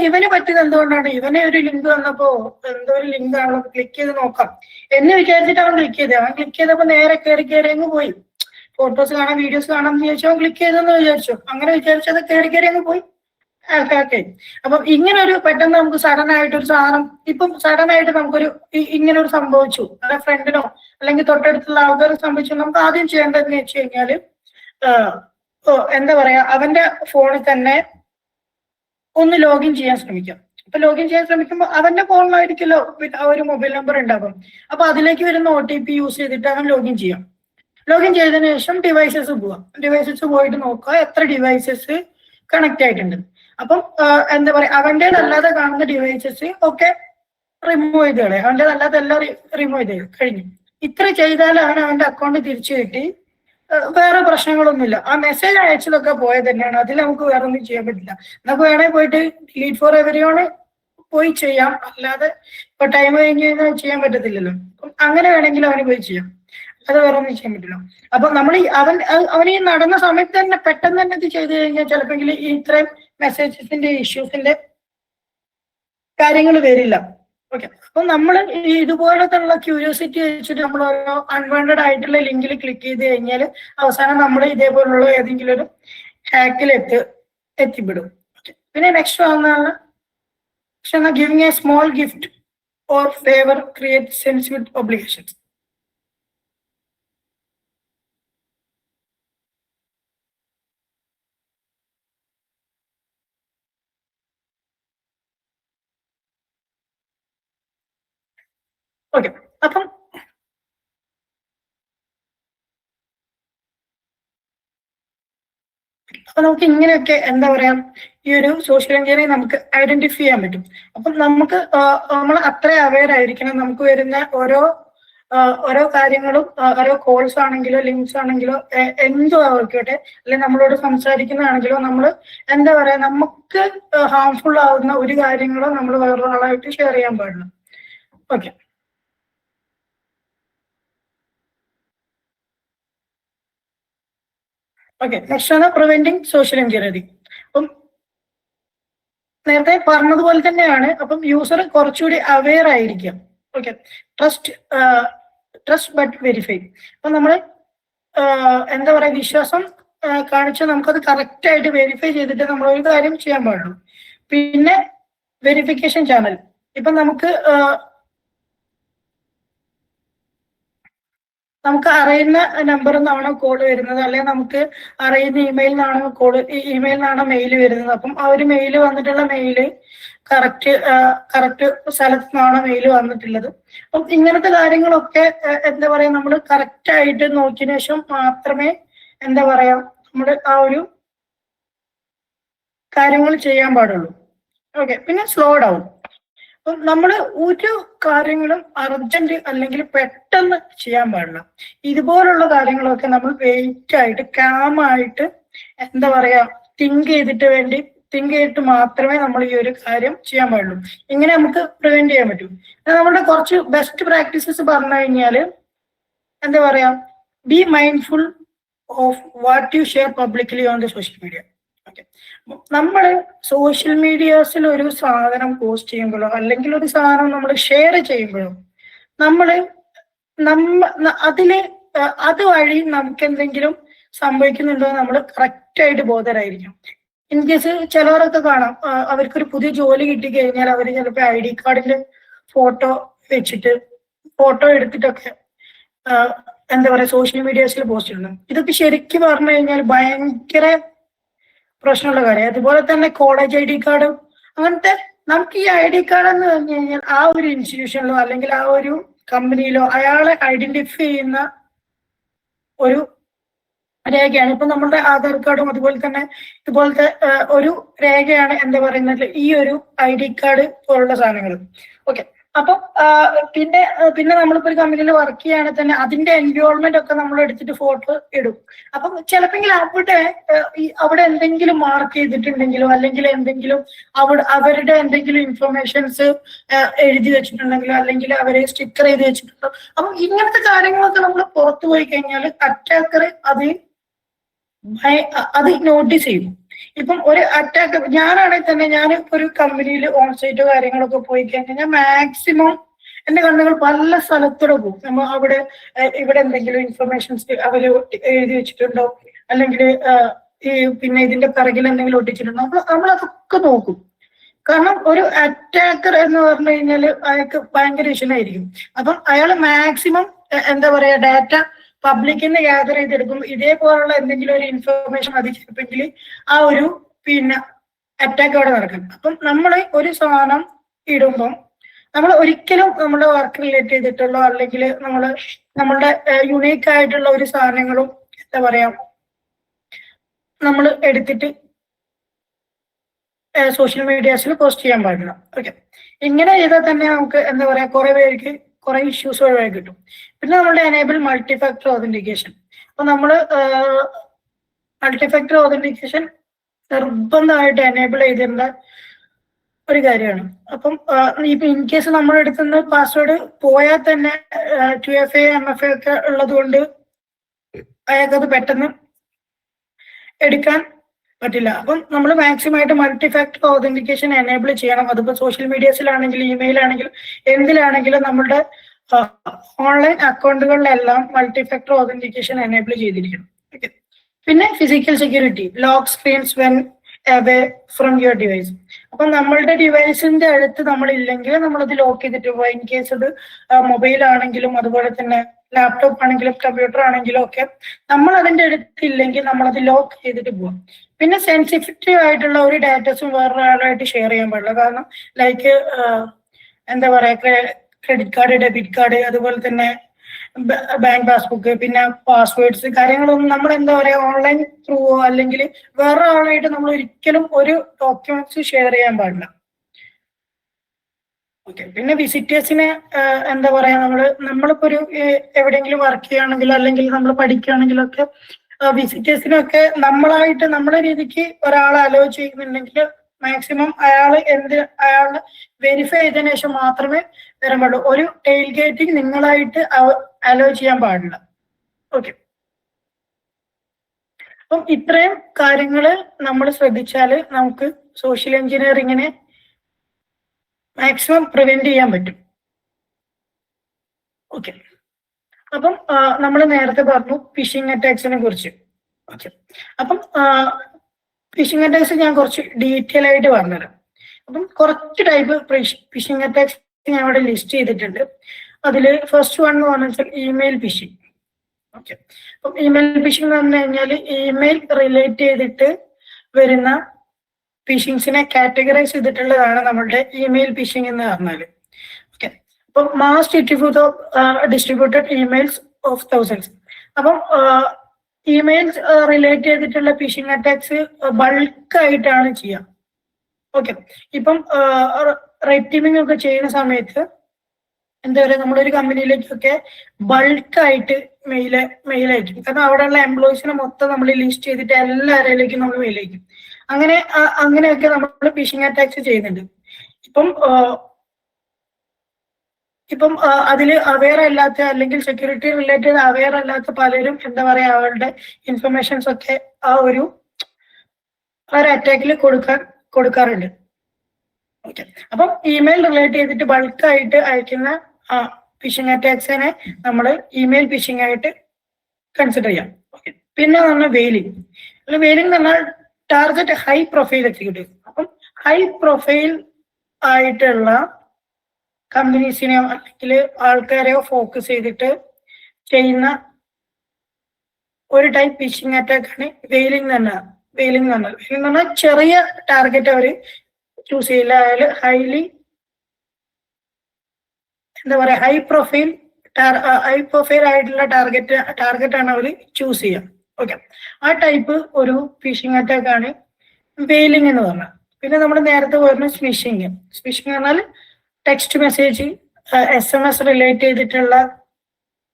ഇവന് പറ്റിയത് എന്തുകൊണ്ടാണ്, ഇവനെ ഒരു ലിങ്ക് വന്നപ്പോ എന്തോ ഒരു ലിങ്ക് ആണോ ക്ലിക്ക് ചെയ്ത് നോക്കാം എന്ന് വിചാരിച്ചിട്ട് അവൻ ക്ലിക്ക് ചെയ്തപ്പോ നേരെ കയറി അങ്ങ് പോയി. ഫോട്ടോസ് കാണാം, വീഡിയോസ് കാണാം എന്ന് ചോദിച്ചാൽ ക്ലിക്ക് ചെയ്തെന്ന് വിചാരിച്ചു. അങ്ങനെ വിചാരിച്ചത് കയറി അങ്ങ് പോയി. ഓക്കെ, അപ്പം ഇങ്ങനെ ഒരു പെട്ടെന്ന് നമുക്ക് സഡൻ ആയിട്ട് ഒരു സാധനം, ഇപ്പം സഡൻ ആയിട്ട് നമുക്കൊരു ഇങ്ങനെ ഒരു സംഭവിച്ചു, അല്ലെ ഫ്രണ്ടിനോ അല്ലെങ്കിൽ തൊട്ടടുത്തുള്ള ആൾക്കാർക്ക് സംഭവിച്ചു. നമുക്ക് ആദ്യം ചെയ്യേണ്ടതെന്ന് വെച്ച് കഴിഞ്ഞാല് എന്താ പറയാ, അവന്റെ ഫോണിൽ തന്നെ ഒന്ന് ലോഗിൻ ചെയ്യാൻ ശ്രമിക്കാം. അപ്പൊ ലോഗിൻ ചെയ്യാൻ ശ്രമിക്കുമ്പോൾ അവന്റെ ഫോണിലായിരിക്കുമല്ലോ ആ ഒരു മൊബൈൽ നമ്പർ ഉണ്ടാകും. അപ്പൊ അതിലേക്ക് വരുന്ന OTP യൂസ് ചെയ്തിട്ട് അവൻ ലോഗിൻ ചെയ്യാം. ലോഗിൻ ചെയ്തതിനു ശേഷം ഡിവൈസസ് പോയിട്ട് നോക്കുക എത്ര ഡിവൈസസ് കണക്ട് ആയിട്ടുണ്ട്. അപ്പം എന്താ പറയാ, അവൻ്റെതല്ലാതെ കാണുന്ന ഡിവൈസസ് ഒക്കെ റിമൂവ് ചെയ്ത് കളയാം. അവൻ്റെതല്ലാതെ എല്ലാം റിമൂവ് ചെയ്ത് കഴിഞ്ഞു. ഇത്ര ചെയ്താലാണ് അവന്റെ അക്കൗണ്ട് തിരിച്ചു കിട്ടി. വേറെ പ്രശ്നങ്ങളൊന്നുമില്ല. ആ മെസ്സേജ് അയച്ചതൊക്കെ പോയത് തന്നെയാണ്, അതിൽ നമുക്ക് വേറെ ഒന്നും ചെയ്യാൻ പറ്റില്ല. നമുക്ക് വേണമെങ്കിൽ പോയിട്ട് ഡിലീറ്റ് ഫോർ എവരിയോണ് പോയി ചെയ്യാം, അല്ലാതെ ഇപ്പൊ ടൈം കഴിഞ്ഞ് കഴിഞ്ഞാൽ ചെയ്യാൻ പറ്റത്തില്ലല്ലോ. അങ്ങനെ വേണമെങ്കിൽ അവന് പോയി ചെയ്യാം, അത് വേറെ ഒന്നും ചെയ്യാൻ പറ്റില്ല. അപ്പൊ നമ്മൾ അവൻ ഈ നടന്ന സമയത്ത് തന്നെ പെട്ടെന്ന് തന്നെ ഇത് ചെയ്ത് കഴിഞ്ഞാൽ ചിലപ്പോൾ ഈ ഇത്രയും മെസ്സേജസിന്റെ ഇഷ്യൂസിന്റെ കാര്യങ്ങൾ വരില്ല. ഓക്കെ, അപ്പൊ നമ്മൾ ഇതുപോലത്തുള്ള ക്യൂരിയോസിറ്റി വെച്ചിട്ട് നമ്മൾ ഓരോ അൺവാണ്ടഡ് ആയിട്ടുള്ള ലിങ്കിൽ ക്ലിക്ക് ചെയ്ത് കഴിഞ്ഞാൽ അവസാനം നമ്മൾ ഇതേപോലുള്ള ഏതെങ്കിലും ഒരു ഹാക്കിൽ എത്തിപ്പെടും. പിന്നെ നെക്സ്റ്റ് വന്നാണ് giving A small gift or favour create sense with obligations. Okay, അപ്പം നമുക്ക് ഇങ്ങനെയൊക്കെ എന്താ പറയാ ഈ ഒരു സോഷ്യൽ എഞ്ചിനീയറിംഗ് നമുക്ക് ഐഡന്റിഫൈ ചെയ്യാൻ പറ്റും. അപ്പം നമുക്ക് നമ്മൾ അത്ര അവെയർ ആയിരിക്കണം. നമുക്ക് വരുന്ന ഓരോ കാര്യങ്ങളും ഓരോ കോൾസ് ആണെങ്കിലോ ലിങ്ക്സ് ആണെങ്കിലോ എന്തോ ആയിക്കോട്ടെ, അല്ലെങ്കിൽ നമ്മളോട് സംസാരിക്കുന്നതാണെങ്കിലോ നമ്മൾ എന്താ പറയാ നമുക്ക് ഹാർംഫുൾ ആവുന്ന ഒരു കാര്യങ്ങളോ നമ്മൾ വേറൊരാളായിട്ട് ഷെയർ ചെയ്യാൻ പാടില്ല. ഓക്കെ, നെക്സ്റ്റ് ആണ് പ്രിവെന്റിങ് സോഷ്യൽ എഞ്ചിനീയറിംഗ്. അപ്പം നേരത്തെ പറഞ്ഞതുപോലെ തന്നെയാണ്. അപ്പം യൂസർ കുറച്ചുകൂടി അവെയർ ആയിരിക്കാം. Okay, trust but verify. അപ്പൊ നമ്മൾ എന്താ പറയാ വിശ്വാസം കാണിച്ച് നമുക്കത് കറക്റ്റ് ആയിട്ട് വെരിഫൈ ചെയ്തിട്ട് നമ്മൾ ഒരു കാര്യം ചെയ്യാൻ പാടുള്ളൂ. പിന്നെ വെരിഫിക്കേഷൻ ചാനൽ. ഇപ്പൊ നമുക്ക് അറിയുന്ന നമ്പറിൽ നിന്നാണോ കോൾ വരുന്നത്, അല്ലെങ്കിൽ നമുക്ക് അറിയുന്ന ഇമെയിൽ നിന്നാണോ മെയിൽ വരുന്നത്. അപ്പം ആ ഒരു മെയിൽ വന്നിട്ടുള്ള മെയില് കറക്റ്റ് സ്ഥലത്ത് നിന്നാണോ മെയിൽ വന്നിട്ടുള്ളത്. അപ്പം ഇങ്ങനത്തെ കാര്യങ്ങളൊക്കെ എന്താ പറയാ നമ്മൾ കറക്റ്റ് ആയിട്ട് നോക്കിയതിനു ശേഷം മാത്രമേ എന്താ പറയാ നമ്മുടെ ആ ഒരു കാര്യങ്ങൾ ചെയ്യാൻ പാടുള്ളൂ. ഓക്കെ, പിന്നെ സ്ലോ ഡൗൺ. അപ്പം നമ്മൾ ഒരു കാര്യങ്ങളും അർജന്റ് അല്ലെങ്കിൽ പെട്ടെന്ന് ചെയ്യാൻ പാടില്ല. ഇതുപോലുള്ള കാര്യങ്ങളൊക്കെ നമ്മൾ വെയിറ്റ് ആയിട്ട് കാമായിട്ട് എന്താ പറയാ തിങ്ക് ചെയ്തിട്ട് മാത്രമേ നമ്മൾ ഈ ഒരു കാര്യം ചെയ്യാൻ പാടുള്ളൂ. ഇങ്ങനെ നമുക്ക് പ്രിവെന്റ് ചെയ്യാൻ പറ്റും. നമ്മുടെ കുറച്ച് ബെസ്റ്റ് പ്രാക്ടീസസ് പറഞ്ഞു കഴിഞ്ഞാൽ എന്താ പറയാ B mindful of what you share publicly on the social media. Okay, നമ്മൾ സോഷ്യൽ മീഡിയാസിൽ ഒരു സാധനം പോസ്റ്റ് ചെയ്യുമ്പോഴോ അല്ലെങ്കിൽ ഒരു സാധനം നമ്മൾ ഷെയർ ചെയ്യുമ്പോഴോ അതുവഴി നമുക്ക് എന്തെങ്കിലും സംഭവിക്കുന്നുണ്ടോ നമ്മൾ കറക്റ്റ് ആയിട്ട് ബോധരായിരിക്കും. ഇൻ കേസ് ചിലവരൊക്കെ കാണാം, അവർക്കൊരു പുതിയ ജോലി കിട്ടിക്കഴിഞ്ഞാൽ അവർ ചിലപ്പോൾ ID കാർഡിന്റെ ഫോട്ടോ എടുത്തിട്ടൊക്കെ എന്താ പറയാ സോഷ്യൽ മീഡിയാസിൽ പോസ്റ്റ് ചെയ്യുന്നു. ഇതൊക്കെ ശരിക്കും പറഞ്ഞു കഴിഞ്ഞാൽ ഭയങ്കര പ്രശ്നമുള്ള കാര്യം. അതുപോലെ തന്നെ കോളേജ് ID കാർഡ് അങ്ങനത്തെ നമുക്ക് ഈ ID കാർഡ് എന്ന് പറഞ്ഞു കഴിഞ്ഞാൽ ആ ഒരു ഇൻസ്റ്റിറ്റ്യൂഷനിലോ അല്ലെങ്കിൽ ആ ഒരു കമ്പനിയിലോ അയാളെ ഐഡന്റിഫൈ ചെയ്യുന്ന ഒരു രേഖയാണ്. ഇപ്പൊ നമ്മുടെ ആധാർ കാർഡും അതുപോലെ തന്നെ ഇതുപോലത്തെ ഒരു രേഖയാണ് എന്താ പറയുന്നത് ഈ ഒരു ID കാർഡ് പോലുള്ള സാധനങ്ങൾ. ഓക്കെ, അപ്പം പിന്നെ നമ്മളിപ്പോ ഒരു കമ്പനിയിൽ വർക്ക് ചെയ്യുകയാണെങ്കിൽ തന്നെ അതിന്റെ എൻവയോൺമെന്റ് ഒക്കെ നമ്മൾ എടുത്തിട്ട് ഫോട്ടോ ഇടും. അപ്പം ചിലപ്പോൾ അവിടെ എന്തെങ്കിലും മാർക്ക് ചെയ്തിട്ടുണ്ടെങ്കിലോ അല്ലെങ്കിൽ എന്തെങ്കിലും അവരുടെ എന്തെങ്കിലും ഇൻഫർമേഷൻസ് എഴുതി വെച്ചിട്ടുണ്ടെങ്കിലോ അല്ലെങ്കിൽ അവരെ സ്റ്റിക്കർ ചെയ്ത് വെച്ചിട്ടുണ്ടോ, അപ്പം ഇങ്ങനത്തെ കാര്യങ്ങളൊക്കെ നമ്മൾ പുറത്തു പോയി കഴിഞ്ഞാൽ അറ്റാക്കർ അത് നോട്ടീസ് ചെയ്യും. ഇപ്പം ഒരു അറ്റാക്ക് ഞാനാണെങ്കിൽ തന്നെ ഞാൻ ഒരു കമ്പനിയിൽ ഓൺസൈറ്റോ കാര്യങ്ങളൊക്കെ പോയി കഴിഞ്ഞാൽ ഞാൻ മാക്സിമം എന്റെ കണ്ണുകൾ പല സ്ഥലത്തൂടെ പോകും. നമ്മൾ ഇവിടെ എന്തെങ്കിലും ഇൻഫർമേഷൻസ് അവർ എഴുതി വെച്ചിട്ടുണ്ടോ അല്ലെങ്കിൽ പിന്നെ ഇതിന്റെ പിറകിൽ എന്തെങ്കിലും ഒട്ടിച്ചിട്ടുണ്ടോ, നമ്മളതൊക്കെ നോക്കും. കാരണം ഒരു അറ്റാക്കർ എന്ന് പറഞ്ഞു കഴിഞ്ഞാൽ അയാൾക്ക് ഭയങ്കര വിഷയമായിരിക്കും. അപ്പം അയാൾ മാക്സിമം എന്താ പറയാ ഡാറ്റ പബ്ലിക്കിൽ നിന്ന് ഗ്യാദർ ചെയ്തെടുക്കും. ഇതേപോലുള്ള എന്തെങ്കിലും ഒരു ഇൻഫർമേഷൻ അത് ചിലപ്പെങ്കിൽ ആ ഒരു അറ്റാക്ക് അവിടെ നടക്കും. അപ്പം നമ്മൾ ഒരു സാധനം ഇടുമ്പം നമ്മൾ ഒരിക്കലും നമ്മുടെ വർക്ക് റിലേറ്റ് ചെയ്തിട്ടുള്ള അല്ലെങ്കിൽ നമ്മളുടെ യുണീക്ക് ആയിട്ടുള്ള ഒരു സാധനങ്ങളും എന്താ പറയാ നമ്മൾ എടുത്തിട്ട് സോഷ്യൽ മീഡിയാസിൽ പോസ്റ്റ് ചെയ്യാൻ പാടില്ല. ഓക്കെ, ഇങ്ങനെ ചെയ്താൽ തന്നെ നമുക്ക് എന്താ പറയാ കുറെ പേർക്ക് കുറെ ഇഷ്യൂസ് ഒഴിവായി കിട്ടും. പിന്നെ നമ്മളുടെ എനേബിൾ മൾട്ടിഫാക്ടർ ഓതന്റിക്കേഷൻ. അപ്പൊ നമ്മള് മൾട്ടിഫാക്ടർ ഓതന്റിക്കേഷൻ നിർബന്ധമായിട്ട് എനേബിൾ ചെയ്തിരുന്ന ഒരു കാര്യമാണ്. അപ്പം ഇപ്പൊ ഇൻ കേസ് നമ്മുടെ അടുത്തുനിന്ന് പാസ്വേഡ് പോയാൽ തന്നെ 2FA MFA ഒക്കെ ഉള്ളത് കൊണ്ട് അയാൾക്കത് പെട്ടെന്ന് എടുക്കാൻ പറ്റില്ല. അപ്പം നമ്മൾ മാക്സിമം ആയിട്ട് മൾട്ടി ഫാക്ടർ ഓതന്റിക്കേഷൻ എനേബിൾ ചെയ്യണം. അതിപ്പോ സോഷ്യൽ മീഡിയസിലാണെങ്കിലും ഇമെയിൽ ആണെങ്കിലും എന്തിലാണെങ്കിലും നമ്മുടെ ഓൺലൈൻ അക്കൗണ്ടുകളിലെല്ലാം മൾട്ടി ഫാക്ടർ ഓതന്റിക്കേഷൻ എനേബിൾ ചെയ്തിരിക്കണം. ഓക്കെ. പിന്നെ physical security, lock screens when away from your device. അപ്പൊ നമ്മളുടെ ഡിവൈസിന്റെ അടുത്ത് നമ്മളില്ലെങ്കിൽ നമ്മളത് ലോക്ക് ചെയ്തിട്ട് പോകുക. ഇൻ കേസ് അത് മൊബൈൽ ആണെങ്കിലും അതുപോലെ തന്നെ ലാപ്ടോപ്പ് ആണെങ്കിലും കമ്പ്യൂട്ടർ ആണെങ്കിലും ഒക്കെ നമ്മൾ അതിന്റെ അടുത്തില്ലെങ്കിൽ നമ്മളത് ലോക്ക് ചെയ്തിട്ട് പോവാം. പിന്നെ സെൻസിറ്റീവ് ആയിട്ടുള്ള ഒരു ഡാറ്റസും വേറൊരാളായിട്ട് ഷെയർ ചെയ്യാൻ പാടില്ല. കാരണം ലൈക്ക് എന്താ പറയാ, ക്രെഡിറ്റ് കാർഡ്, ഡെബിറ്റ് കാർഡ്, അതുപോലെ തന്നെ ബാങ്ക് പാസ്ബുക്ക്, പിന്നെ പാസ്വേഡ്സ്, കാര്യങ്ങളൊന്നും നമ്മൾ എന്താ പറയാ ഓൺലൈൻ ത്രൂ അല്ലെങ്കിൽ വേറെ ആളായിട്ട് നമ്മൾ ഒരിക്കലും ഒരു ഡോക്യുമെന്റ്സ് ഷെയർ ചെയ്യാൻ പാടില്ല. ഓക്കെ. പിന്നെ വിസിറ്റേഴ്സിനെ എന്താ പറയാ, നമ്മളിപ്പോ ഒരു എവിടെയെങ്കിലും വർക്ക് ചെയ്യുകയാണെങ്കിലോ അല്ലെങ്കിൽ നമ്മൾ പഠിക്കുകയാണെങ്കിലോ ഒക്കെ വിസിറ്റേഴ്സിനൊക്കെ നമ്മളായിട്ട് നമ്മുടെ രീതിക്ക് ഒരാളെ അലോ ചെയ്യുന്നുണ്ടെങ്കിൽ മാക്സിമം അയാളെ വെരിഫൈ ചെയ്തതിനു ശേഷം മാത്രമേ വരാൻ പാടുള്ളൂ. ഒരു ടെയിൽ ഗേറ്റിംഗ് നിങ്ങളായിട്ട് അലോ ചെയ്യാൻ പാടില്ല. ഓക്കെ. അപ്പം ഇത്രയും കാര്യങ്ങൾ നമ്മൾ ശ്രദ്ധിച്ചാൽ നമുക്ക് സോഷ്യൽ എഞ്ചിനീയറിങ്ങിനെ മാക്സിമം പ്രിവെന്റ് ചെയ്യാൻ പറ്റും. ഓക്കെ. അപ്പം നമ്മൾ നേരത്തെ പറഞ്ഞു ഫിഷിംഗ് അറ്റാക്സിനെ കുറിച്ച്. ഓക്കെ. അപ്പം ഫിഷിംഗ് അറ്റാക്സ് ഞാൻ കുറച്ച് ഡീറ്റെയിൽ ആയിട്ട് പറഞ്ഞുതരാം. അപ്പം കുറച്ച് ടൈപ്പ് ഫിഷിംഗ് അറ്റാക്സ് ഞാൻ ഇവിടെ ലിസ്റ്റ് ചെയ്തിട്ടുണ്ട്. അതിൽ ഫസ്റ്റ് വൺ എന്ന് പറഞ്ഞാൽ ഇമെയിൽ ഫിഷിംഗ്. ഓക്കെ. അപ്പം ഇമെയിൽ ഫിഷിംഗ് എന്ന് പറഞ്ഞു കഴിഞ്ഞാൽ ഇമെയിൽ റിലേറ്റ് ചെയ്തിട്ട് വരുന്ന ഫിഷിങ്സിനെ കാറ്റഗറൈസ് ചെയ്തിട്ടുള്ളതാണ് നമ്മളുടെ ഇമെയിൽ ഫിഷിംഗ് എന്ന് പറഞ്ഞാൽ. ഓക്കെ. അപ്പം mass distributed emails of thousands. അപ്പം ഇമെയിൽസ് റിലേറ്റ് ചെയ്തിട്ടുള്ള ഫിഷിംഗ് അറ്റാക്സ് ബൾക്കായിട്ടാണ് ചെയ്യുക. ഓക്കെ. ഇപ്പം റെഡ് ടീമിംഗ് ഒക്കെ ചെയ്യുന്ന സമയത്ത് എന്താ പറയുക, നമ്മളൊരു കമ്പനിയിലേക്കൊക്കെ ബൾക്കായിട്ട് മെയിൽ അയക്കും. കാരണം അവിടെയുള്ള എംപ്ലോയീസിനെ മൊത്തം നമ്മൾ ലിസ്റ്റ് ചെയ്തിട്ട് എല്ലാവരിലേക്കും നമ്മൾ മെയിൽ അയക്കും. അങ്ങനെയൊക്കെ നമ്മൾ ഫിഷിംഗ് അറ്റാക്സ് ചെയ്യുന്നുണ്ട്. ഇപ്പം അതിൽ അവെയർ അല്ലാത്ത അല്ലെങ്കിൽ സെക്യൂരിറ്റി റിലേറ്റഡ് അവെയർ അല്ലാത്ത പലരും എന്താ പറയാ അവരുടെ ഇൻഫർമേഷൻസ് ഒക്കെ ആ ഒരു അറ്റാക്കിൽ കൊടുക്കാറുണ്ട്. ഓക്കെ. അപ്പം ഇമെയിൽ റിലേറ്റ് ചെയ്തിട്ട് ബൾക്കായിട്ട് അയക്കുന്ന ഫിഷിംഗ് അറ്റാക്സിനെ നമ്മൾ ഇമെയിൽ ഫിഷിംഗ് ആയിട്ട് കൺസിഡർ ചെയ്യാം. ഓക്കെ. പിന്നെ പറഞ്ഞാൽ വെയിലിംഗ് എന്ന് പറഞ്ഞാൽ ടാർഗറ്റ് ഹൈ പ്രൊഫൈൽ എക്സിക്യൂട്ടീവ്. അപ്പം ഹൈ പ്രൊഫൈൽ ആയിട്ടുള്ള കമ്പനീസിനെയോ അല്ലെങ്കിൽ ആൾക്കാരെയോ ഫോക്കസ് ചെയ്തിട്ട് ചെയ്യുന്ന ഒരു ടൈപ്പ് ഫിഷിംഗ് അറ്റാക്ക് ആണ് വെയിലിംഗ് എന്ന് പറഞ്ഞാൽ ചെറിയ ടാർഗറ്റ് അവർ ചൂസ് ചെയ്യില്ല. അയാൾ എന്താ പറയാ ഹൈ പ്രൊഫൈൽ ആയിട്ടുള്ള ടാർഗറ്റ് ആണ് അവർ ചൂസ് ചെയ്യുക. ഓക്കെ. ആ ടൈപ്പ് ഒരു ഫിഷിംഗ് അറ്റാക്ക് ആണ് വെയിലിംഗ് എന്ന് പറഞ്ഞാൽ. പിന്നെ നമ്മൾ നേരത്തെ പറഞ്ഞു സ്മിഷിംഗ് എന്ന് പറഞ്ഞാൽ ടെക്സ്റ്റ് മെസ്സേജ് SMS റിലേറ്റ് ചെയ്തിട്ടുള്ള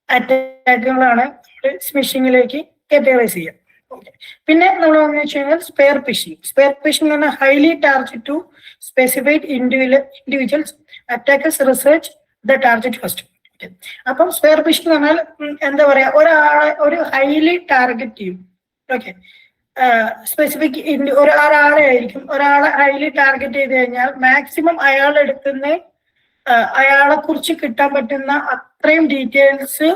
അറ്റാക്കുകളാണ് നമ്മൾ സ്മിഷിംഗിലേക്ക് കാറ്റഗറൈസ് ചെയ്യുക. ഓക്കെ. പിന്നെ നമ്മൾ പറഞ്ഞു വെച്ച് കഴിഞ്ഞാൽ സ്പെയർ ഫിഷിംഗ് എന്ന് പറഞ്ഞാൽ highly target to specified individuals attackers research the target first. Okay. അപ്പം സ്പെയർ ഫിഷിംഗ് എന്ന് പറഞ്ഞാൽ എന്താ പറയാ ഒരു ഹൈലി ടാർഗറ്റ് ചെയ്യും. ഓക്കെ. സ്പെസിഫിക് ഒരാളെ ആയിരിക്കും. ഒരാളെ ഹൈലി ടാർഗറ്റ് ചെയ്ത് കഴിഞ്ഞാൽ മാക്സിമം അയാളെ കുറിച്ച് കിട്ടാൻ പറ്റുന്ന അത്രയും ഡീറ്റെയിൽസ്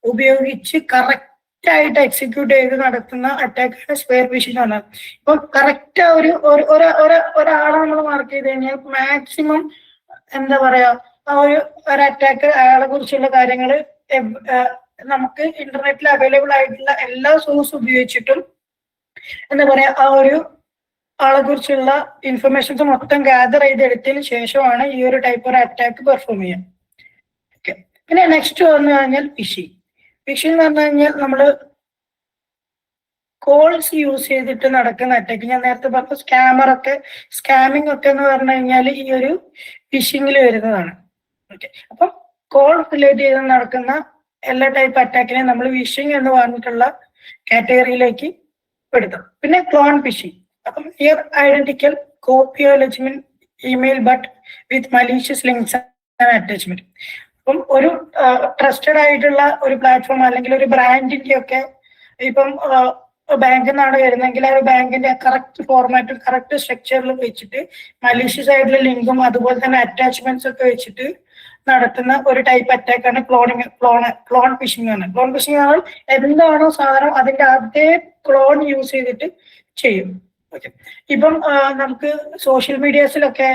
ഉപയോഗിച്ച് കറക്റ്റ് ആയിട്ട് എക്സിക്യൂട്ട് ചെയ്ത് നടത്തുന്ന അറ്റാക്കാണ് സ്പെയർ ഫിഷിംഗ് ആണ്. ഇപ്പൊ കറക്റ്റ് ഒരാളെ നമ്മൾ മാർക്ക് ചെയ്ത് കഴിഞ്ഞാൽ മാക്സിമം എന്താ പറയാ ഒരു അറ്റാക്ക് അയാളെ കുറിച്ചുള്ള കാര്യങ്ങൾ നമുക്ക് ഇന്റർനെറ്റിൽ അവൈലബിൾ ആയിട്ടുള്ള എല്ലാ സോഴ്സ് ഉപയോഗിച്ചിട്ടും എന്താ പറയാ ആളെ കുറിച്ചുള്ള ഇൻഫർമേഷൻസ് മൊത്തം ഗ്യാദർ ചെയ്തെടുത്തതിന് ശേഷമാണ് ഈ ഒരു ടൈപ്പ് ഒരു അറ്റാക്ക് പെർഫോം ചെയ്യാൻ. ഓക്കെ. പിന്നെ നെക്സ്റ്റ് പറഞ്ഞു കഴിഞ്ഞാൽ ഫിഷിംഗ് എന്ന് പറഞ്ഞു കഴിഞ്ഞാൽ നമ്മള് കോൾസ് യൂസ് ചെയ്തിട്ട് നടക്കുന്ന അറ്റാക്ക്. ഞാൻ നേരത്തെ പറഞ്ഞ സ്കാമിംഗ് ഒക്കെ എന്ന് പറഞ്ഞു കഴിഞ്ഞാൽ ഈ ഒരു ഫിഷിംഗിൽ വരുന്നതാണ്. ഓക്കെ. അപ്പം കോൾ റിലേറ്റ് ചെയ്ത് നടക്കുന്ന എല്ലാ ടൈപ്പ് അറ്റാക്കിനെ നമ്മൾ ഫിഷിംഗ് എന്ന് പറഞ്ഞിട്ടുള്ള കാറ്റഗറിയിലേക്ക് പെടുത്തും. പിന്നെ ക്ലോൺ ഫിഷിംഗ്. അപ്പം here identical copy or legitimate email but with malicious links and attachment. അപ്പം ഒരു ട്രസ്റ്റഡ് ആയിട്ടുള്ള ഒരു പ്ലാറ്റ്ഫോം അല്ലെങ്കിൽ ഒരു ബ്രാൻഡിന്റെ ഒക്കെ ഇപ്പം ബാങ്കിൽ നിന്നാണ് വരുന്നതെങ്കിൽ ആ ഒരു ബാങ്കിന്റെ കറക്റ്റ് ഫോർമാറ്റും കറക്റ്റ് സ്ട്രക്ചറിലും വെച്ചിട്ട് മലീഷ്യസ് ആയിട്ടുള്ള ലിങ്കും അതുപോലെ തന്നെ അറ്റാച്ച്മെന്റ്സ് ഒക്കെ വെച്ചിട്ട് നടത്തുന്ന ഒരു ടൈപ്പ് അറ്റാക്ക് ആണ് ക്ലോൺ ഫിഷിംഗ് ആണ്. ക്ലോൺ ഫിഷിംഗ് ആണ് എന്താണോ സാധനം അതിന്റെ അതേ ക്ലോൺ യൂസ് ചെയ്തിട്ട് ചെയ്യും. ഓക്കെ, ഇപ്പം നമുക്ക് സോഷ്യൽ മീഡിയസിലൊക്കെ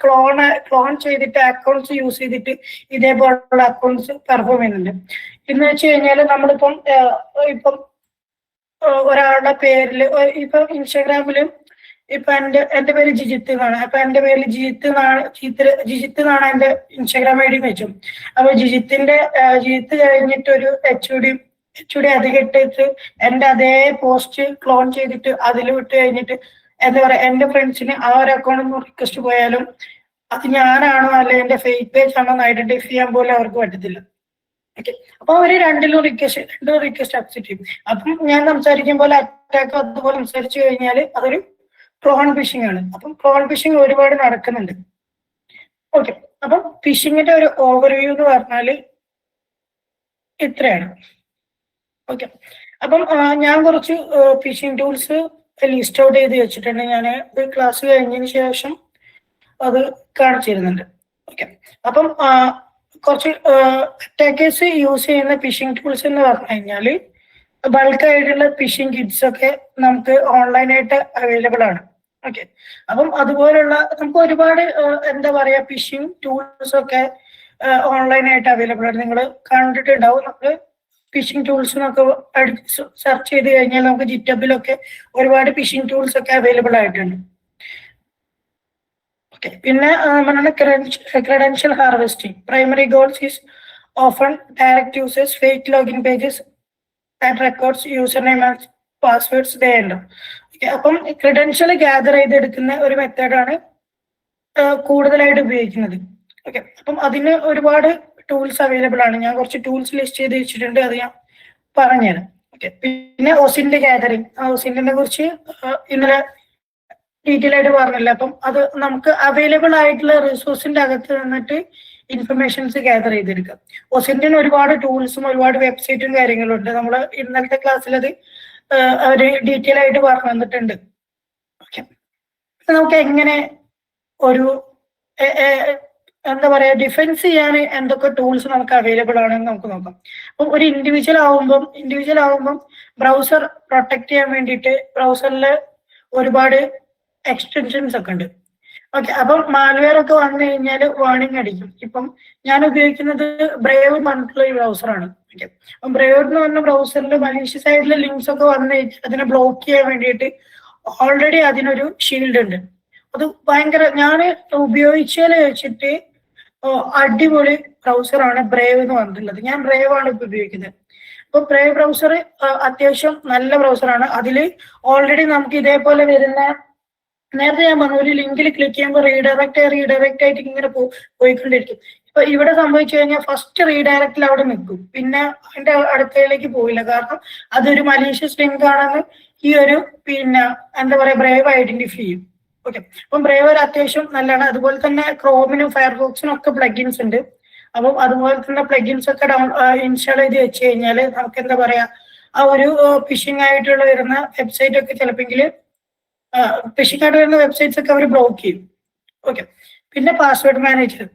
ക്ലോൺ ചെയ്തിട്ട് അക്കൗണ്ട്സ് യൂസ് ചെയ്തിട്ട് ഇതേപോലുള്ള അക്കൗണ്ട്സ് പെർഫോം ചെയ്യുന്നുണ്ട്. എന്ന് വെച്ച് കഴിഞ്ഞാൽ നമ്മളിപ്പം ഇപ്പം ഒരാളുടെ പേരിൽ ഇപ്പൊ ഇൻസ്റ്റാഗ്രാമിലും ഇപ്പൊ എന്റെ പേര് ജിജിത്ത് എന്നാണ്. അപ്പൊ എന്റെ പേരിൽ ജിജിത്ത് എന്നാണ് എന്റെ ഇൻസ്റ്റാഗ്രാം ഐ ഡി വെച്ചു. അപ്പൊ ജിജിത്ത് കഴിഞ്ഞിട്ട് ഒരു എച്ച് ഡി അധികം ഇട്ടിട്ട് എന്റെ അതേ പോസ്റ്റ് ക്ലോൺ ചെയ്തിട്ട് അതിൽ വിട്ട് കഴിഞ്ഞിട്ട് എന്താ പറയാ എന്റെ ഫ്രണ്ട്സിന് ആ ഒരു അക്കൗണ്ട് റിക്വസ്റ്റ് പോയാലും അത് ഞാനാണോ അല്ലെ എന്റെ ഫേക്ക് പേജ് ആണോ എന്ന് ഐഡന്റിഫൈ ചെയ്യാൻ പോലും അവർക്ക് പറ്റത്തില്ല. ഓക്കെ, അപ്പൊ അവര് രണ്ടിലും റിക്വസ്റ്റ് അക്സെപ്റ്റ് ചെയ്യും. അപ്പം ഞാൻ സംസാരിക്കും പോലെ അറ്റാക്ക് അതുപോലെ സംസാരിച്ചു കഴിഞ്ഞാൽ അതൊരു ക്ലോൺ ഫിഷിംഗ് ആണ്. അപ്പം ക്ലോൺ ഫിഷിംഗ് ഒരുപാട് നടക്കുന്നുണ്ട്. ഓക്കെ, അപ്പം ഫിഷിങ്ങിന്റെ ഒരു ഓവർവ്യൂ എന്ന് പറഞ്ഞാല് ഇത്രയാണ്. ഓക്കെ, അപ്പം ഞാൻ കുറച്ച് ഫിഷിംഗ് ടൂൾസ് ലിസ്റ്റ് ഔട്ട് ചെയ്ത് വെച്ചിട്ടുണ്ട്. ഞാൻ ക്ലാസ് കഴിഞ്ഞതിന് ശേഷം അത് കാണിച്ചു തരുന്നുണ്ട്. ഓക്കെ, അപ്പം കുറച്ച് അറ്റാക്കേഴ്സ് യൂസ് ചെയ്യുന്ന ഫിഷിംഗ് ടൂൾസ് എന്ന് പറഞ്ഞു കഴിഞ്ഞാൽ ബൾക്കായിട്ടുള്ള ഫിഷിംഗ് കിറ്റ്സ് ഒക്കെ നമുക്ക് ഓൺലൈനായിട്ട് അവൈലബിൾ ആണ്. ഓക്കെ, അപ്പം അതുപോലുള്ള നമുക്ക് ഒരുപാട് എന്താ പറയാ ഫിഷിംഗ് ടൂൾസ് ഒക്കെ ഓൺലൈനായിട്ട് അവൈലബിൾ ആണ്. നിങ്ങൾ കണ്ടിട്ടുണ്ടാവും. നമുക്ക് ഫിഷിംഗ് ടൂൾസ് എന്നൊക്കെ സെർച്ച് ചെയ്ത് കഴിഞ്ഞാൽ നമുക്ക് ജിറ്റബിലൊക്കെ ഒരുപാട് ഫിഷിംഗ് ടൂൾസ് ഒക്കെ അവൈലബിൾ ആയിട്ടുണ്ട്. ഓക്കെ, പിന്നെ നമ്മുടെ credential harvesting primary goals is often direct users fake login pages and records user name and passwords ദേ ഉണ്ട്. ഓക്കെ, അപ്പം ക്രെഡൻഷ്യൽ ഗ്യാദർ ചെയ്തെടുക്കുന്ന ഒരു മെത്തേഡാണ് കൂടുതലായിട്ട് ഉപയോഗിക്കുന്നത്. ഓക്കെ, അപ്പം അതിന് ഒരുപാട് ടൂൾസ് അവൈലബിൾ ആണ്. ഞാൻ കുറച്ച് ടൂൾസ് ലിസ്റ്റ് ചെയ്ത് വെച്ചിട്ടുണ്ട്, അത് ഞാൻ പറഞ്ഞുതരാം. ഓക്കെ, പിന്നെ ഒസിന്റെ ഗ്യാദറിങ്, ഒസിന്റെ കുറിച്ച് ഇന്നലെ ഡീറ്റെയിൽ ആയിട്ട് പറഞ്ഞില്ല. അപ്പം അത് നമുക്ക് അവൈലബിൾ ആയിട്ടുള്ള റിസോഴ്സിന്റെ അകത്ത് നിന്നിട്ട് ഇൻഫർമേഷൻസ് ഗ്യാദർ ചെയ്തെടുക്കാം. ഒസിന്റെ ഒരുപാട് ടൂൾസും ഒരുപാട് വെബ്സൈറ്റും കാര്യങ്ങളും ഉണ്ട്. നമ്മൾ ഇന്നലത്തെ ക്ലാസ്സിൽ അത് അവര് ഡീറ്റെയിൽ ആയിട്ട് പറഞ്ഞു തന്നിട്ടുണ്ട്. ഓക്കെ, നമുക്ക് എങ്ങനെ ഒരു എന്താ പറയാ ഡിഫെൻസ് ചെയ്യാൻ എന്തൊക്കെ ടൂൾസ് നമുക്ക് അവൈലബിൾ ആണെന്ന് നമുക്ക് നോക്കാം. അപ്പം ഒരു ഇൻഡിവിജ്വൽ ആവുമ്പം ബ്രൗസർ പ്രൊട്ടക്ട് ചെയ്യാൻ വേണ്ടിയിട്ട് ബ്രൗസറിൽ ഒരുപാട് എക്സ്റ്റൻഷൻസ് ഒക്കെ ഉണ്ട്. ഓക്കെ, അപ്പം മാൽവെയർ ഒക്കെ വന്നു കഴിഞ്ഞാൽ വാർണിംഗ് അടിക്കും. ഇപ്പം ഞാൻ ഉപയോഗിക്കുന്നത് ബ്രേവ് പറഞ്ഞിട്ടുള്ള ഒരു ബ്രൗസറാണ്. ഓക്കെ, അപ്പം ബ്രേവ് എന്ന് പറഞ്ഞ ബ്രൗസറിൽ മലീഷ്യസ് ആയിട്ടുള്ള ലിങ്ക്സ് ഒക്കെ വന്നു കഴിഞ്ഞാൽ അതിനെ ബ്ലോക്ക് ചെയ്യാൻ വേണ്ടിയിട്ട് ഓൾറെഡി അതിനൊരു ഷീൽഡ് ഉണ്ട്. അത് ഭയങ്കര ഞാൻ ഉപയോഗിച്ചതിൽ വെച്ചിട്ട് അടിപൊളി ബ്രൗസറാണ് ബ്രേവ് എന്ന് പറഞ്ഞിട്ടുള്ളത്. ഞാൻ ബ്രേവ് ആണ് ഇപ്പൊ ഉപയോഗിക്കുന്നത്. അപ്പൊ ബ്രേവ് ബ്രൗസർ അത്യാവശ്യം നല്ല ബ്രൗസറാണ്. അതിൽ ഓൾറെഡി നമുക്ക് ഇതേപോലെ വരുന്ന നേരത്തെ ഞാൻ പറഞ്ഞു ഒരു ലിങ്കിൽ ക്ലിക്ക് ചെയ്യുമ്പോൾ റീഡയറക്റ്റ് ആയിട്ട് ഇങ്ങനെ പോയിക്കൊണ്ടിരിക്കും. ഇപ്പൊ ഇവിടെ സംഭവിച്ചു കഴിഞ്ഞാൽ ഫസ്റ്റ് റീഡയറക്റ്റിൽ അവിടെ നിൽക്കും, പിന്നെ അതിന്റെ അടുത്തയിലേക്ക് പോയില്ല. കാരണം അതൊരു മലീഷ്യസ് ലിങ്ക് ആണെന്ന് ഈ ഒരു പിന്നെ എന്താ പറയാ ബ്രേവ് ഐഡന്റിഫൈ ചെയ്യും. ഓക്കെ, അപ്പം ബ്രേവ് ഒരു അത്യാവശ്യം നല്ലതാണ്. അതുപോലെ തന്നെ ക്രോമിനും ഫയർഫോക്സിനും ഒക്കെ പ്ലഗിൻസ് ഉണ്ട്. അപ്പം അതുപോലെ തന്നെ പ്ലഗിൻസ് ഒക്കെ ഇൻസ്റ്റാൾ ചെയ്ത് വെച്ച് കഴിഞ്ഞാൽ നമുക്ക് എന്താ പറയാ ആ ഒരു ഫിഷിംഗ് ആയിട്ടുള്ള വരുന്ന വെബ്സൈറ്റ് ഒക്കെ ചിലപ്പോൾ ഫിഷിംഗ് ആയിട്ട് വരുന്ന വെബ്സൈറ്റ്സ് ഒക്കെ അവർ ബ്ലോക്ക് ചെയ്യും. ഓക്കെ, പിന്നെ പാസ്വേഡ് മാനേജർ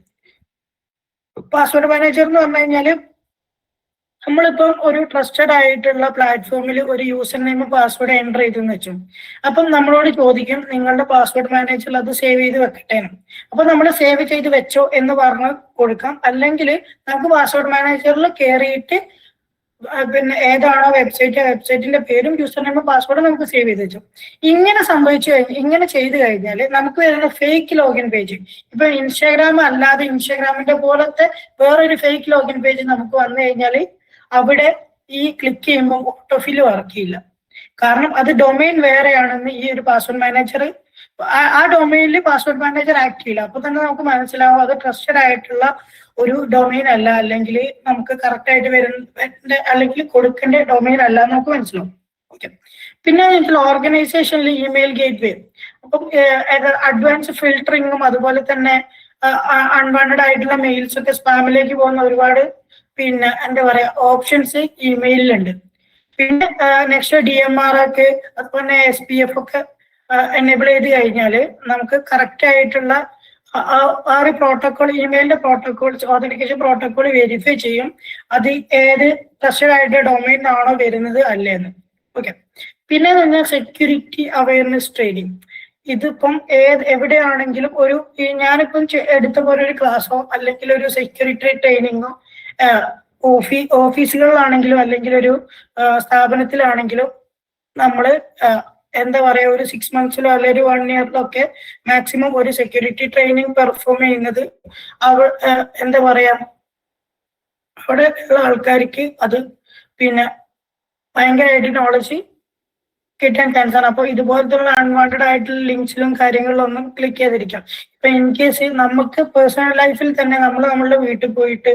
എന്ന് പറഞ്ഞു കഴിഞ്ഞാൽ നമ്മളിപ്പം ഒരു ട്രസ്റ്റഡ് ആയിട്ടുള്ള പ്ലാറ്റ്ഫോമിൽ ഒരു യൂസർ നെയിം പാസ്വേഡ് എൻ്റർ ചെയ്തെന്ന് വെച്ചു. അപ്പം നമ്മളോട് ചോദിക്കും നിങ്ങളുടെ പാസ്വേഡ് മാനേജറിൽ അത് സേവ് ചെയ്ത് വെക്കട്ടെ. അപ്പൊ നമ്മൾ സേവ് ചെയ്ത് വെച്ചോ എന്ന് പറഞ്ഞ് കൊടുക്കാം. അല്ലെങ്കിൽ നമുക്ക് പാസ്വേഡ് മാനേജറിൽ കയറിയിട്ട് പിന്നെ ഏതാണോ വെബ്സൈറ്റിന്റെ പേരും യൂസർ നെയിമും പാസ്വേഡും നമുക്ക് സേവ് ചെയ്ത് വെച്ചു. ഇങ്ങനെ ചെയ്ത് കഴിഞ്ഞാൽ നമുക്ക് വരുന്ന ഫേക്ക് ലോഗിൻ പേജ്, ഇപ്പൊ ഇൻസ്റ്റാഗ്രാം അല്ലാതെ ഇൻസ്റ്റാഗ്രാമിന്റെ പോലത്തെ വേറൊരു ഫേക്ക് ലോഗിൻ പേജ് നമുക്ക് വന്നു കഴിഞ്ഞാൽ അവിടെ ഈ ക്ലിക്ക് ചെയ്യുമ്പോൾ ഓട്ടോഫിൽ വർക്ക് ചെയ്യില്ല. കാരണം അത് ഡൊമൈൻ വേറെയാണെന്ന് ഈ ഒരു പാസ്വേഡ് മാനേജർ ആ ഡൊമൈനിൽ പാസ്വേഡ് മാനേജർ ആക്ട് ചെയ്യില്ല. അപ്പൊ തന്നെ നമുക്ക് മനസ്സിലാവും അത് ട്രസ്റ്റഡ് ആയിട്ടുള്ള ഒരു ഡൊമൈൻ അല്ല, അല്ലെങ്കിൽ നമുക്ക് കറക്റ്റ് ആയിട്ട് വരുന്ന അല്ലെങ്കിൽ കൊടുക്കേണ്ട ഡൊമൈൻ അല്ല എന്ന് നമുക്ക് മനസ്സിലാവും. ഓക്കെ, പിന്നെ ഓർഗനൈസേഷനിൽ ഇമെയിൽ ഗേറ്റ്വേ, അപ്പം അഡ്വാൻസ് ഫിൽട്ടറിങ്ങും അതുപോലെ തന്നെ അൺവാണ്ടഡ് ആയിട്ടുള്ള മെയിൽസ് ഒക്കെ സ്പാമിലേക്ക് പോകുന്ന ഒരുപാട് പിന്നെ എന്താ പറയാ ഓപ്ഷൻസ് ഇമെയിലുണ്ട്. പിന്നെ നെക്സ്റ്റ് DMR ഒക്കെ അതുപോലെ SPF ഒക്കെ എനേബിൾ ചെയ്ത് കഴിഞ്ഞാൽ നമുക്ക് കറക്റ്റ് ആയിട്ടുള്ള ആ ഒരു പ്രോട്ടോകോൾ, ഇമെയിലിന്റെ പ്രോട്ടോകോൾ, ഓതന്റിക്കേഷൻ പ്രോട്ടോകോൾ വെരിഫൈ ചെയ്യും അത് ഏത് ട്രസ്റ്റഡ് ആയിട്ട് ഡൊമൈനാണോ വരുന്നത് അല്ലേന്ന്. ഓക്കെ. പിന്നെ പറഞ്ഞാൽ സെക്യൂരിറ്റി അവയർനെസ് ട്രെയിനിങ്. ഇതിപ്പം എവിടെയാണെങ്കിലും ഞാനിപ്പം എടുത്ത പോലെ ഒരു ക്ലാസ്സോ അല്ലെങ്കിൽ ഒരു സെക്യൂരിറ്റി ട്രെയിനിങ്ങോ ഓഫീസുകളിലാണെങ്കിലും അല്ലെങ്കിൽ ഒരു സ്ഥാപനത്തിലാണെങ്കിലും നമ്മൾ എന്താ പറയാ ഒരു 6 monthsലോ അല്ലെങ്കിൽ ഒരു 1 yearലോ ഒക്കെ മാക്സിമം ഒരു സെക്യൂരിറ്റി ട്രെയിനിങ് പെർഫോം ചെയ്യുന്നത് എന്താ പറയാ അവിടെ ഉള്ള ആൾക്കാർക്ക് അത് പിന്നെ ഭയങ്കരമായിട്ട് നോളജ് കിട്ടാൻ ചാൻസ് ആണ്. അപ്പോൾ ഇതുപോലത്തെ അൺവാണ്ടഡ് ആയിട്ടുള്ള ലിങ്ക്സിലും കാര്യങ്ങളിലും ഒന്നും ക്ലിക്ക് ചെയ്തിരിക്കാം. ഇപ്പൊ ഇൻ കേസ് നമുക്ക് പേഴ്സണൽ ലൈഫിൽ തന്നെ നമ്മളുടെ വീട്ടിൽ പോയിട്ട്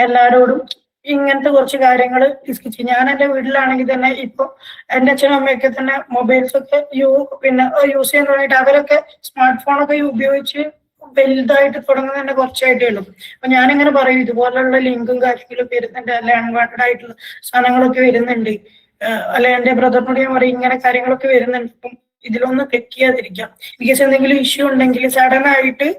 എല്ലാവരോടും ഇങ്ങനത്തെ കുറച്ച് കാര്യങ്ങൾ ഡിസ്കസ് ചെയ്യും. ഞാൻ എന്റെ വീട്ടിലാണെങ്കിൽ തന്നെ ഇപ്പൊ എന്റെ അച്ഛനും അമ്മയൊക്കെ തന്നെ മൊബൈൽസ് ഒക്കെ യൂസ് ചെയ്യാൻ തുടങ്ങിയിട്ട് അവരൊക്കെ സ്മാർട്ട് ഫോണൊക്കെ ഉപയോഗിച്ച് വലുതായിട്ട് തുടങ്ങുന്നത് തന്നെ കുറച്ചായിട്ടേ ഉള്ളൂ. അപ്പൊ ഞാനിങ്ങനെ പറയും ഇതുപോലുള്ള ലിങ്കും കാര്യങ്ങളും വരുന്നുണ്ട്, അല്ലെ അൺവാണ്ടഡ് ആയിട്ടുള്ള സാധനങ്ങളൊക്കെ വരുന്നുണ്ട്, അല്ലെ എന്റെ ബ്രദറിനോട് ഞാൻ പറയും ഇങ്ങനെ കാര്യങ്ങളൊക്കെ വരുന്നുണ്ട്, അപ്പം ഇതിലൊന്ന് ക്ലിക്ക് ചെയ്യാതിരിക്കാം. ഇൻ കേസ് എന്തെങ്കിലും ഇഷ്യൂ ഉണ്ടെങ്കിൽ സഡൻ ആയിട്ട്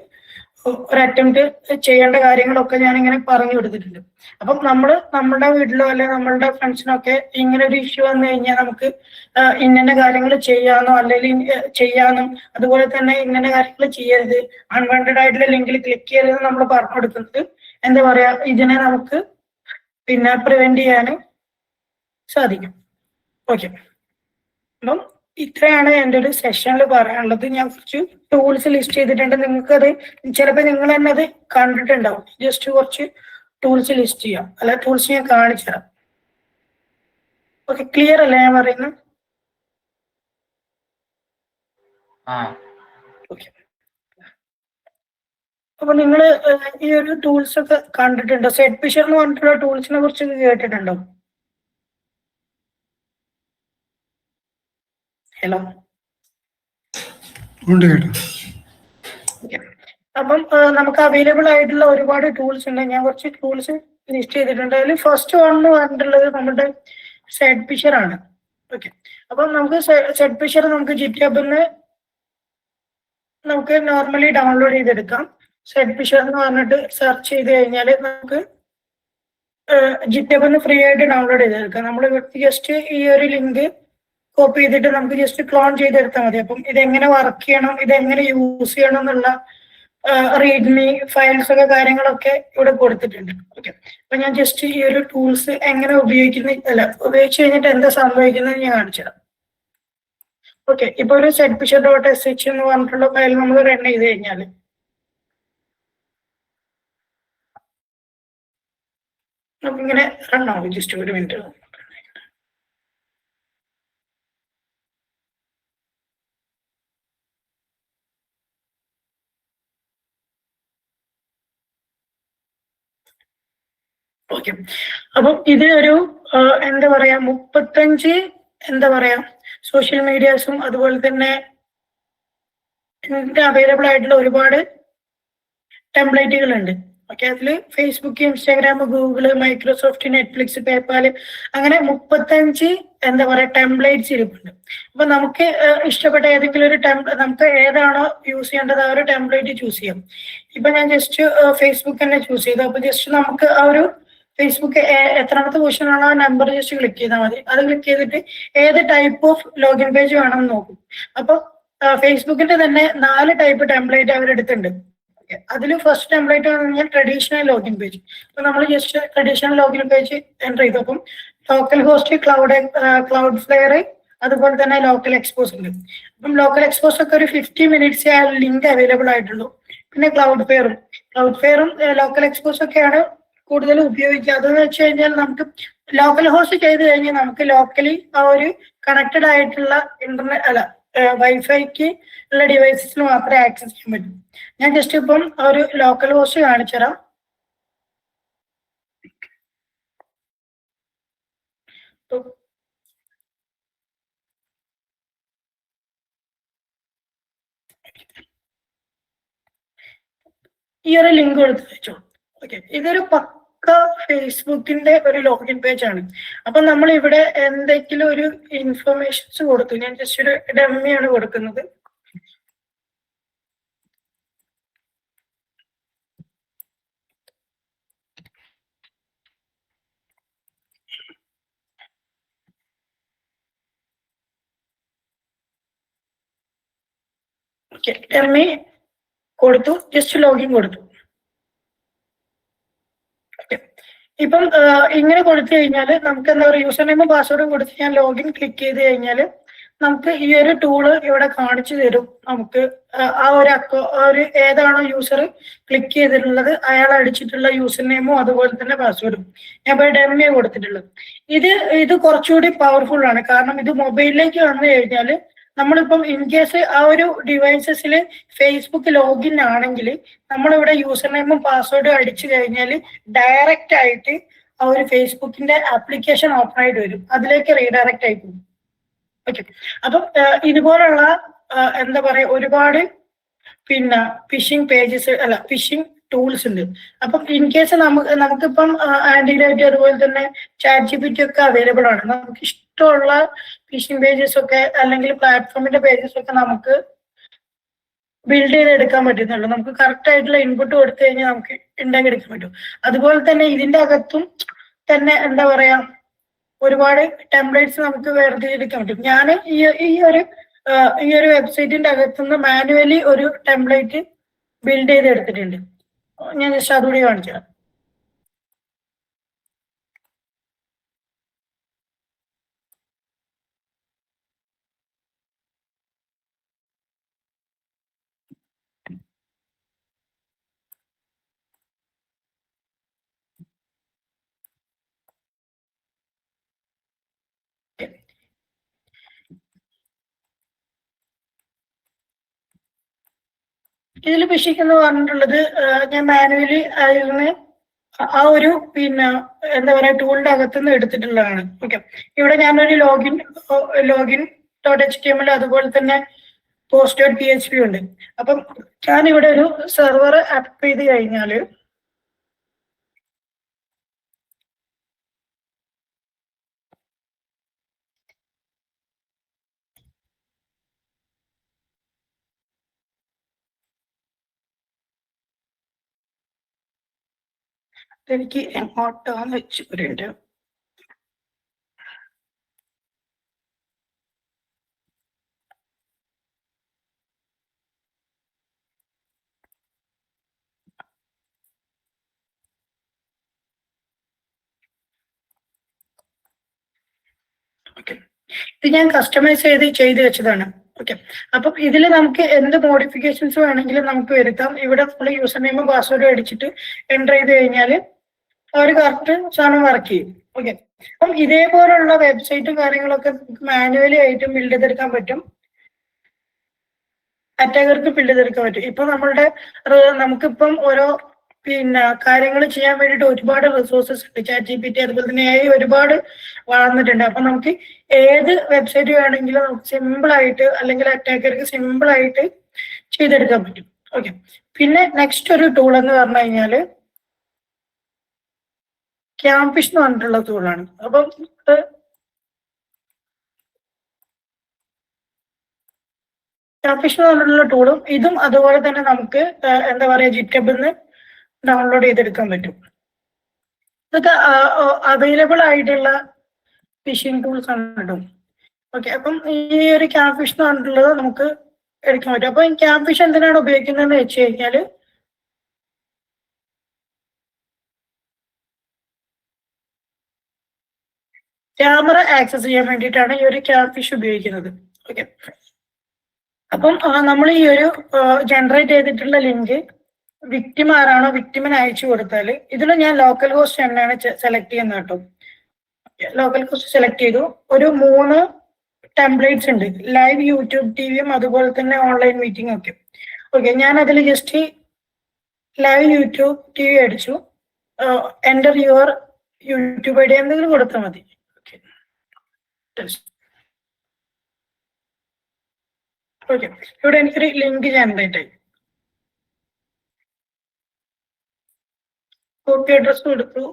ഒരു അറ്റംപ്റ്റ് ചെയ്യേണ്ട കാര്യങ്ങളൊക്കെ ഞാൻ ഇങ്ങനെ പറഞ്ഞു കൊടുത്തിട്ടുണ്ട്. അപ്പം നമ്മുടെ വീട്ടിലോ അല്ലെങ്കിൽ നമ്മളുടെ ഫ്രണ്ട്സിനൊക്കെ ഇങ്ങനെ ഒരു ഇഷ്യൂ വന്നു കഴിഞ്ഞാൽ നമുക്ക് ഇന്ന കാര്യങ്ങൾ ചെയ്യാനോ അല്ലെങ്കിൽ ചെയ്യാനും അതുപോലെ തന്നെ ഇന്ന കാര്യങ്ങൾ ചെയ്യരുത്, അൺവാണ്ടഡ് ആയിട്ടുള്ള ലിങ്കിൽ ക്ലിക്ക് ചെയ്യരുത് നമ്മൾ പറഞ്ഞു കൊടുക്കുന്നത് എന്താ പറയാ ഇതിനെ നമുക്ക് പ്രിവെന്റ് ചെയ്യാൻ സാധിക്കും. ഓക്കെ. അപ്പം ഇത്രയാണ് എൻ്റെ ഒരു സെഷനിൽ പറയാനുള്ളത്. ഞാൻ കുറച്ച് ടൂൾസ് ലിസ്റ്റ് ചെയ്തിട്ടുണ്ട്. നിങ്ങൾക്കത് ചിലപ്പോൾ നിങ്ങൾ തന്നെ അത് കണ്ടിട്ടുണ്ടാവും. ജസ്റ്റ് കുറച്ച് ടൂൾസ് ലിസ്റ്റ് ചെയ്യാം, അല്ല ടൂൾസ് ഞാൻ കാണിച്ചു തരാം. ഓക്കെ, ക്ലിയർ അല്ലേ ഞാൻ പറയുന്നത്? ഓക്കെ. അപ്പൊ നിങ്ങൾ ഈ ഒരു ടൂൾസ് ഒക്കെ കണ്ടിട്ടുണ്ടോ? സെറ്റ് ഫിഷർ എന്ന് പറഞ്ഞിട്ടുള്ള ടൂൾസിനെ കുറിച്ച് കേട്ടിട്ടുണ്ടോ? ഹലോ. അപ്പം നമുക്ക് അവൈലബിൾ ആയിട്ടുള്ള ഒരുപാട് ടൂൾസ് ഉണ്ട്. ഞാൻ കുറച്ച് ടൂൾസ് ലിസ്റ്റ് ചെയ്തിട്ടുണ്ട്. അതിൽ ഫസ്റ്റ് വൺ എന്ന് പറഞ്ഞിട്ടുള്ളത് നമ്മുടെ സെറ്റ് ഫിഷർ ആണ്. ഓക്കെ. അപ്പം നമുക്ക് സെറ്റ് ഫിഷർ നമുക്ക് ജിറ്റ്ഹബിന്ന് നമുക്ക് നോർമലി ഡൗൺലോഡ് ചെയ്തെടുക്കാം. സെറ്റ് ഫിഷർ എന്ന് പറഞ്ഞിട്ട് സെർച്ച് ചെയ്ത് കഴിഞ്ഞാൽ നമുക്ക് ജിറ്റ്ഹബിന്ന് ഫ്രീ ആയിട്ട് ഡൗൺലോഡ് ചെയ്തെടുക്കാം. നമ്മൾ ജസ്റ്റ് ഈ ഒരു ലിങ്ക് കോപ്പി ചെയ്തിട്ട് നമുക്ക് ജസ്റ്റ് ക്ലോൺ ചെയ്തെടുത്താൽ മതി. അപ്പം ഇതെങ്ങനെ വർക്ക് ചെയ്യണം, ഇതെങ്ങനെ യൂസ് ചെയ്യണം എന്നുള്ള റീഡ്മി ഫയൽസ് ഒക്കെ കാര്യങ്ങളൊക്കെ ഇവിടെ കൊടുത്തിട്ടുണ്ട്. ഓക്കെ. അപ്പൊ ഞാൻ ജസ്റ്റ് ഈ ഒരു ടൂൾസ് എങ്ങനെ ഉപയോഗിച്ച് കഴിഞ്ഞിട്ട് എന്താ സംഭവിക്കുന്നത് ഞാൻ കാണിച്ചുതരാം. ഓക്കെ. ഇപ്പൊ ഒരു സെറ്റ് ഫിഷർ .sh എന്ന് പറഞ്ഞിട്ടുള്ള ഫയൽ നമ്മൾ റൺ ചെയ്ത് കഴിഞ്ഞാൽ നമുക്കിങ്ങനെ റൺ ആവും. ജസ്റ്റ് ഒരു മിനിറ്റ്. ഓക്കെ. അപ്പം ഇത് ഒരു എന്താ പറയാ 35 സോഷ്യൽ മീഡിയാസും അതുപോലെ തന്നെ അവൈലബിൾ ആയിട്ടുള്ള ഒരുപാട് ടെംപ്ലേറ്റുകൾ ഉണ്ട്. ഓക്കെ. അതിൽ Facebook, Instagram, Google, Microsoft, Netflix, PayPal അങ്ങനെ 35 ടെംപ്ലേറ്റ്സ് ഇരിപ്പുണ്ട്. അപ്പൊ നമുക്ക് ഇഷ്ടപ്പെട്ട ഏതെങ്കിലും ഒരു നമുക്ക് ഏതാണോ യൂസ് ചെയ്യേണ്ടത് ആ ഒരു ടെംപ്ലേറ്റ് ചൂസ് ചെയ്യാം. ഇപ്പൊ ഞാൻ ജസ്റ്റ് ഫേസ്ബുക്ക് തന്നെ ചൂസ് ചെയ്തു. അപ്പൊ ജസ്റ്റ് നമുക്ക് ആ ഒരു ഫേസ്ബുക്ക് എത്രാമത്തെ ക്വസ്റ്റ്യൻ ആണോ ആ നമ്പർ ജസ്റ്റ് ക്ലിക്ക് ചെയ്താൽ മതി. അത് ക്ലിക്ക് ചെയ്തിട്ട് ഏത് ടൈപ്പ് ഓഫ് ലോഗിൻ പേജ് വേണമെന്ന് നോക്കും. അപ്പൊ ഫേസ്ബുക്കിന്റെ തന്നെ 4 ടൈപ്പ് ടെംപ്ലേറ്റ് അവരെടുത്തിട്ടുണ്ട്. അതിൽ ഫസ്റ്റ് ടെംപ്ലേറ്റ് എന്ന് പറഞ്ഞാൽ ട്രഡീഷണൽ ലോഗിൻ പേജ്. അപ്പൊ നമ്മൾ just traditional login page enter ചെയ്തു. അപ്പം ലോക്കൽ ഹോസ്റ്റ്, ക്ലൗഡ് ഫ്ലെയർ, അതുപോലെ തന്നെ ലോക്കൽ എക്സ്പോസ് ഉണ്ട്. അപ്പം ലോക്കൽ എക്സ്പോസ് ഒക്കെ ഒരു 50 minutes ആ ലിങ്ക് അവൈലബിൾ ആയിട്ടുള്ളൂ. പിന്നെ ക്ലൗഡ് ഫെയറും ലോക്കൽ എക്സ്പോസ് ഒക്കെയാണ് കൂടുതൽ ഉപയോഗിക്കുക. അതെന്ന് വെച്ച് കഴിഞ്ഞാൽ നമുക്ക് ലോക്കൽ ഹോസ്റ്റ് ചെയ്ത് കഴിഞ്ഞാൽ നമുക്ക് ലോക്കലി ആ ഒരു കണക്റ്റഡ് ആയിട്ടുള്ള വൈഫൈക്ക് ഉള്ള ഡിവൈസസിൽ മാത്രമേ ആക്സസ് ചെയ്യാൻ പറ്റൂ. ഞാൻ ജസ്റ്റ് ഇപ്പം ഒരു ലോക്കൽ ഹോസ്റ്റ് കാണിച്ചു തരാം. ഈ ഒരു ലിങ്ക് എടുത്ത് വെച്ചോ. ഓക്കെ. ഇതൊരു പക്ക ഫേസ്ബുക്കിന്റെ ഒരു ലോഗിൻ പേജ് ആണ്. അപ്പൊ നമ്മൾ ഇവിടെ എന്തെങ്കിലും ഒരു ഇൻഫർമേഷൻസ് കൊടുത്തു. ഞാൻ ജസ്റ്റ് ഒരു ഡമ്മിയാണ് കൊടുക്കുന്നത്. ഡമ്മി കൊടുത്തു, ജസ്റ്റ് ലോഗിൻ കൊടുത്തു. ഇപ്പം ഇങ്ങനെ കൊടുത്തു കഴിഞ്ഞാൽ നമുക്ക് എന്താ പറയുക, യൂസർ നെയിമും പാസ്വേഡും കൊടുത്ത് ഞാൻ ലോഗിൻ ക്ലിക്ക് ചെയ്ത് കഴിഞ്ഞാൽ നമുക്ക് ഈ ഒരു ടൂള് ഇവിടെ കാണിച്ചു തരും. നമുക്ക് ആ ഒരു ഏതാണോ യൂസർ ക്ലിക്ക് ചെയ്തിട്ടുള്ളത് അയാൾ അടിച്ചിട്ടുള്ള യൂസർ നെയിമും അതുപോലെ തന്നെ പാസ്വേഡും ഞാൻ ഇപ്പോൾ ഡെമോ കൊടുത്തിട്ടുള്ളത്. ഇത് കുറച്ചുകൂടി പവർഫുൾ ആണ്. കാരണം ഇത് മൊബൈലിലേക്ക് വന്നു കഴിഞ്ഞാൽ നമ്മളിപ്പം ഇൻ കേസ് ആ ഒരു ഡിവൈസസിൽ ഫേസ്ബുക്ക് ലോഗിൻ ആണെങ്കിൽ നമ്മളിവിടെ യൂസർ നെയിമും പാസ്വേഡും അടിച്ചു കഴിഞ്ഞാൽ ഡയറക്റ്റ് ആയിട്ട് ആ ഒരു ഫേസ്ബുക്കിന്റെ ആപ്ലിക്കേഷൻ ഓപ്പൺ ആയിട്ട് വരും, അതിലേക്ക് റീഡയറക്റ്റ് ആയി പോകും. ഓക്കെ, അപ്പം ഇതുപോലുള്ള എന്താ പറയാ ഒരുപാട് പിന്നെ ഫിഷിംഗ് പേജസ് അല്ല ഫിഷിംഗ് ടൂൾസ് ഉണ്ട്. അപ്പം ഇൻ കേസ് നമുക്കിപ്പം ആന്റിഡൈറ്റ് അതുപോലെ തന്നെ ChatGPT ഒക്കെ അവൈലബിൾ ആണ്. നമുക്ക് ഇഷ്ടമുള്ള ഫിഷിംഗ് പേജസ് ഒക്കെ അല്ലെങ്കിൽ പ്ലാറ്റ്ഫോമിന്റെ പേജസ് ഒക്കെ നമുക്ക് ബിൽഡ് ചെയ്തെടുക്കാൻ പറ്റുന്നുള്ളൂ. നമുക്ക് കറക്റ്റ് ആയിട്ടുള്ള ഇൻപുട്ട് കൊടുത്തു കഴിഞ്ഞാൽ നമുക്ക് ഉണ്ടാക്കിയെടുക്കാൻ പറ്റും. അതുപോലെ തന്നെ ഇതിന്റെ അകത്തും തന്നെ എന്താ പറയാ ഒരുപാട് ടെംപ്ലേറ്റ്സ് നമുക്ക് വേർതിരിച്ചെടുക്കാൻ പറ്റും. ഞാൻ ഈ ഒരു വെബ്സൈറ്റിന്റെ അകത്തുനിന്ന് മാനുവലി ഒരു ടെംപ്ലേറ്റ് ബിൽഡ് ചെയ്തെടുത്തിട്ടുണ്ട്. ഞാൻ ജസ്റ്റ് അതുകൂടി കാണിച്ചു തരാം. ഇതിൽ ഫിഷിംഗ് എന്ന് പറഞ്ഞിട്ടുള്ളത് ഞാൻ മാനുവലി അതിന് ആ ഒരു പിന്നെ എന്താ പറയാ ടൂളിന്റെ അകത്തുനിന്ന് എടുത്തിട്ടുള്ളതാണ്. ഓക്കെ, ഇവിടെ ഞാനൊരു ലോഗിൻ .html അതുപോലെ തന്നെ post.php ഉണ്ട്. അപ്പം ഞാനിവിടെ ഒരു സെർവർ ആപ്പ് ചെയ്ത് കഴിഞ്ഞാല് എനിക്ക് എങ്ങോട്ടാന്ന് വെച്ച് പറയണ്ട. ഓക്കെ, ഇത് ഞാൻ കസ്റ്റമൈസ് ചെയ്ത് വെച്ചതാണ്. ഓക്കെ, അപ്പം ഇതിൽ നമുക്ക് എന്ത് മോഡിഫിക്കേഷൻസ് വേണമെങ്കിലും നമുക്ക് വരുത്താം. ഇവിടെ നമ്മൾ യൂസർ നെയിമും പാസ്വേഡും അടിച്ചിട്ട് എൻ്റർ ചെയ്ത് കഴിഞ്ഞാൽ ഒരു കറക്റ്റ് സാധനം വർക്ക് ചെയ്യും. ഓക്കെ, അപ്പം ഇതേപോലുള്ള വെബ്സൈറ്റും കാര്യങ്ങളൊക്കെ മാനുവലി ആയിട്ടും ബിൽഡ് ചെയ്തെടുക്കാൻ പറ്റും, അറ്റാക്കർക്ക് ബിൽഡ് ചെയ്തെടുക്കാൻ പറ്റും. ഇപ്പൊ നമുക്കിപ്പം ഓരോ പിന്നെ കാര്യങ്ങൾ ചെയ്യാൻ വേണ്ടിയിട്ട് ഒരുപാട് റിസോഴ്സസ് ഉണ്ട്. ChatGPT അതുപോലെ തന്നെ AI ഒരുപാട് വളർന്നിട്ടുണ്ട്. അപ്പൊ നമുക്ക് ഏത് വെബ്സൈറ്റ് വേണമെങ്കിലും നമുക്ക് സിമ്പിൾ ആയിട്ട് അല്ലെങ്കിൽ അറ്റാക്കർക്ക് സിമ്പിൾ ആയിട്ട് ചെയ്തെടുക്കാൻ പറ്റും. ഓക്കെ, പിന്നെ നെക്സ്റ്റ് ഒരു ടൂൾ എന്ന് പറഞ്ഞു കഴിഞ്ഞാല് ക്യാംഫിഷ് എന്ന് പറഞ്ഞിട്ടുള്ള ടൂളാണ്. അപ്പം ക്യാംഫിഷ് എന്ന് പറഞ്ഞിട്ടുള്ള ടൂളും ഇതും അതുപോലെ തന്നെ നമുക്ക് എന്താ പറയാ GitHub ന്ന് ഡൗൺലോഡ് ചെയ്തെടുക്കാൻ പറ്റും. ഇതൊക്കെ അവൈലബിൾ ആയിട്ടുള്ള ഫിഷിംഗ് ടൂൾസ് ആണ് കേട്ടോ. ഓക്കെ, അപ്പം ഈ ഒരു ക്യാംഫിഷ് എന്ന് പറഞ്ഞിട്ടുള്ളത് നമുക്ക് എടുക്കാൻ പറ്റും. അപ്പൊ ഈ ക്യാംഫിഷ് എന്തിനാണ് ഉപയോഗിക്കുന്നതെന്ന് വെച്ച് കഴിഞ്ഞാല് ക്യാമറ ആക്സസ് ചെയ്യാൻ വേണ്ടിയിട്ടാണ് ഈ ഒരു ക്യാംഫിഷ് ഉപയോഗിക്കുന്നത്. ഓക്കെ, അപ്പം നമ്മൾ ഈ ഒരു ജനറേറ്റ് ചെയ്തിട്ടുള്ള ലിങ്ക് വിക്ടിം ആരാണോ വിക്ടിമിന് അയച്ചു കൊടുത്താൽ ഇതിൽ ഞാൻ ലോക്കൽ ഹോസ്റ്റ് തന്നെയാണ് സെലക്ട് ചെയ്യുന്നത് കേട്ടോ. ലോക്കൽ ഹോസ്റ്റ് സെലക്ട് ചെയ്തു. ഒരു 3 ടെംപ്ലേറ്റ്സ് ഉണ്ട്, ലൈവ് യൂട്യൂബ് TVയും അതുപോലെ തന്നെ ഓൺലൈൻ മീറ്റിംഗ് ഒക്കെ. ഓക്കെ, ഞാൻ അതിൽ ജസ്റ്റ് ലൈവ് യൂട്യൂബ് TV അടിച്ചു, എൻ്റർ യുവർ യൂട്യൂബ് ID എന്തെങ്കിലും കൊടുത്താൽ മതി. ഓക്കെ, ഇവിടെ എനിക്കൊരു ലിങ്ക് ജനറേറ്റ് ആയി. കോപ്പി അഡ്രസ്സും എടുത്തു.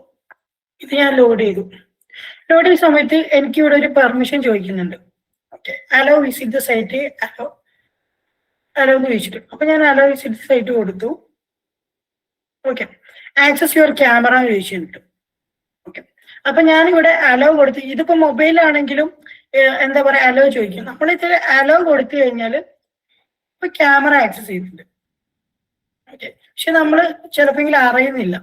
ഇത് ഞാൻ ലോഡ് ചെയ്തു. ലോഡ് ചെയ്യുന്ന സമയത്ത് എനിക്ക് ഇവിടെ ഒരു പെർമിഷൻ ചോദിക്കുന്നുണ്ട്. Okay, allow visit the site, allow എന്ന് ചോദിച്ചിട്ട്, അപ്പൊ ഞാൻ അലോ വിസിറ്റ് സൈറ്റ് കൊടുത്തു. ഓക്കെ, ആക്സസ് യുവർ ക്യാമറ എന്ന് ചോദിച്ചിട്ടുണ്ട്. ഓക്കെ, അപ്പൊ ഞാനിവിടെ അലോ കൊടുത്തു. ഇതിപ്പോ മൊബൈലാണെങ്കിലും എന്താ പറയാ അലോ ചോദിക്കും. നമ്മളിത് അലോ കൊടുത്തു കഴിഞ്ഞാൽ ഇപ്പൊ ക്യാമറ ആക്സസ് ചെയ്തിട്ടുണ്ട്. ഓക്കെ, പക്ഷെ നമ്മൾ ചിലപ്പോൾ അറിയുന്നില്ല.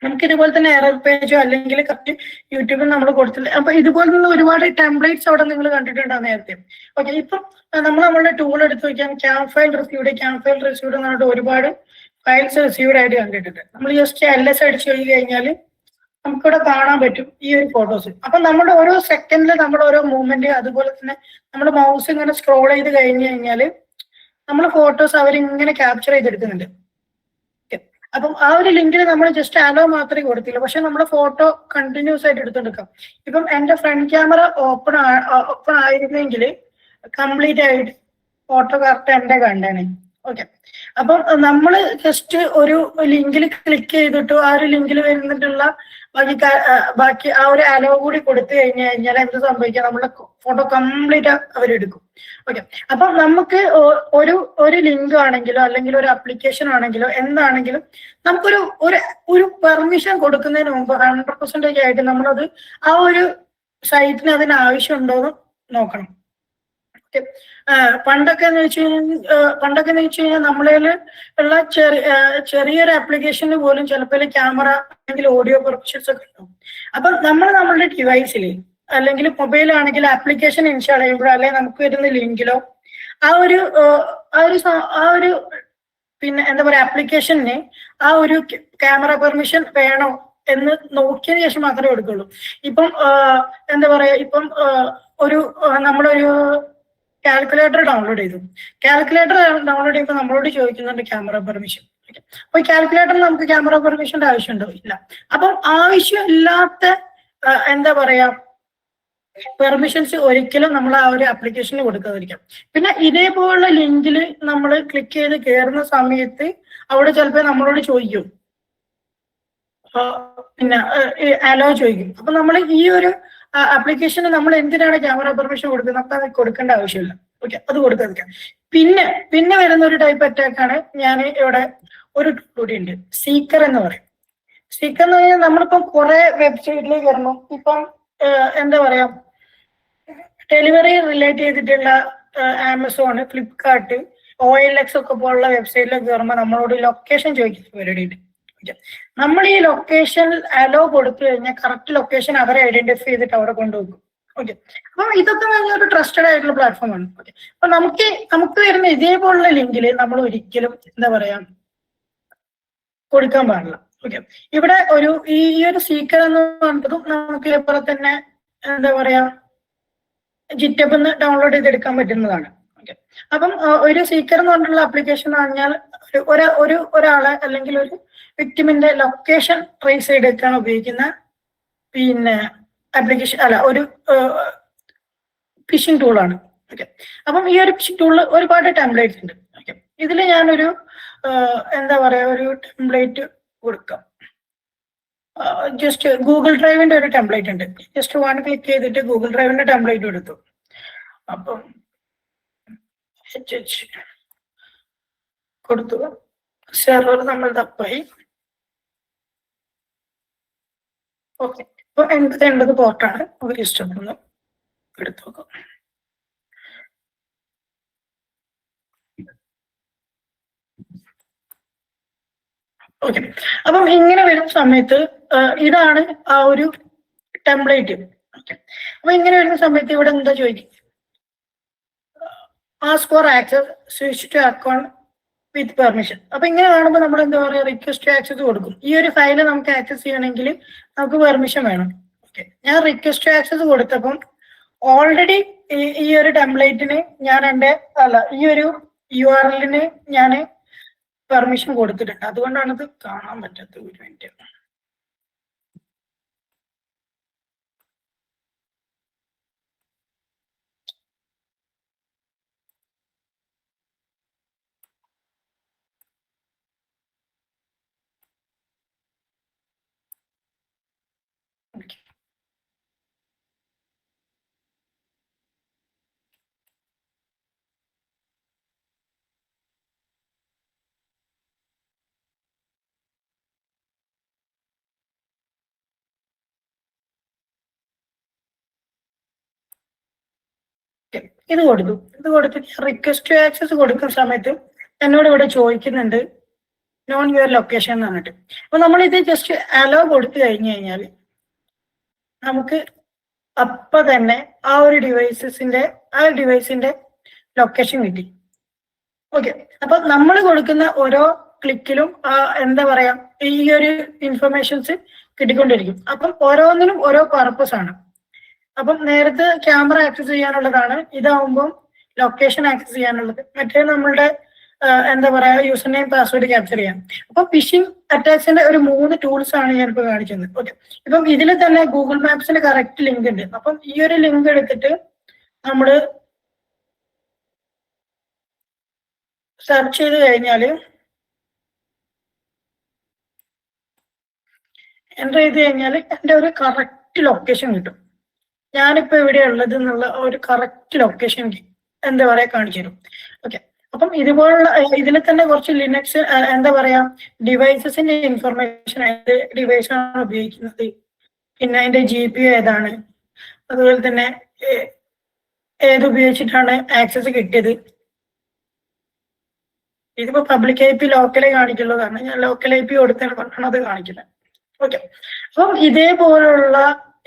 നമുക്ക് ഇതുപോലെ തന്നെ എറർ പേജോ അല്ലെങ്കിൽ കറക്റ്റ് യൂട്യൂബിൽ നമ്മൾ കൊടുത്തില്ല. അപ്പൊ ഇതുപോലുള്ള ഒരുപാട് ടെംപ്ലേറ്റ്സ് അവിടെ നിങ്ങൾ കണ്ടിട്ടുണ്ടാവും നേരത്തെ. ഓക്കെ, ഇപ്പം നമ്മളുടെ ടൂൾ എടുത്ത് നോക്കിയാൽ ക്യാമ്പ് ഫയൽ റിസീവ്ഡ് എന്ന് പറഞ്ഞിട്ട് ഒരുപാട് ഫയൽസ് റിസീവ്ഡ് ആയിട്ട് കണ്ടിട്ടുണ്ട്. നമ്മൾ ജസ്റ്റ് LS അടിച്ചു കഴിഞ്ഞാൽ നമുക്കിവിടെ കാണാൻ പറ്റും ഈ ഒരു ഫോട്ടോസ്. അപ്പൊ നമ്മുടെ ഓരോ സെക്കൻഡിൽ നമ്മുടെ ഓരോ മൂവ്മെന്റ്, അതുപോലെ തന്നെ നമ്മുടെ മൗസ് ഇങ്ങനെ സ്ക്രോൾ ചെയ്ത് കഴിഞ്ഞു കഴിഞ്ഞാൽ നമ്മൾ ഫോട്ടോസ് അവരിങ്ങനെ ക്യാപ്ചർ ചെയ്തെടുക്കുന്നുണ്ട്. അപ്പം ആ ഒരു ലിങ്കിൽ നമ്മൾ ജസ്റ്റ് അലോ മാത്രമേ കൊടുത്തില്ല, പക്ഷെ നമ്മുടെ ഫോട്ടോ കണ്ടിന്യൂസ് ആയിട്ട് എടുത്തെടുക്കാം. ഇപ്പം എന്റെ ഫ്രണ്ട് ക്യാമറ ഓപ്പൺ ആയിരുന്നെങ്കിൽ കംപ്ലീറ്റ് ആയിട്ട് ഫോട്ടോ കറക്റ്റ് എന്റെ കണ്ടേനെ. ഓക്കെ, അപ്പം നമ്മൾ ജസ്റ്റ് ഒരു ലിങ്കിൽ ക്ലിക്ക് ചെയ്തിട്ട് ആ ഒരു ലിങ്കിൽ വരുന്നിട്ടുള്ള ബാക്കി ആ ഒരു അലോ കൂടി കൊടുത്തു കഴിഞ്ഞാൽ എന്ത് സംഭവിക്കാം, നമ്മുടെ ഫോട്ടോ കംപ്ലീറ്റ് അവരെടുക്കും. ഓക്കെ, അപ്പൊ നമുക്ക് ഒരു ലിങ്ക് ആണെങ്കിലോ അല്ലെങ്കിൽ ഒരു ആപ്ലിക്കേഷൻ ആണെങ്കിലോ എന്താണെങ്കിലും നമുക്കൊരു ഒരു പെർമിഷൻ കൊടുക്കുന്നതിന് മുമ്പ് 100% ആയിട്ട് നമ്മളത് ആ ഒരു സൈറ്റിന് അതിന് ആവശ്യമുണ്ടോ എന്ന് നോക്കണം. ഓക്കെ, പണ്ടൊക്കെ എന്ന് വെച്ച് കഴിഞ്ഞാൽ നമ്മളതിൽ ഉള്ള ചെറിയൊരു ആപ്ലിക്കേഷന് പോലും ചിലപ്പോൾ ക്യാമറ അല്ലെങ്കിൽ ഓഡിയോ പെർമിഷൻസ് ഒക്കെ ഉണ്ടാവും. അപ്പൊ നമ്മൾ നമ്മളുടെ ഡിവൈസിൽ അല്ലെങ്കിൽ മൊബൈലാണെങ്കിൽ ആപ്ലിക്കേഷൻ ഇൻസ്റ്റാൾ ചെയ്യുമ്പോഴോ അല്ലെങ്കിൽ നമുക്ക് വരുന്ന ലിങ്കിലോ ആ ഒരു പിന്നെ എന്താ പറയാ ആപ്ലിക്കേഷന് ആ ഒരു ക്യാമറ പെർമിഷൻ വേണോ എന്ന് നോക്കിയതിന് ശേഷം മാത്രമേ എടുക്കുള്ളൂ. ഇപ്പം എന്താ പറയാ, ഇപ്പം നമ്മളൊരു കാൽക്കുലേറ്റർ ഡൗൺലോഡ് ചെയ്തു. കാൽക്കുലേറ്റർ ഡൗൺലോഡ് ചെയ്യുമ്പോൾ നമ്മളോട് ചോദിക്കുന്നുണ്ട് ക്യാമറ പെർമിഷൻ. അപ്പൊ കാൽക്കുലേറ്ററിൽ നമുക്ക് ക്യാമറ പെർമിഷന്റെ ആവശ്യമുണ്ടോ? ഇല്ല. അപ്പം ആവശ്യമില്ലാത്ത എന്താ പറയാ പെർമിഷൻസ് ഒരിക്കലും നമ്മൾ ആ ഒരു ആപ്ലിക്കേഷനിൽ കൊടുക്കാതിരിക്കാം. പിന്നെ ഇതേപോലുള്ള ലിങ്കിൽ നമ്മൾ ക്ലിക്ക് ചെയ്ത് കയറുന്ന സമയത്ത് അവിടെ ചിലപ്പോൾ നമ്മളോട് ചോദിക്കും, പിന്നെ അലോ ചോദിക്കും. അപ്പൊ നമ്മൾ ഈ ഒരു ആപ്ലിക്കേഷന് നമ്മൾ എന്തിനാണ് ക്യാമറ പെർമിഷൻ കൊടുക്കുന്നത്? നമുക്ക് അത് കൊടുക്കേണ്ട ആവശ്യമില്ല. ഓക്കെ, അത് കൊടുക്കാതിരിക്കാം. പിന്നെ വരുന്ന ഒരു ടൈപ്പ് അറ്റാക്കാണ് ഞാൻ ഇവിടെ ഒരു കൂടി ഉണ്ട്, സീക്കർ എന്ന് പറയും. സീക്കർ എന്ന് പറഞ്ഞാൽ നമ്മളിപ്പം കുറെ വെബ്സൈറ്റിലേക്ക് വരണം. ഇപ്പം എന്താ പറയാ, ഡെലിവറി റിലേറ്റ് ചെയ്തിട്ടുള്ള ആമസോൺ, ഫ്ലിപ്കാർട്ട്, OLX ഒക്കെ പോലുള്ള വെബ്സൈറ്റിലേക്ക് കയറുമ്പോൾ നമ്മളോട് ലൊക്കേഷൻ ചോദിക്കുന്ന പരിപാടി ഉണ്ട്. നമ്മൾ ഈ ലൊക്കേഷൻ അലോ കൊടുത്തു കഴിഞ്ഞാൽ കറക്റ്റ് ലൊക്കേഷൻ അവരെ ഐഡന്റിഫൈ ചെയ്തിട്ട് അവിടെ കൊണ്ടുപോകും. ഓക്കെ, അപ്പൊ ഇതൊക്കെ ഒരു ട്രസ്റ്റഡ് ആയിട്ടുള്ള പ്ലാറ്റ്ഫോമാണ്. ഓക്കെ, അപ്പൊ നമുക്ക് വരുന്ന ഇതേപോലുള്ള ലിങ്കിൽ നമ്മൾ ഒരിക്കലും എന്താ പറയാ കൊടുക്കാൻ പാടില്ല. ഓക്കെ, ഇവിടെ ഈ ഒരു സീക്കർ എന്ന് പറഞ്ഞതും നമുക്ക് ഇതേപോലെ തന്നെ എന്താ പറയാ ജിറ്റബ് നിന്ന് ഡൗൺലോഡ് ചെയ്തെടുക്കാൻ പറ്റുന്നതാണ്. ഓക്കെ, അപ്പം ഒരു സീക്കർ എന്ന് പറഞ്ഞിട്ടുള്ള ആപ്ലിക്കേഷൻ പറഞ്ഞാൽ ഒരാളെ അല്ലെങ്കിൽ ഒരു വിക്ടിമിന്റെ ലൊക്കേഷൻ ട്രേസ് ചെയ്തെടുക്കാൻ ഉപയോഗിക്കുന്ന പിന്നെ ആപ്ലിക്കേഷൻ അല്ല ഒരു ഫിഷിംഗ് ടൂളാണ്. ഓക്കെ, അപ്പം ഈ ഒരു ഫിഷിംഗ് ടൂളിൽ ഒരുപാട് ടെംപ്ലേറ്റ്സ് ഉണ്ട്. ഓക്കെ, ഇതിൽ ഞാനൊരു എന്താ പറയാ ഒരു ടെംപ്ലേറ്റ് കൊടുക്കാം. ജസ്റ്റ് ഗൂഗിൾ ഡ്രൈവിന്റെ ഒരു ടെംപ്ലേറ്റ് ഉണ്ട്. ജസ്റ്റ് വൺ ക്ലിക്ക് ചെയ്തിട്ട് ഗൂഗിൾ ഡ്രൈവിന്റെ ടെംപ്ലേറ്റ് എടുത്തു. അപ്പം കൊടുത്തു, സെർവർ നമ്മൾ തപ്പായി. ഓക്കെ, ഇപ്പൊ 80 പോർട്ടാണ്. ഒരു ജസ്റ്റ് ഒന്ന് എടുത്തു നോക്കാം. ഓക്കെ, അപ്പം ഇങ്ങനെ വരുന്ന സമയത്ത് ഇതാണ് ആ ഒരു ടെംപ്ലേറ്റ്. ഓക്കെ, അപ്പൊ ഇങ്ങനെ വരുന്ന സമയത്ത് ഇവിടെ എന്താ ചോദിക്കും, ask for access switch to account with permission. അപ്പൊ ഇങ്ങനെ കാണുമ്പോൾ നമ്മൾ എന്താ പറയുക റിക്വസ്റ്റ് ആക്സസ് കൊടുക്കും. ഈ ഒരു ഫയല് നമുക്ക് ആക്സസ് ചെയ്യണമെങ്കിൽ നമുക്ക് പെർമിഷൻ വേണം. ഓക്കെ, ഞാൻ റിക്വസ്റ്റ് ആക്സസ് കൊടുത്തപ്പം ഓൾറെഡി ഈ ഒരു ടെംപ്ലേറ്റിന് ഞാൻ ഈ ഒരു URL ഞാൻ പെർമിഷൻ കൊടുത്തിട്ടുണ്ട്. അതുകൊണ്ടാണ് ഇത് കാണാൻ പറ്റാത്തത്. ഒരു മിനിറ്റ്. ഇത് കൊടുത്തു. ഇത് കൊടുത്തിട്ട് റിക്വസ്റ്റ് ടു ആക്സസ് കൊടുക്കുന്ന സമയത്ത് എന്നോട് ഇവിടെ ചോദിക്കുന്നുണ്ട് നോൺ യുവർ ലൊക്കേഷൻ എന്ന് പറഞ്ഞിട്ട്. അപ്പൊ നമ്മൾ ഇത് ജസ്റ്റ് അലോ കൊടുത്തു കഴിഞ്ഞു കഴിഞ്ഞാൽ നമുക്ക് അപ്പൊ തന്നെ ആ ഒരു ഡിവൈസിന്റെ ലൊക്കേഷൻ കിട്ടി. ഓക്കെ, അപ്പൊ നമ്മൾ കൊടുക്കുന്ന ഓരോ ക്ലിക്കിലും എന്താ പറയാ ഈ ഒരു ഇൻഫർമേഷൻസ് കിട്ടിക്കൊണ്ടിരിക്കും. അപ്പം ഓരോന്നിനും ഓരോ പർപ്പസ് ആണ്. അപ്പം നേരത്തെ ക്യാമറ ആക്സസ് ചെയ്യാനുള്ളതാണ്, ഇതാവുമ്പോൾ ലൊക്കേഷൻ ആക്സസ് ചെയ്യാനുള്ളത്, മറ്റേ നമ്മളുടെ എന്താ പറയാ യൂസർ നെയിം പാസ്വേഡ് ക്യാപ്ചർ ചെയ്യാം. അപ്പൊ ഫിഷിംഗ് അറ്റാക്സിന്റെ ഒരു 3 ടൂൾസ് ആണ് ഞാനിപ്പോ കാണിക്കുന്നത്. ഓക്കെ, ഇപ്പം ഇതിൽ തന്നെ ഗൂഗിൾ മാപ്സിന്റെ കറക്റ്റ് ലിങ്ക് ഉണ്ട്. അപ്പം ഈ ഒരു ലിങ്ക് എടുത്തിട്ട് നമ്മള് സെർച്ച് ചെയ്ത് കഴിഞ്ഞാൽ എൻ്റർ ചെയ്ത് കഴിഞ്ഞാൽ എൻ്റെ ഒരു കറക്റ്റ് ലൊക്കേഷൻ കിട്ടും. ഞാനിപ്പോ എവിടെ ഉള്ളത് എന്നുള്ള ഒരു കറക്റ്റ് ലൊക്കേഷൻ എന്താ പറയാ കാണിച്ചു തരും. ഓക്കെ, അപ്പം ഇതുപോലുള്ള ഇതിൽ തന്നെ കുറച്ച് ലിനക്സ് എന്താ പറയാ ഡിവൈസസിന്റെ ഇൻഫർമേഷൻ, ഏത് ഡിവൈസാണ് ഉപയോഗിക്കുന്നത്, പിന്നെ അതിന്റെ GPU ഏതാണ്, അതുപോലെ തന്നെ ഏത് ഉപയോഗിച്ചിട്ടാണ് ആക്സസ് കിട്ടിയത്. ഇതിപ്പോ പബ്ലിക് IP ലോക്കലേ കാണിക്കുള്ളതാണ്, ഞാൻ ലോക്കൽ IP കൊടുത്തതിനെ കൊണ്ടാണ് അത് കാണിക്കുന്നത്. ഓക്കെ, അപ്പം ഇതേപോലുള്ള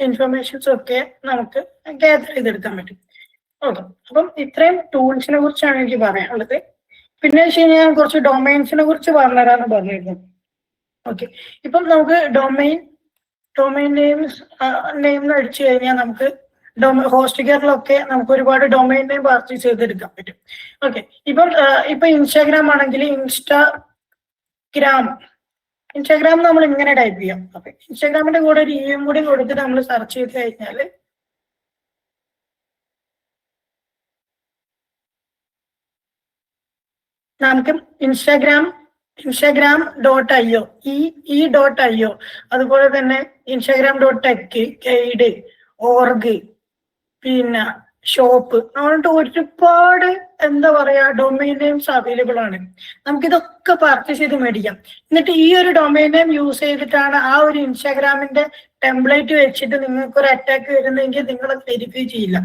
ഇൻഫർമേഷൻസ് ഒക്കെ നമുക്ക് ഗ്യാദർ ചെയ്തെടുക്കാൻ പറ്റും. ഓക്കെ, അപ്പം ഇത്രയും ടൂൾസിനെ കുറിച്ചാണ് എനിക്ക് പറയാനുള്ളത്. പിന്നെ വെച്ച് കഴിഞ്ഞാൽ കുറച്ച് ഡൊമൈൻസിനെ കുറിച്ച് പറഞ്ഞുതരാന്ന് പറഞ്ഞിരുന്നു. ഓക്കെ, ഇപ്പം നമുക്ക് ഡൊമൈൻ നെയിം അടിച്ചു കഴിഞ്ഞാൽ നമുക്ക് ഹോസ്റ്റ് കെയറിലൊക്കെ നമുക്ക് ഒരുപാട് ഡൊമൈൻ നെയിം പർച്ചേസ് ചെയ്തെടുക്കാൻ പറ്റും. ഓക്കെ, ഇപ്പൊ ഇൻസ്റ്റാഗ്രാം ആണെങ്കിൽ ഇൻസ്റ്റാഗ്രാം നമ്മൾ ഇങ്ങനെ ടൈപ്പ് ചെയ്യാം. അപ്പൊ ഇൻസ്റ്റാഗ്രാമിന്റെ കൂടെ ഒരു കൂടി കൊടുത്തിട്ട് നമ്മൾ സെർച്ച് ചെയ്ത് കഴിഞ്ഞാൽ നമുക്ക് Instagram.io .io അതുപോലെ തന്നെ Instagram.tech ഗൈഡ് ഓർഗ് പിന്നെ ഷോപ്പ് അതുകൊണ്ട് ഒരുപാട് എന്താ പറയാ ഡൊമൈൻ നെയിംസ് അവൈലബിൾ ആണ്. നമുക്കിതൊക്കെ പർച്ചേസ് ചെയ്ത് മേടിക്കാം. എന്നിട്ട് ഈ ഒരു ഡൊമൈൻ നെയിം യൂസ് ചെയ്തിട്ടാണ് ആ ഒരു ഇൻസ്റ്റാഗ്രാമിന്റെ ടെംപ്ലേറ്റ് വെച്ചിട്ട് നിങ്ങൾക്ക് ഒരു അറ്റാക്ക് വരുന്നെങ്കിൽ നിങ്ങൾ വെരിഫൈ ചെയ്യില്ല.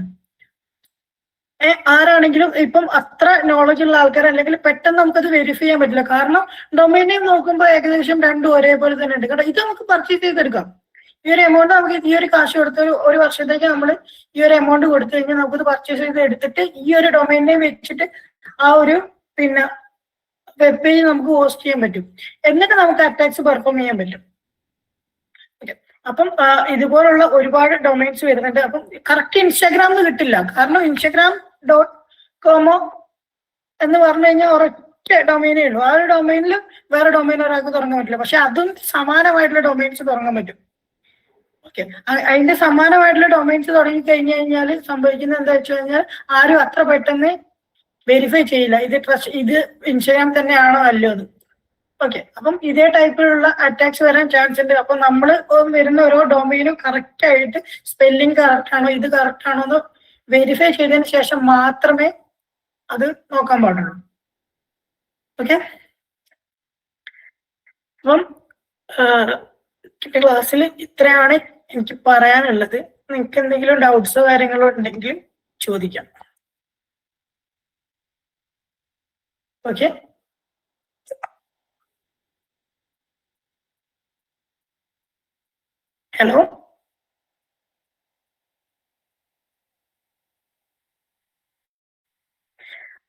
ആരാണെങ്കിലും ഇപ്പം അത്ര നോളജ് ഉള്ള ആൾക്കാർ അല്ലെങ്കിൽ പെട്ടെന്ന് നമുക്കത് വെരിഫൈ ചെയ്യാൻ പറ്റില്ല. കാരണം ഡൊമൈൻ നെയിം നോക്കുമ്പോൾ ഏകദേശം രണ്ടും ഒരേപോലെ തന്നെ ഉണ്ട്. കാരണം ഇത് നമുക്ക് പർച്ചേസ് ചെയ്തെടുക്കാം. ഈ ഒരു എമൗണ്ട് നമുക്ക് ഈ ഒരു കാശ് കൊടുത്ത് ഒരു വർഷത്തേക്ക് നമ്മൾ ഈ ഒരു എമൗണ്ട് കൊടുത്തു കഴിഞ്ഞാൽ നമുക്കത് പർച്ചേസ് ചെയ്ത് എടുത്തിട്ട് ഈ ഒരു ഡൊമൈൻ നെയിം വെച്ചിട്ട് ആ ഒരു പിന്നെ വെബ് പേജ് നമുക്ക് ഹോസ്റ്റ് ചെയ്യാൻ പറ്റും. എന്നിട്ട് നമുക്ക് അറ്റാക്സ് പെർഫോം ചെയ്യാൻ പറ്റും. അപ്പം ഇതുപോലുള്ള ഒരുപാട് ഡൊമൈൻസ് വരുന്നുണ്ട്. അപ്പം കറക്റ്റ് ഇൻസ്റ്റാഗ്രാമിൽ കിട്ടില്ല. കാരണം Instagram.com എന്ന് പറഞ്ഞു കഴിഞ്ഞാൽ ഒരൊറ്റ ഡൊമൈനേ ഉള്ളൂ. ആ ഒരു ഡൊമൈനിൽ വേറെ ഡൊമൈൻ ഒരാൾക്ക് തുടങ്ങാൻ പറ്റില്ല. പക്ഷെ അതും സമാനമായിട്ടുള്ള ഡൊമൈൻസ് തുടങ്ങാൻ പറ്റും. ഓക്കെ, അതിന്റെ സമാനമായിട്ടുള്ള ഡൊമൈൻസ് തുടങ്ങി കഴിഞ്ഞു കഴിഞ്ഞാൽ സംഭവിക്കുന്നത് എന്താ വെച്ച് കഴിഞ്ഞാൽ ആരും അത്ര പെട്ടെന്ന് വെരിഫൈ ചെയ്യില്ല ഇത് ഇൻസ്റ്റാഗ്രാം തന്നെയാണോ അല്ലോ എന്ന്. ഓക്കെ, അപ്പം ഇതേ ടൈപ്പിലുള്ള അറ്റാക്സ് വരാൻ ചാൻസ് ഉണ്ട്. അപ്പൊ നമ്മൾ വരുന്ന ഓരോ ഡൊമൈനും കറക്റ്റ് ആയിട്ട് സ്പെല്ലിംഗ് കറക്റ്റ് ആണോ ഇത് കറക്റ്റ് ആണോ എന്ന് വെരിഫൈ ചെയ്തതിന് ശേഷം മാത്രമേ അത് നോക്കാൻ പാടുള്ളൂ. ഓക്കെ, അപ്പം ക്ലാസ്സിൽ ഇത്രയാണ് എനിക്ക് പറയാനുള്ളത്. നിങ്ങൾക്ക് എന്തെങ്കിലും ഡൗട്ട്സോ കാര്യങ്ങളോ ഉണ്ടെങ്കിൽ ചോദിക്കാം. Okay, hello,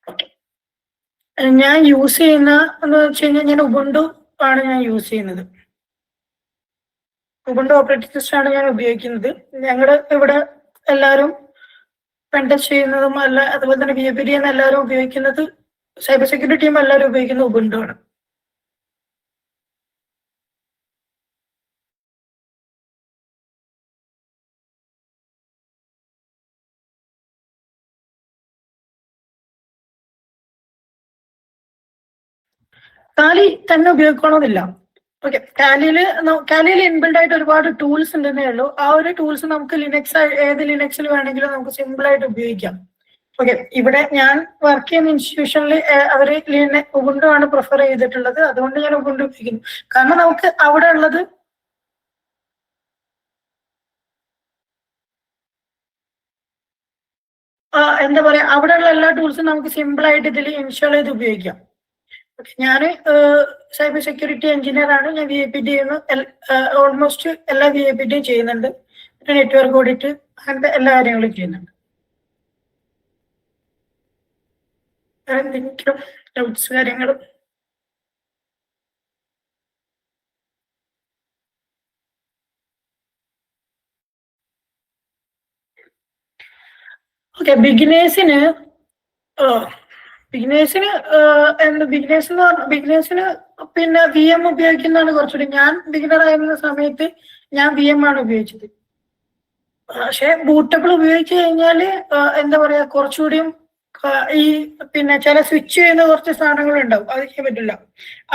okay. ഞാൻ യൂസ് ചെയ്യുന്ന എന്ന് വെച്ച് കഴിഞ്ഞാൽ ഞാൻ ഉബുണ്ടു ആണ് ഞാൻ യൂസ് ചെയ്യുന്നത്. ഉബുണ്ടു ഓപ്പറേറ്റിംഗ് സിസ്റ്റം ആണ് ഞാൻ ഉപയോഗിക്കുന്നത്. ഞങ്ങളുടെ ഇവിടെ എല്ലാവരും പെൻടെസ്റ്റ് ചെയ്യുന്നതും അതുപോലെ തന്നെ VPD എല്ലാവരും ഉപയോഗിക്കുന്നത്, സൈബർ സെക്യൂരിറ്റി ടീം എല്ലാവരും ഉപയോഗിക്കുന്നത് ഉബുണ്ടു ആണ്. ടാലി തന്നെ ഉപയോഗിക്കണമെന്നില്ല. ഓക്കെ, ടാലിയിൽ ഇൻബിൽഡ് ആയിട്ട് ഒരുപാട് ടൂൾസ് ഉണ്ടെന്നേ ഉള്ളൂ. ആ ഒരു ടൂൾസ് നമുക്ക് ഏത് ലിനക്സിൽ വേണമെങ്കിലും നമുക്ക് സിമ്പിൾ ആയിട്ട് ഉപയോഗിക്കാം. ഓക്കെ, ഇവിടെ ഞാൻ വർക്ക് ചെയ്യുന്ന ഇൻസ്റ്റിറ്റ്യൂഷനിൽ അവര് ഉബുണ്ടു ആണ് പ്രിഫർ ചെയ്തിട്ടുള്ളത്. അതുകൊണ്ട് ഞാൻ ഉബുണ്ടു ഉപയോഗിക്കുന്നു. കാരണം നമുക്ക് അവിടെ ഉള്ളത് എന്താ പറയാ, അവിടെയുള്ള എല്ലാ ടൂൾസും നമുക്ക് സിമ്പിൾ ആയിട്ട് ഇതിൽ ഇൻസ്റ്റാൾ ചെയ്ത് ഉപയോഗിക്കാം. ഞാൻ സൈബർ സെക്യൂരിറ്റി എഞ്ചിനീയർ ആണ്. ഞാൻ VAPT ചെയ്യുന്നു. ഓൾമോസ്റ്റ് എല്ലാ VAPT ചെയ്യുന്നുണ്ട്. പിന്നെ നെറ്റ്വർക്ക് ഓഡിറ്റ് അങ്ങനത്തെ എല്ലാ കാര്യങ്ങളും ചെയ്യുന്നുണ്ട്. എന്തെങ്കിലും ഡൗട്ട്സ് കാര്യങ്ങളും? ഓക്കെ, ബിഗിനേഴ്സിന് പിന്നെ VM ഉപയോഗിക്കുന്നതാണ് കുറച്ചുകൂടി. ഞാൻ ബിഗിനർ ആയിരുന്ന സമയത്ത് ഞാൻ VM ആണ് ഉപയോഗിച്ചത്. പക്ഷെ ബൂട്ടബിൾ ഉപയോഗിച്ച് കഴിഞ്ഞാല് എന്താ പറയാ, കുറച്ചുകൂടിയും ഈ പിന്നെ ചില സ്വിച്ച് ചെയ്യുന്ന കുറച്ച് സാധനങ്ങൾ ഉണ്ടാവും, അത് ചെയ്യാൻ പറ്റില്ല.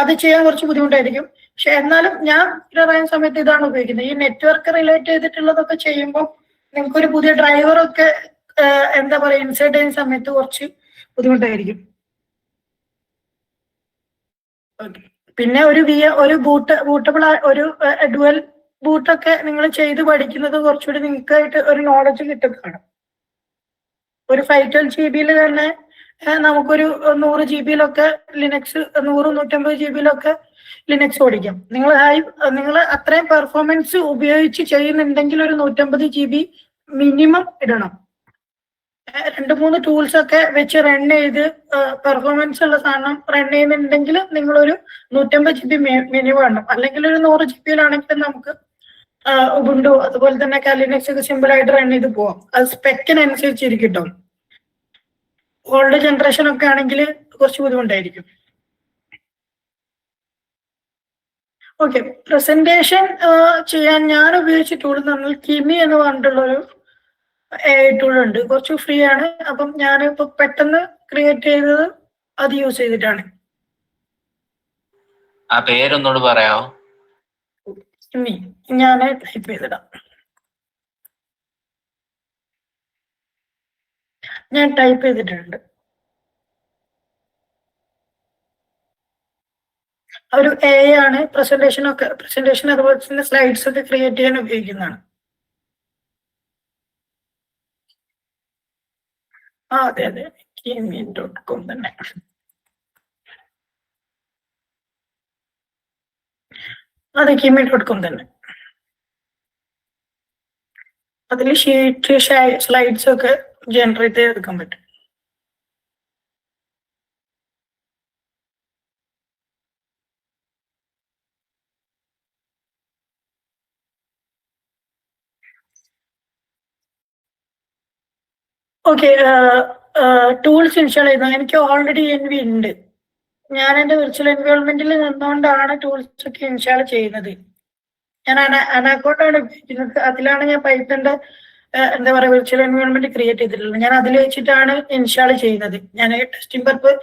അത് ചെയ്യാൻ കുറച്ച് ബുദ്ധിമുട്ടായിരിക്കും. പക്ഷെ എന്നാലും ഞാൻ ബിഗിനർ ആയ സമയത്ത് ഇതാണ് ഉപയോഗിക്കുന്നത്. ഈ നെറ്റ്വർക്ക് റിലേറ്റ് ചെയ്തിട്ടുള്ളതൊക്കെ ചെയ്യുമ്പോൾ നിങ്ങൾക്കൊരു പുതിയ ഡ്രൈവറൊക്കെ എന്താ പറയാ ഇൻസേർട്ട് ചെയ്യുന്ന സമയത്ത് കുറച്ച് ബുദ്ധിമുട്ടായിരിക്കും. പിന്നെ ഒരു ബൂട്ടബിൾ ഒരു ഡുവൽ ബൂട്ടൊക്കെ നിങ്ങൾ ചെയ്ത് പഠിക്കുന്നത് കുറച്ചുകൂടി നിങ്ങൾക്കായിട്ട് ഒരു നോളജ് കിട്ടുന്നതാണ്. ഒരു 512 GB തന്നെ നമുക്കൊരു 100 GB ലിനക്സ് 100-150 GB ലിനക്സ് ഓടിക്കാം. നിങ്ങൾ അത്രയും പെർഫോമൻസ് ഉപയോഗിച്ച് ചെയ്യുന്നുണ്ടെങ്കിൽ ഒരു 150 GB മിനിമം ഇടണം. 2-3 ടൂൾസ് ഒക്കെ വെച്ച് റൺ ചെയ്ത് പെർഫോമൻസ് ഉള്ള സാധനം റൺ ചെയ്യുന്നുണ്ടെങ്കിൽ നിങ്ങളൊരു 150 GB മിനിമം വേണം. അല്ലെങ്കിൽ ഒരു 100 GB നമുക്ക് ഉബുണ്ടു അതുപോലെ തന്നെ ലിനക്സ് ഒക്കെ സിമ്പിൾ ആയിട്ട് റൺ ചെയ്ത് പോവാം. അത് സ്പെക്കിനനുസരിച്ചിരിക്കും കേട്ടോ. ഓൾഡ് ജനറേഷൻ ഒക്കെ ആണെങ്കിൽ കുറച്ച് ബുദ്ധിമുട്ടായിരിക്കും. ഓക്കെ, പ്രസന്റേഷൻ ചെയ്യാൻ ഞാൻ ഉപയോഗിച്ച ടൂൾ എന്ന് പറഞ്ഞാൽ കിമി എന്ന് പറഞ്ഞിട്ടുള്ളൊരു ടൂൾ ഉണ്ട്. കുറച്ച് ഫ്രീ ആണ്. അപ്പം ഞാനിപ്പോ പെട്ടെന്ന് ക്രിയേറ്റ് ചെയ്തത് അത് യൂസ് ചെയ്തിട്ടാണ്. ആ പേരൊന്നോട് പറയാമോ? കിമി ഞാൻ ടൈപ്പ് ചെയ്തിടാം. ഞാൻ ടൈപ്പ് ചെയ്തിട്ടുണ്ട്. ഒരു ആണ്. പ്രസന്റേഷൻ അതുപോലെ തന്നെ സ്ലൈഡ്സ് ഒക്കെ ക്രിയേറ്റ് ചെയ്യാൻ ഉപയോഗിക്കുന്നതാണ്. അതെ kimi.com തന്നെ. അതെ, kimi.com തന്നെ. അതിൽ ഷീറ്റ് സ്ലൈഡ്സ് ഒക്കെ ജനറേറ്റ് ചെയ്തെടുക്കാൻ പറ്റും. ഓക്കെ, ടൂൾസ് ഇൻസ്റ്റാൾ ചെയ്യുന്നത് എനിക്ക് ഓൾറെഡി NV ഉണ്ട്. ഞാൻ എൻ്റെ വിർച്വൽ എൻവയോൺമെന്റിൽ നിന്നുകൊണ്ടാണ് ടൂൾസ് ഒക്കെ ഇൻസ്റ്റാൾ ചെയ്യുന്നത്. ഞാൻ അനാക്കോണ്ടാണ് ഉപയോഗിക്കുന്നത്. അതിലാണ് ഞാൻ പൈത്തന്റെ എന്താ പറയുക വിർച്വൽ എൻവയോൺമെന്റ് ക്രിയേറ്റ് ചെയ്തിട്ടുള്ളത്. ഞാൻ അതിൽ വെച്ചിട്ടാണ് ഇൻസ്റ്റാൾ ചെയ്യുന്നത്. ഞാൻ ടെസ്റ്റിംഗ് പർപ്പസ്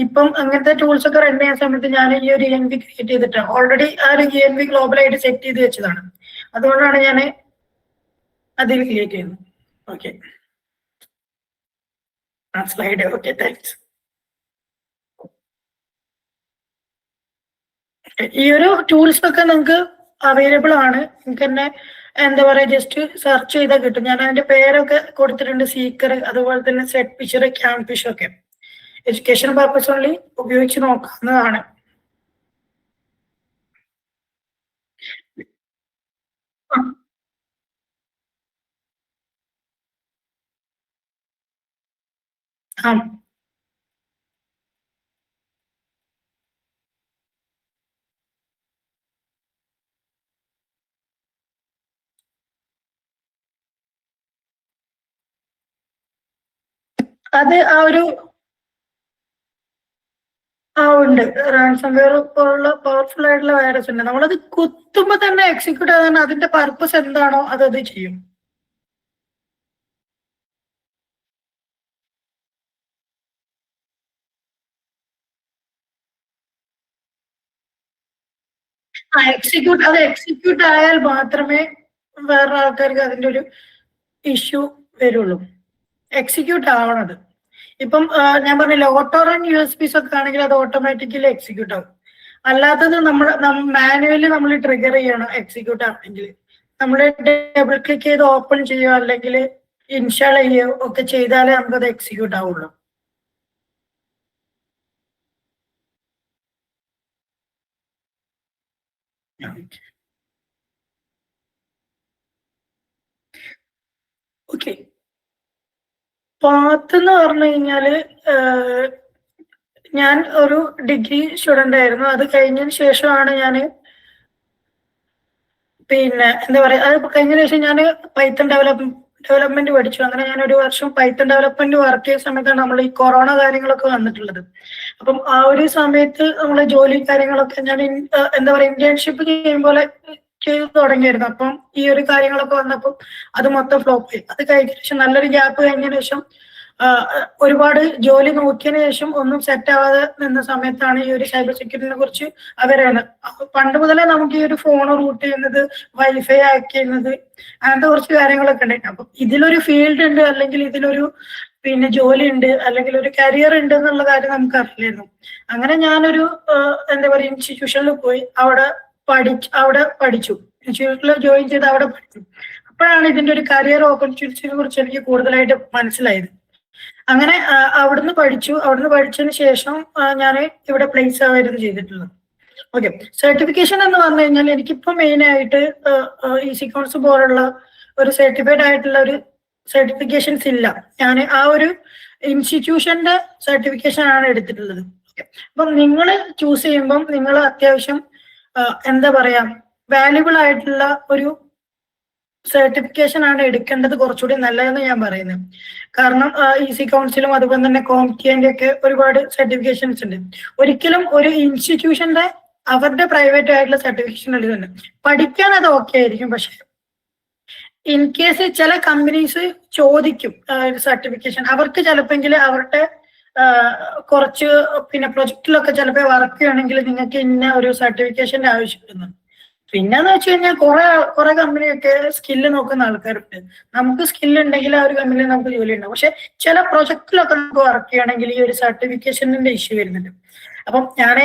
ഇപ്പം അങ്ങനത്തെ ടൂൾസ് ഒക്കെ റൺ ചെയ്യാൻ സമയത്ത് ഞാൻ ഈ ഒരു ENV ക്രിയേറ്റ് ചെയ്തിട്ടാണ്. ഓൾറെഡി ആ ഒരു ENV ഗ്ലോബലായിട്ട് സെറ്റ് ചെയ്ത് വെച്ചതാണ്. അതുകൊണ്ടാണ് ഞാൻ അതിൽ ക്രിയേറ്റ് ചെയ്യുന്നത്. Okay, slide. Okay, thanks. ഈ ഒരു ടൂൾസ് ഒക്കെ നിങ്ങൾക്ക് അവൈലബിൾ ആണ്. നിങ്ങൾക്ക് തന്നെ എന്താ പറയാ ജസ്റ്റ് സെർച്ച് ചെയ്താൽ കിട്ടും. ഞാൻ അതിന്റെ പേരൊക്കെ കൊടുത്തിട്ടുണ്ട്. സീക്കർ അതുപോലെ തന്നെ സെറ്റ് പിച്ചർ, ക്യാം ഫിഷ് ഒക്കെ എഡ്യൂക്കേഷൻ പർപ്പസ് ഓൺലി ഉപയോഗിച്ച് നോക്കാവുന്നതാണ്. അത് ഉണ്ട്. റാൻസംവെയർ പോലുള്ള പവർഫുൾ ആയിട്ടുള്ള വൈറസ് ഉണ്ട്. നമ്മളത് കുത്തുമ്പോ തന്നെ എക്സിക്യൂട്ട് ആകാൻ അതിന്റെ പർപ്പസ് എന്താണോ അത് ചെയ്യും. എക്സിക്യൂട്ട് ആയാൽ മാത്രമേ വേറെ ആൾക്കാർക്ക് അതിന്റെ ഒരു ഇഷ്യൂ വരുള്ളൂ. എക്സിക്യൂട്ട് ആവണത്. ഇപ്പം ഞാൻ പറഞ്ഞില്ല, ഓട്ടോ റൺ USBs ഒക്കെ ആണെങ്കിൽ അത് ഓട്ടോമാറ്റിക്കലി എക്സിക്യൂട്ട് ആവും. അല്ലാത്തത് മാനുവലി നമ്മൾ ട്രിഗർ ചെയ്യണം എക്സിക്യൂട്ട് ആണെങ്കിൽ. നമ്മൾ ഡബിൾ ക്ലിക്ക് ചെയ്ത് ഓപ്പൺ ചെയ്യുക അല്ലെങ്കിൽ ഇൻസ്റ്റാൾ ചെയ്യുകയോ ഒക്കെ ചെയ്താലേ നമുക്കത് എക്സിക്യൂട്ട് ആവുള്ളൂ. ഓക്കെ, പാത്ത് എന്ന് പറഞ്ഞു കഴിഞ്ഞാല് ഞാൻ ഒരു ഡിഗ്രി സ്റ്റുഡന്റ് ആയിരുന്നു. അത് കഴിഞ്ഞതിന് ശേഷമാണ് ഞാൻ പിന്നെ എന്താ പറയാ, അത് കഴിഞ്ഞതിന് ശേഷം ഞാൻ പൈത്തൺ ഡെവലപ്മെന്റ് പഠിച്ചു. അങ്ങനെ ഞാൻ ഒരു വർഷം പൈത്തൺ ഡെവലപ്മെന്റ് വർക്ക് ചെയ്ത സമയത്താണ് നമ്മൾ ഈ കൊറോണ കാര്യങ്ങളൊക്കെ വന്നിട്ടുള്ളത്. അപ്പം ആ ഒരു സമയത്ത് നമ്മളെ ജോലി കാര്യങ്ങളൊക്കെ ഞാൻ എന്താ പറയാ ഇന്റേൺഷിപ്പ് ചെയ്യുമ്പോൾ ചെയ്തു തുടങ്ങിയായിരുന്നു. അപ്പം ഈ ഒരു കാര്യങ്ങളൊക്കെ വന്നപ്പോൾ അത് മൊത്തം ഫ്ലോപ്പ് ആയി. അത് കഴിഞ്ഞ ശേഷം നല്ലൊരു ഗ്യാപ്പ് കഴിഞ്ഞതിന് ശേഷം ഒരുപാട് ജോലി നോക്കിയതിനു ശേഷം ഒന്നും സെറ്റ് ആവാതെ നിന്ന സമയത്താണ് ഈ ഒരു സൈബർ സെക്യൂരിറ്റിനെ കുറിച്ച് അവരാണ്. പണ്ട് മുതലേ നമുക്ക് ഈ ഒരു ഫോൺ റൂട്ട് ചെയ്യുന്നത്, വൈഫൈ ആക്ക് ചെയ്യുന്നത്, അങ്ങനത്തെ കുറച്ച് കാര്യങ്ങളൊക്കെ ഉണ്ട്. അപ്പൊ ഇതിലൊരു ഫീൽഡ് ഉണ്ട്, അല്ലെങ്കിൽ ഇതിലൊരു പിന്നെ ജോലി ഉണ്ട്, അല്ലെങ്കിൽ ഒരു കരിയർ ഉണ്ട് എന്നുള്ള കാര്യം നമുക്ക് അറിയില്ലായിരുന്നു. അങ്ങനെ ഞാനൊരു എന്താ പറയുക ഇൻസ്റ്റിറ്റ്യൂഷനിൽ പോയി അവിടെ പഠിച്ചു. ഇൻസ്റ്റിറ്റ്യൂഷനിൽ ജോയിൻ ചെയ്ത് അവിടെ പഠിച്ചു. അപ്പോഴാണ് ഇതിന്റെ ഒരു കരിയർ ഓപ്പർച്യൂണിറ്റിനെ കുറിച്ച് എനിക്ക് കൂടുതലായിട്ട് മനസ്സിലായത്. അങ്ങനെ അവിടുന്ന് പഠിച്ചതിന് ശേഷം ഞാൻ ഇവിടെ പ്ലേസ് ആവായിരുന്നു ചെയ്തിട്ടുള്ളത്. ഓക്കെ, സർട്ടിഫിക്കേഷൻ എന്ന് പറഞ്ഞു കഴിഞ്ഞാൽ എനിക്കിപ്പോ മെയിൻ ആയിട്ട് ഈസി കോൺസ് പോലുള്ള ഒരു സർട്ടിഫൈഡ് ആയിട്ടുള്ള ഒരു സർട്ടിഫിക്കേഷൻസ് ഇല്ല. ഞാൻ ആ ഒരു ഇൻസ്റ്റിറ്റ്യൂഷന്റെ സർട്ടിഫിക്കേഷൻ ആണ് എടുത്തിട്ടുള്ളത്. അപ്പം നിങ്ങൾ ചൂസ് ചെയ്യുമ്പം നിങ്ങൾ അത്യാവശ്യം എന്താ പറയാ വാല്യുബിൾ ആയിട്ടുള്ള ഒരു സർട്ടിഫിക്കേഷൻ ആണ് എടുക്കേണ്ടത് കുറച്ചുകൂടി നല്ലതെന്ന് ഞാൻ പറയുന്നത്. കാരണം ഈസി കൗൺസിലും അതുപോലെ തന്നെ കോംറ്റിന്റെ ഒക്കെ ഒരുപാട് സർട്ടിഫിക്കേഷൻസ് ഉണ്ട്. ഒരിക്കലും ഒരു ഇൻസ്റ്റിറ്റ്യൂഷന്റെ അവരുടെ പ്രൈവറ്റ് ആയിട്ടുള്ള സർട്ടിഫിക്കേഷൻ എടുക്കുന്നുണ്ട്. പഠിക്കാൻ അത് ഓക്കെ ആയിരിക്കും, പക്ഷെ ഇൻ കേസ് ചില കമ്പനീസ് ചോദിക്കും സർട്ടിഫിക്കേഷൻ. അവർക്ക് ചിലപ്പോൾ അവരുടെ കുറച്ച് പിന്നെ പ്രൊജക്റ്റിലൊക്കെ ചിലപ്പോൾ വർക്ക് ചെയ്യണമെങ്കിൽ നിങ്ങൾക്ക് ഇന്ന ഒരു സർട്ടിഫിക്കേഷന്റെ ആവശ്യപ്പെടുന്നു. പിന്നെന്ന് വെച്ച് കഴിഞ്ഞാൽ കുറെ കമ്പനിയൊക്കെ സ്കില്ല് നോക്കുന്ന ആൾക്കാരുണ്ട്. നമുക്ക് സ്കില്ല് ഉണ്ടെങ്കിൽ ആ ഒരു കമ്പനിയിൽ നമുക്ക് ജോലി ഉണ്ടാവും. പക്ഷെ ചില പ്രൊജക്റ്റിലൊക്കെ നമുക്ക് വർക്ക് ചെയ്യണമെങ്കിൽ ഈ ഒരു സർട്ടിഫിക്കേഷനിന്റെ ഇഷ്യൂ വരുന്നുണ്ട്. അപ്പം ഞാൻ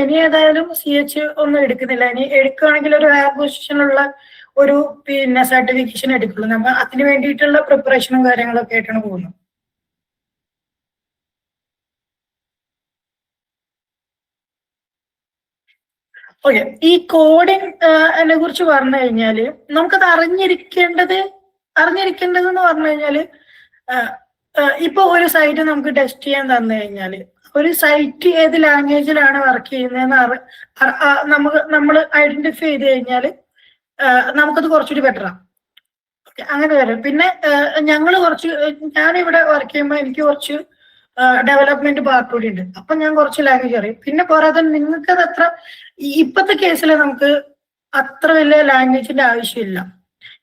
ഇനി ഏതായാലും CH ഒന്നും എടുക്കുന്നില്ല. ഇനി എടുക്കുകയാണെങ്കിൽ ഒരു ഹയർ പൊസിഷനുള്ള ഒരു പിന്നെ സർട്ടിഫിക്കേഷൻ എടുക്കുള്ളൂ. നമ്മൾ അതിന് വേണ്ടിയിട്ടുള്ള പ്രിപ്പറേഷനും കാര്യങ്ങളൊക്കെ ആയിട്ടാണ് പോകുന്നത്. ഓക്കെ, ഈ കോഡിംഗ് കുറിച്ച് പറഞ്ഞു കഴിഞ്ഞാല് നമുക്കത് അറിഞ്ഞിരിക്കേണ്ടത് എന്ന് പറഞ്ഞു കഴിഞ്ഞാല് ഇപ്പൊ ഒരു സൈറ്റ് നമുക്ക് ടെസ്റ്റ് ചെയ്യാൻ തന്നു കഴിഞ്ഞാല് ഒരു സൈറ്റ് ഏത് ലാംഗ്വേജിലാണ് വർക്ക് ചെയ്യുന്നതെന്ന് നമ്മൾ ഐഡന്റിഫൈ ചെയ്ത് കഴിഞ്ഞാല് നമുക്കത് കുറച്ചുകൂടി ബെറ്ററാണ്. അങ്ങനെ വരും. പിന്നെ ഞാനിവിടെ വർക്ക് ചെയ്യുമ്പോൾ എനിക്ക് കുറച്ച് ഡെവലപ്മെന്റ് പാർട്ട് കൂടി ഉണ്ട്. അപ്പൊ ഞാൻ കുറച്ച് ലാംഗ്വേജ് അറിയും. പിന്നെ പോരാതെ നിങ്ങൾക്ക് അത് അത്ര ഇപ്പത്തെ കേസിൽ നമുക്ക് അത്ര വലിയ ലാംഗ്വേജിന്റെ ആവശ്യമില്ല.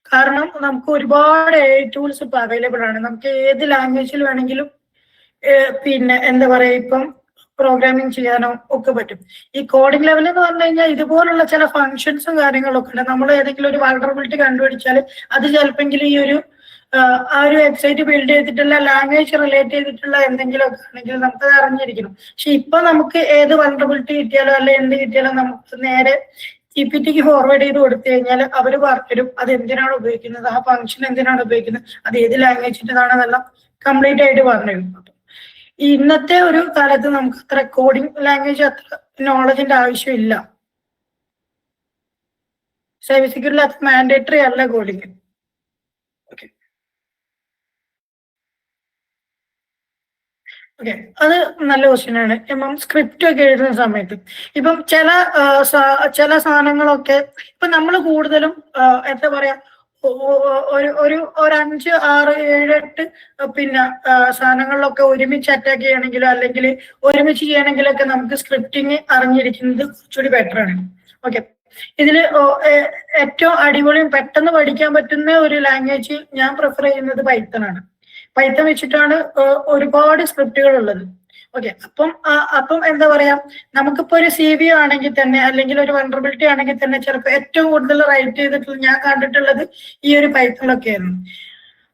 കാരണം നമുക്ക് ഒരുപാട് ടൂൾസ് ഇപ്പൊ അവൈലബിൾ ആണ്. നമുക്ക് ഏത് ലാംഗ്വേജിൽ വേണമെങ്കിലും പിന്നെ എന്താ പറയാ ഇപ്പം പ്രോഗ്രാമിംഗ് ചെയ്യാനോ ഒക്കെ പറ്റും. ഈ കോഡിംഗ് ലെവൽ എന്ന് പറഞ്ഞു കഴിഞ്ഞാൽ ഇതുപോലുള്ള ചില ഫങ്ഷൻസും കാര്യങ്ങളൊക്കെ ഉണ്ട്. നമ്മൾ ഏതെങ്കിലും ഒരു വൾണറബിലിറ്റി കണ്ടുപിടിച്ചാൽ അത് ചിലപ്പോൾ ഈ ഒരു ആ ഒരു വെബ്സൈറ്റ് ബിൽഡ് ചെയ്തിട്ടുള്ള ലാംഗ്വേജ് റിലേറ്റ് ചെയ്തിട്ടുള്ള എന്തെങ്കിലുമൊക്കെ ആണെങ്കിൽ നമുക്കത് അറിഞ്ഞിരിക്കണം. പക്ഷെ ഇപ്പൊ നമുക്ക് ഏത് വൾണറബിലിറ്റി കിട്ടിയാലോ അല്ലെ എന്ത് കിട്ടിയാലോ നമുക്ക് നേരെ GPT-ക്ക് ഫോർവേഡ് ചെയ്ത് കൊടുത്തു കഴിഞ്ഞാൽ അവർ പറഞ്ഞുതരും അത് എന്തിനാണ് ഉപയോഗിക്കുന്നത്, ആ ഫംഗ്ഷൻ എന്തിനാണ് ഉപയോഗിക്കുന്നത്, അത് ഏത് ലാംഗ്വേജിൻ്റെതാണെന്നെല്ലാം കംപ്ലീറ്റ് ആയിട്ട് പറഞ്ഞുതരും. ഇന്നത്തെ ഒരു കാലത്ത് നമുക്ക് അത്ര കോഡിംഗ് ലാംഗ്വേജ് അത്ര നോളജിന്റെ ആവശ്യമില്ല. സൈബർ സെക്യൂരിറ്റി അത് മാൻഡേറ്ററി അല്ല കോഡിംഗ്. ഓക്കെ, അത് നല്ല ക്വസ്റ്റ്യൻ ആണ്. ഇപ്പം സ്ക്രിപ്റ്റ് ഒക്കെ എഴുതുന്ന സമയത്ത് ഇപ്പം ചില സാധനങ്ങളൊക്കെ ഇപ്പൊ നമ്മൾ കൂടുതലും എന്താ പറയാ ഒരു 5, 6, 7, 8 പിന്നെ സാധനങ്ങളിലൊക്കെ ഒരുമിച്ച് അറ്റാക്ക് ചെയ്യണമെങ്കിലോ അല്ലെങ്കിൽ ഒരുമിച്ച് ചെയ്യണമെങ്കിലൊക്കെ നമുക്ക് സ്ക്രിപ്റ്റിംഗ് അറിഞ്ഞിരിക്കുന്നത് കുറച്ചുകൂടി ബെറ്റർ ആണ്. ഓക്കെ, ഇതിൽ ഏറ്റവും അടിപൊളിയും പെട്ടെന്ന് പഠിക്കാൻ പറ്റുന്ന ഒരു ലാംഗ്വേജ് ഞാൻ പ്രിഫർ ചെയ്യുന്നത് പൈത്തൺ ആണ്. പൈത്തൺ വെച്ചിട്ടാണ് ഒരുപാട് സ്ക്രിപ്റ്റുകൾ ഉള്ളത്. ഓക്കെ, അപ്പം എന്താ പറയാ നമുക്കിപ്പോ ഒരു CV ആണെങ്കിൽ തന്നെ അല്ലെങ്കിൽ ഒരു വൾണറബിലിറ്റി ആണെങ്കിൽ തന്നെ ചിലപ്പോൾ ഏറ്റവും കൂടുതൽ റൈറ്റ് ചെയ്തിട്ടുള്ള ഞാൻ കണ്ടിട്ടുള്ളത് ഈ ഒരു പൈത്തണിലൊക്കെയായിരുന്നു.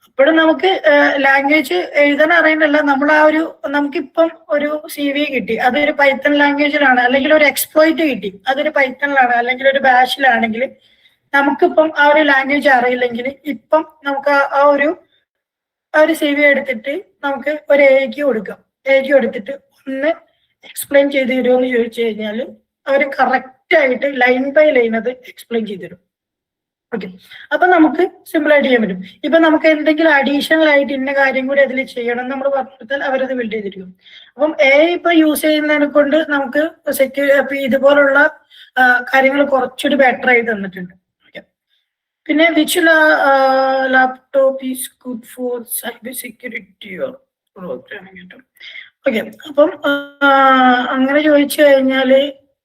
അപ്പോഴും നമുക്ക് ലാംഗ്വേജ് എഴുതാൻ അറിയണ്ടല്ല, നമ്മൾ നമുക്കിപ്പം ഒരു CV കിട്ടി അതൊരു പൈത്തൺ ലാംഗ്വേജിലാണ്, അല്ലെങ്കിൽ ഒരു എക്സ്പ്ലോയിറ്റ് കിട്ടി അതൊരു പൈത്തണിലാണ്, അല്ലെങ്കിൽ ഒരു ബാഷിലാണെങ്കിൽ നമുക്കിപ്പം ആ ഒരു ലാംഗ്വേജ് അറിയില്ലെങ്കിൽ ഇപ്പം നമുക്ക് ആ ഒരു ആ ഒരു CV എടുത്തിട്ട് നമുക്ക് ഒരു എക്ക് കൊടുക്കാം. എക്ക് കൊടുത്തിട്ട് ഒന്ന് എക്സ്പ്ലെയിൻ ചെയ്ത് തരുമോ എന്ന് ചോദിച്ചു കഴിഞ്ഞാൽ അവർ കറക്റ്റ് ആയിട്ട് ലൈൻ ബൈ ലൈൻ അത് എക്സ്പ്ലെയിൻ ചെയ്ത് തരും. ഓക്കെ, അപ്പൊ നമുക്ക് സിമ്പിൾ ആയിട്ട് ചെയ്യാൻ പറ്റും. ഇപ്പൊ നമുക്ക് എന്തെങ്കിലും അഡീഷണൽ ആയിട്ട് ഇന്ന കാര്യം കൂടി അതിൽ ചെയ്യണം നമ്മൾ പറഞ്ഞാൽ അവരത് ബിൽഡ് ചെയ്തിരിക്കും. അപ്പം ഇപ്പൊ യൂസ് ചെയ്യുന്നതിനെ കൊണ്ട് നമുക്ക് ഇതുപോലുള്ള കാര്യങ്ങൾ കുറച്ചുകൂടി ബെറ്റർ ആയി തന്നിട്ടുണ്ട്. പിന്നെ which laptop is good for cyber security or programming. Okay, അപ്പം അങ്ങനെ ചോദിച്ചു കഴിഞ്ഞാല്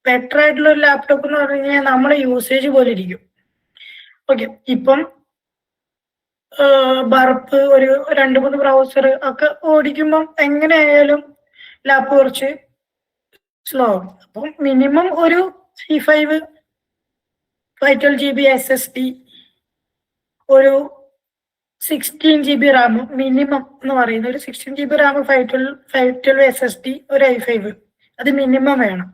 ബെറ്റർ ആയിട്ടുള്ള ഒരു ലാപ്ടോപ്പ് എന്ന് പറഞ്ഞു കഴിഞ്ഞാൽ നമ്മളെ യൂസേജ് പോലെ ഇരിക്കും. ഓക്കെ, ഇപ്പം ബർപ്പ് ഒരു 2-3 ബ്രൗസർ ഒക്കെ ഓടിക്കുമ്പം എങ്ങനെയായാലും ലാപ്പ് കുറച്ച് സ്ലോ ആവും. അപ്പം മിനിമം ഒരു i5 512 GB SSD, ഒരു 16 GB റാം മിനിമം എന്ന് പറയുന്നത്. ഒരു 16 GB റാം 512 SSD, ഒരു i5 അത് മിനിമം വേണം.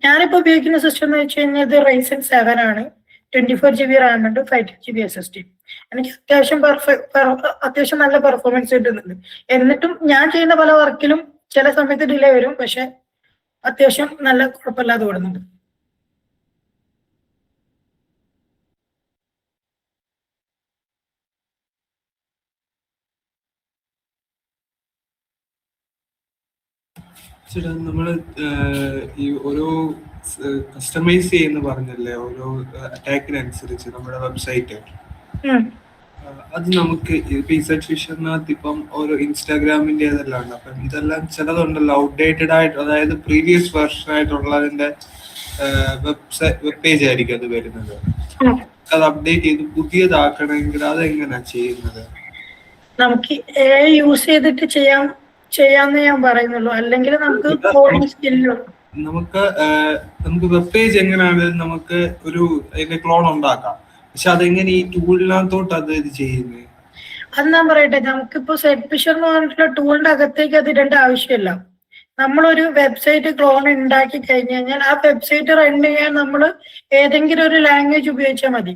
ഞാനിപ്പോ ഉപയോഗിക്കുന്ന സിസ്റ്റം എന്ന് വെച്ച് കഴിഞ്ഞാൽ ഇത് Ryzen 7 ആണ്. 24 GB റാം ഉണ്ട്, 512 GB SSD. എനിക്ക് അത്യാവശ്യം നല്ല പെർഫോമൻസ് കിട്ടുന്നുണ്ട്. എന്നിട്ടും ഞാൻ ചെയ്യുന്ന പല വർക്കിലും ചില സമയത്ത് ഡിലേ വരും, പക്ഷെ അത്യാവശ്യം നല്ല കുഴപ്പമില്ലാതെ ഓടുന്നുണ്ട്. ചേട്ടാ, നമ്മള് ഈ ഓരോ കസ്റ്റമൈസ് ചെയ്യുന്ന പറഞ്ഞല്ലേ ഓരോ അറ്റാക്കിനനുസരിച്ച് നമ്മുടെ വെബ്സൈറ്റ്, അത് നമുക്ക് ഇപ്പൊ ഫിഷറിനകത്ത് ഇപ്പം ഓരോ ഇൻസ്റ്റാഗ്രാമിന്റെ ഇതെല്ലാം ഉണ്ട്. അപ്പം ഇതെല്ലാം ചിലതുണ്ടല്ലോ ഔട്ട്ഡേറ്റഡ് ആയിട്ട്, അതായത് പ്രീവിയസ് വേർഷൻ ആയിട്ടുള്ളതിന്റെ വെബ് പേജ് ആയിരിക്കും അത് വരുന്നത്. അത് അപ്ഡേറ്റ് ചെയ്ത് പുതിയതാക്കണമെങ്കിൽ അതെങ്ങനെയാ ചെയ്യുന്നത്? നമുക്ക് യൂസ് ചെയ്തിട്ട് ചെയ്യാന്ന് ഞാൻ പറയുന്നുള്ളൂ, അല്ലെങ്കിൽ നമുക്ക് വെബ് പേജ് എങ്ങനെയാണ് നമുക്ക് ഒരു അതിന്റെ ക്ലോൺ ഉണ്ടാക്കാം, പക്ഷെ അതെങ്ങനെ ഈ ടൂളിനകത്തോട്ട് അത് ഇത് ചെയ്യുന്നത്? അത് ഞാൻ പറയട്ടെ, നമുക്കിപ്പോ സെറ്റ് ഫിഷർ എന്ന് പറഞ്ഞിട്ടുള്ള ടൂളിന്റെ അകത്തേക്ക് അത് ഇടേണ്ട ആവശ്യമില്ല. നമ്മളൊരു വെബ്സൈറ്റ് ക്ലോൺ ഉണ്ടാക്കി കഴിഞ്ഞു കഴിഞ്ഞാൽ ആ വെബ്സൈറ്റ് റൺ ചെയ്യാൻ നമ്മൾ ഏതെങ്കിലും ഒരു ലാംഗ്വേജ് ഉപയോഗിച്ചാൽ മതി.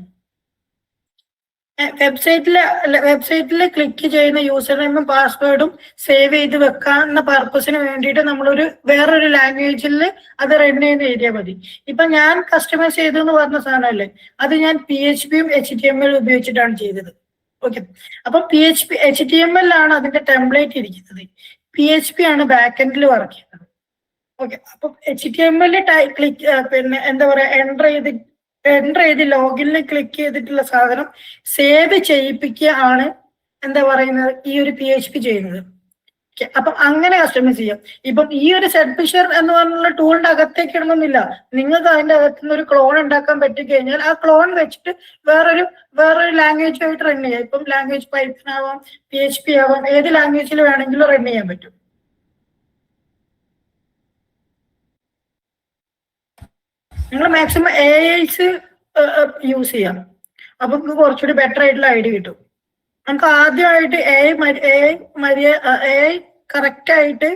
വെബ്സൈറ്റിൽ ക്ലിക്ക് ചെയ്യുന്ന യൂസർ നെയിമും പാസ്വേഡും സേവ് ചെയ്ത് വെക്കാവുന്ന പർപ്പസിന് വേണ്ടിയിട്ട് നമ്മളൊരു വേറൊരു ലാംഗ്വേജിൽ അത് റൺ ചെയ്യുന്ന ഏരിയ മതി. ഇപ്പൊ ഞാൻ കസ്റ്റമൈസ് ചെയ്തു എന്ന് പറഞ്ഞ സാധനമല്ലേ, അത് ഞാൻ PHP യും HTML ഉപയോഗിച്ചിട്ടാണ് ചെയ്തത്. ഓക്കെ, അപ്പൊ HTML ആണ് അതിന്റെ ടെംപ്ലേറ്റ് ഇരിക്കുന്നത്, PHP ആണ് ബാക്ക് എൻഡിൽ വർക്ക് ചെയ്യുന്നത്. ഓക്കെ, അപ്പൊ HTML പിന്നെ എന്താ പറയാ എൻ്റർ ചെയ്ത് ലോഗിനിൽ ക്ലിക്ക് ചെയ്തിട്ടുള്ള സാധനം സേവ് ചെയ്യിപ്പിക്കുക ആണ് എന്താ പറയുന്നത് ഈ ഒരു PHP ചെയ്യുന്നത്. അപ്പൊ അങ്ങനെ കസ്റ്റമൈസ് ചെയ്യാം. ഇപ്പം ഈ ഒരു സെറ്റ് ഫിഷർ എന്ന് പറഞ്ഞുള്ള ടൂളിന്റെ അകത്തേക്ക് ഇടണമെന്നില്ല. നിങ്ങൾക്ക് അതിന്റെ അകത്തുനിന്ന് ഒരു ക്ലോൺ ഉണ്ടാക്കാൻ പറ്റിക്കഴിഞ്ഞാൽ ആ ക്ലോൺ വെച്ചിട്ട് വേറൊരു ലാംഗ്വേജ് ആയിട്ട് റൺ ചെയ്യാം. ഇപ്പം ലാംഗ്വേജ് പൈത്തൺ ആവാം, PHP ആവാം, ഏത് ലാംഗ്വേജിൽ വേണമെങ്കിലും റൺ ചെയ്യാൻ പറ്റും. നിങ്ങൾ മാക്സിമം AIs യൂസ് ചെയ്യാം, അപ്പൊ നമുക്ക് കുറച്ചുകൂടി ബെറ്റർ ആയിട്ടുള്ള ഐഡിയ കിട്ടും. നമുക്ക് ആദ്യമായിട്ട് AI കറക്റ്റ് ആയിട്ട്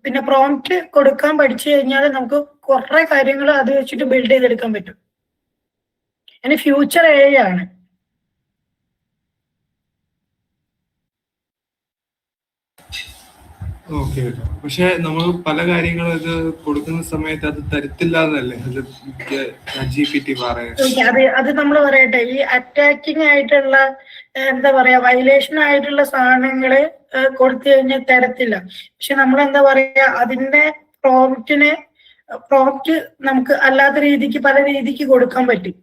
പിന്നെ പ്രോംപ്റ്റ് കൊടുക്കാൻ പഠിച്ചു കഴിഞ്ഞാൽ നമുക്ക് കുറെ കാര്യങ്ങൾ അത് വെച്ചിട്ട് ബിൽഡ് ചെയ്തെടുക്കാൻ പറ്റും. ഇനി ഫ്യൂച്ചർ AI ആണ്. ഓക്കെ, പക്ഷെ നമ്മൾ പല കാര്യങ്ങളും ഇത് കൊടുക്കുന്ന സമയത്ത് അത് തരത്തില്ല എന്നല്ലേ GPT പറയുന്നത്? അത് നമ്മൾ പറയട്ടെ, ഈ അറ്റാക്കിംഗ് ആയിട്ടുള്ള എന്താ പറയാ വയലേഷൻ ആയിട്ടുള്ള സാധനങ്ങള് കൊടുത്തു കഴിഞ്ഞാൽ തരത്തില്ല. പക്ഷെ നമ്മൾ എന്താ പറയാ അതിന്റെ പ്രോംപ്റ്റ് നമുക്ക് അല്ലാത്ത രീതിക്ക് പല രീതിക്ക് കൊടുക്കാൻ പറ്റും.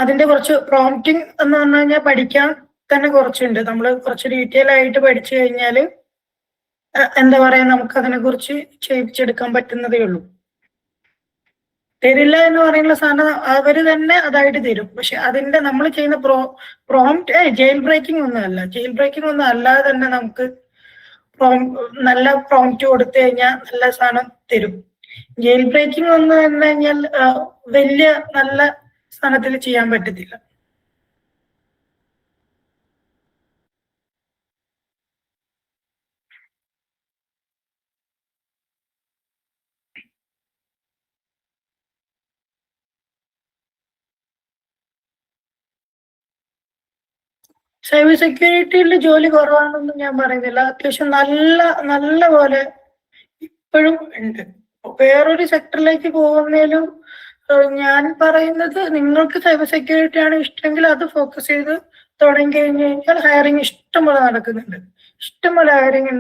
അതിന്റെ കുറച്ച് പ്രോംപ്റ്റിംഗ് എന്ന് പറഞ്ഞു കഴിഞ്ഞാൽ പഠിക്കാൻ തന്നെ കുറച്ചുണ്ട്. നമ്മൾ കുറച്ച് ഡീറ്റെയിൽ ആയിട്ട് പഠിച്ചു കഴിഞ്ഞാല് എന്താ പറയാ നമുക്ക് അതിനെ കുറിച്ച് ചെയ്യിപ്പിച്ചെടുക്കാൻ പറ്റുന്നതേ ഉള്ളൂ. തരില്ല എന്ന് പറയുന്ന സാധനം അവര് തന്നെ അതായിട്ട് തരും. പക്ഷെ അതിന്റെ നമ്മൾ ചെയ്യുന്ന പ്രോംപ്റ്റ് ജെയിൽ ബ്രേക്കിംഗ് ഒന്നും അല്ല. ജെയിൽ ബ്രേക്കിംഗ് ഒന്നും അല്ലാതെ തന്നെ നമുക്ക് നല്ല പ്രോംപ്റ്റ് കൊടുത്തു കഴിഞ്ഞാൽ നല്ല സാധനം തരും. ജെയിൽ ബ്രേക്കിംഗ് ഒന്ന് വന്നു കഴിഞ്ഞാൽ വലിയ നല്ല സാധനത്തിൽ ചെയ്യാൻ പറ്റത്തില്ല. സൈബർ സെക്യൂരിറ്റിയിൽ ജോലി കുറവാണെന്നൊന്നും ഞാൻ പറയുന്നില്ല. അത്യാവശ്യം നല്ല പോലെ ഇപ്പോഴും ഉണ്ട്. വേറൊരു സെക്ടറിലേക്ക് പോകുന്നതിലും ഞാൻ പറയുന്നത്, നിങ്ങൾക്ക് സൈബർ സെക്യൂരിറ്റി ആണ് ഇഷ്ടമെങ്കിൽ അത് ഫോക്കസ് ചെയ്ത് തുടങ്ങി കഴിഞ്ഞു കഴിഞ്ഞാൽ ഹയറിങ് ഇഷ്ടംപോലെ നടക്കുന്നുണ്ട്. ഇഷ്ടംപോലെ ഹയറിങ്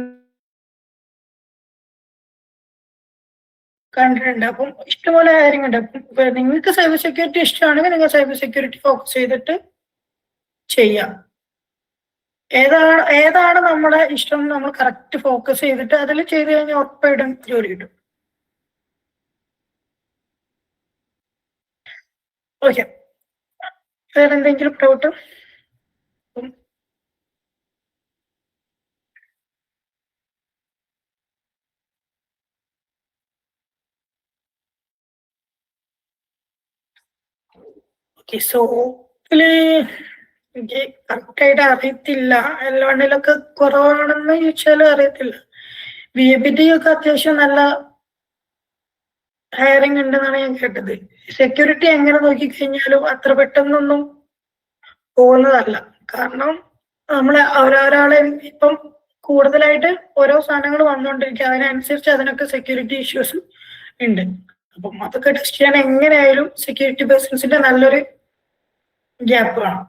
കണ്ടിട്ടുണ്ട്. അപ്പം ഇഷ്ടംപോലെ ഹയറിങ് ഉണ്ട്. അപ്പം നിങ്ങൾക്ക് സൈബർ സെക്യൂരിറ്റി ഇഷ്ടമാണെങ്കിൽ നിങ്ങൾ സൈബർ സെക്യൂരിറ്റി ഫോക്കസ് ചെയ്തിട്ട് ചെയ്യാം. ഏതാണ് നമ്മുടെ ഇഷ്ടം നമ്മൾ കറക്റ്റ് ഫോക്കസ് ചെയ്തിട്ട് അതിൽ ചെയ്ത് കഴിഞ്ഞാൽ ഉറപ്പായിട്ടും ജോലി കിട്ടും. ഓക്കെ, വേറെ എന്തെങ്കിലും ഡൗട്ട്? ഓക്കെ, സോ എനിക്ക് കറക്റ്റായിട്ട് അറിയത്തില്ല. L1 കുറവാണെന്ന് ചോദിച്ചാലും അറിയത്തില്ല. VAPT ഒക്കെ അത്യാവശ്യം നല്ല ഹയറിങ് ഉണ്ടെന്നാണ് ഞാൻ കേട്ടത്. സെക്യൂരിറ്റി എങ്ങനെ നോക്കിക്കഴിഞ്ഞാലും അത്ര പെട്ടെന്നൊന്നും പോകുന്നതല്ല. കാരണം നമ്മളെ ഒരാളെ ഇപ്പം കൂടുതലായിട്ട് ഓരോ സാധനങ്ങൾ വന്നുകൊണ്ടിരിക്കുക, അതിനനുസരിച്ച് അതിനൊക്കെ സെക്യൂരിറ്റി ഇഷ്യൂസ് ഉണ്ട്. അപ്പം അതൊക്കെ ടെസ്റ്റ് ചെയ്യാൻ എങ്ങനെയായാലും സെക്യൂരിറ്റി പേഴ്സൺസിന്റെ നല്ലൊരു ഗ്യാപ്പ് വേണം.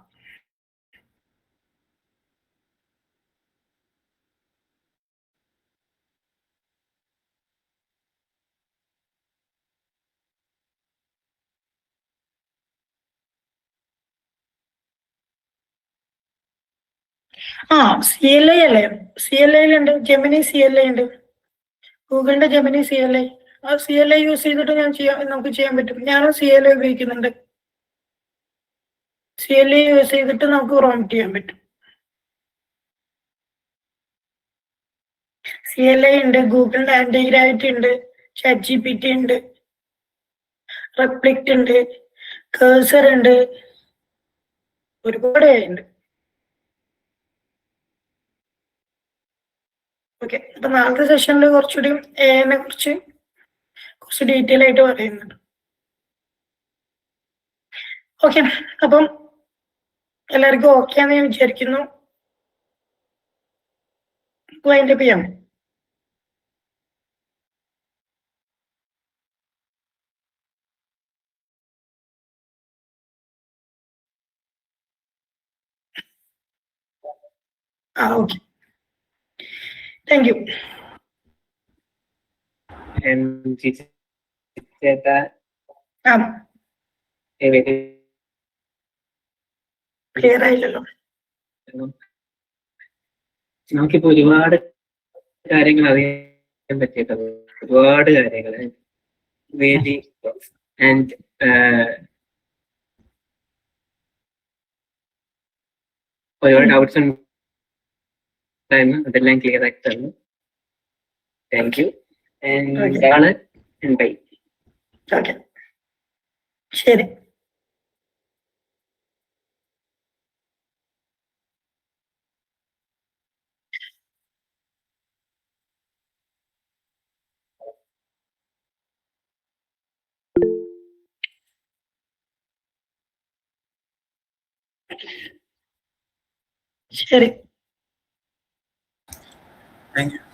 CLI അല്ലേ? CLI ഉണ്ട്, ജെമിനി CLI ഉണ്ട്, ഗൂഗിളിന്റെ ജെമിനി CLI. ആ CLI യൂസ് ചെയ്തിട്ട് നമുക്ക് ചെയ്യാൻ പറ്റും. ഞാനും CLI ഉപയോഗിക്കുന്നുണ്ട്. CLI യൂസ് ചെയ്തിട്ട് നമുക്ക് പ്രോംപ്റ്റ് ചെയ്യാൻ പറ്റും. CLI ഉണ്ട്, ഗൂഗിളിന്റെ ആന്റിഗ്രാവിറ്റി ഉണ്ട്, ChatGPT ഉണ്ട്, റെപ്ലിക്റ്റ് ഉണ്ട്, കേഴ്സർ ഉണ്ട്, ഒരുപാട് ഉണ്ട്. ഓക്കെ, അപ്പൊ നാളത്തെ സെഷനിൽ കുറച്ചുകൂടി AI കുറിച്ച് കുറച്ച് ഡീറ്റെയിൽ ആയിട്ട് പറയുന്നുണ്ട്. ഓക്കെ, അപ്പം എല്ലാവർക്കും ഓക്കെ ആണെന്ന് ഞാൻ വിചാരിക്കുന്നു. വൈൻഡപ്പ് ചെയ്യാം. Okay, thank you. ചേട്ടാ ക്ലിയർ ആയില്ലല്ലോ. നമുക്കിപ്പോ ഒരുപാട് കാര്യങ്ങൾ അറിയാൻ പറ്റിയിട്ടത്, ഒരുപാട് കാര്യങ്ങൾ. റിയലി ആൻഡ് ഒരുപാട് ഡൗട്ട്സ് ഉണ്ടായിരുന്നു, അതെല്ലാം ക്ലിയർ ആക്കി തന്നു. Thank you. ബൈ. ഓക്കെ, ശരി. ശരി, താങ്ക് യു.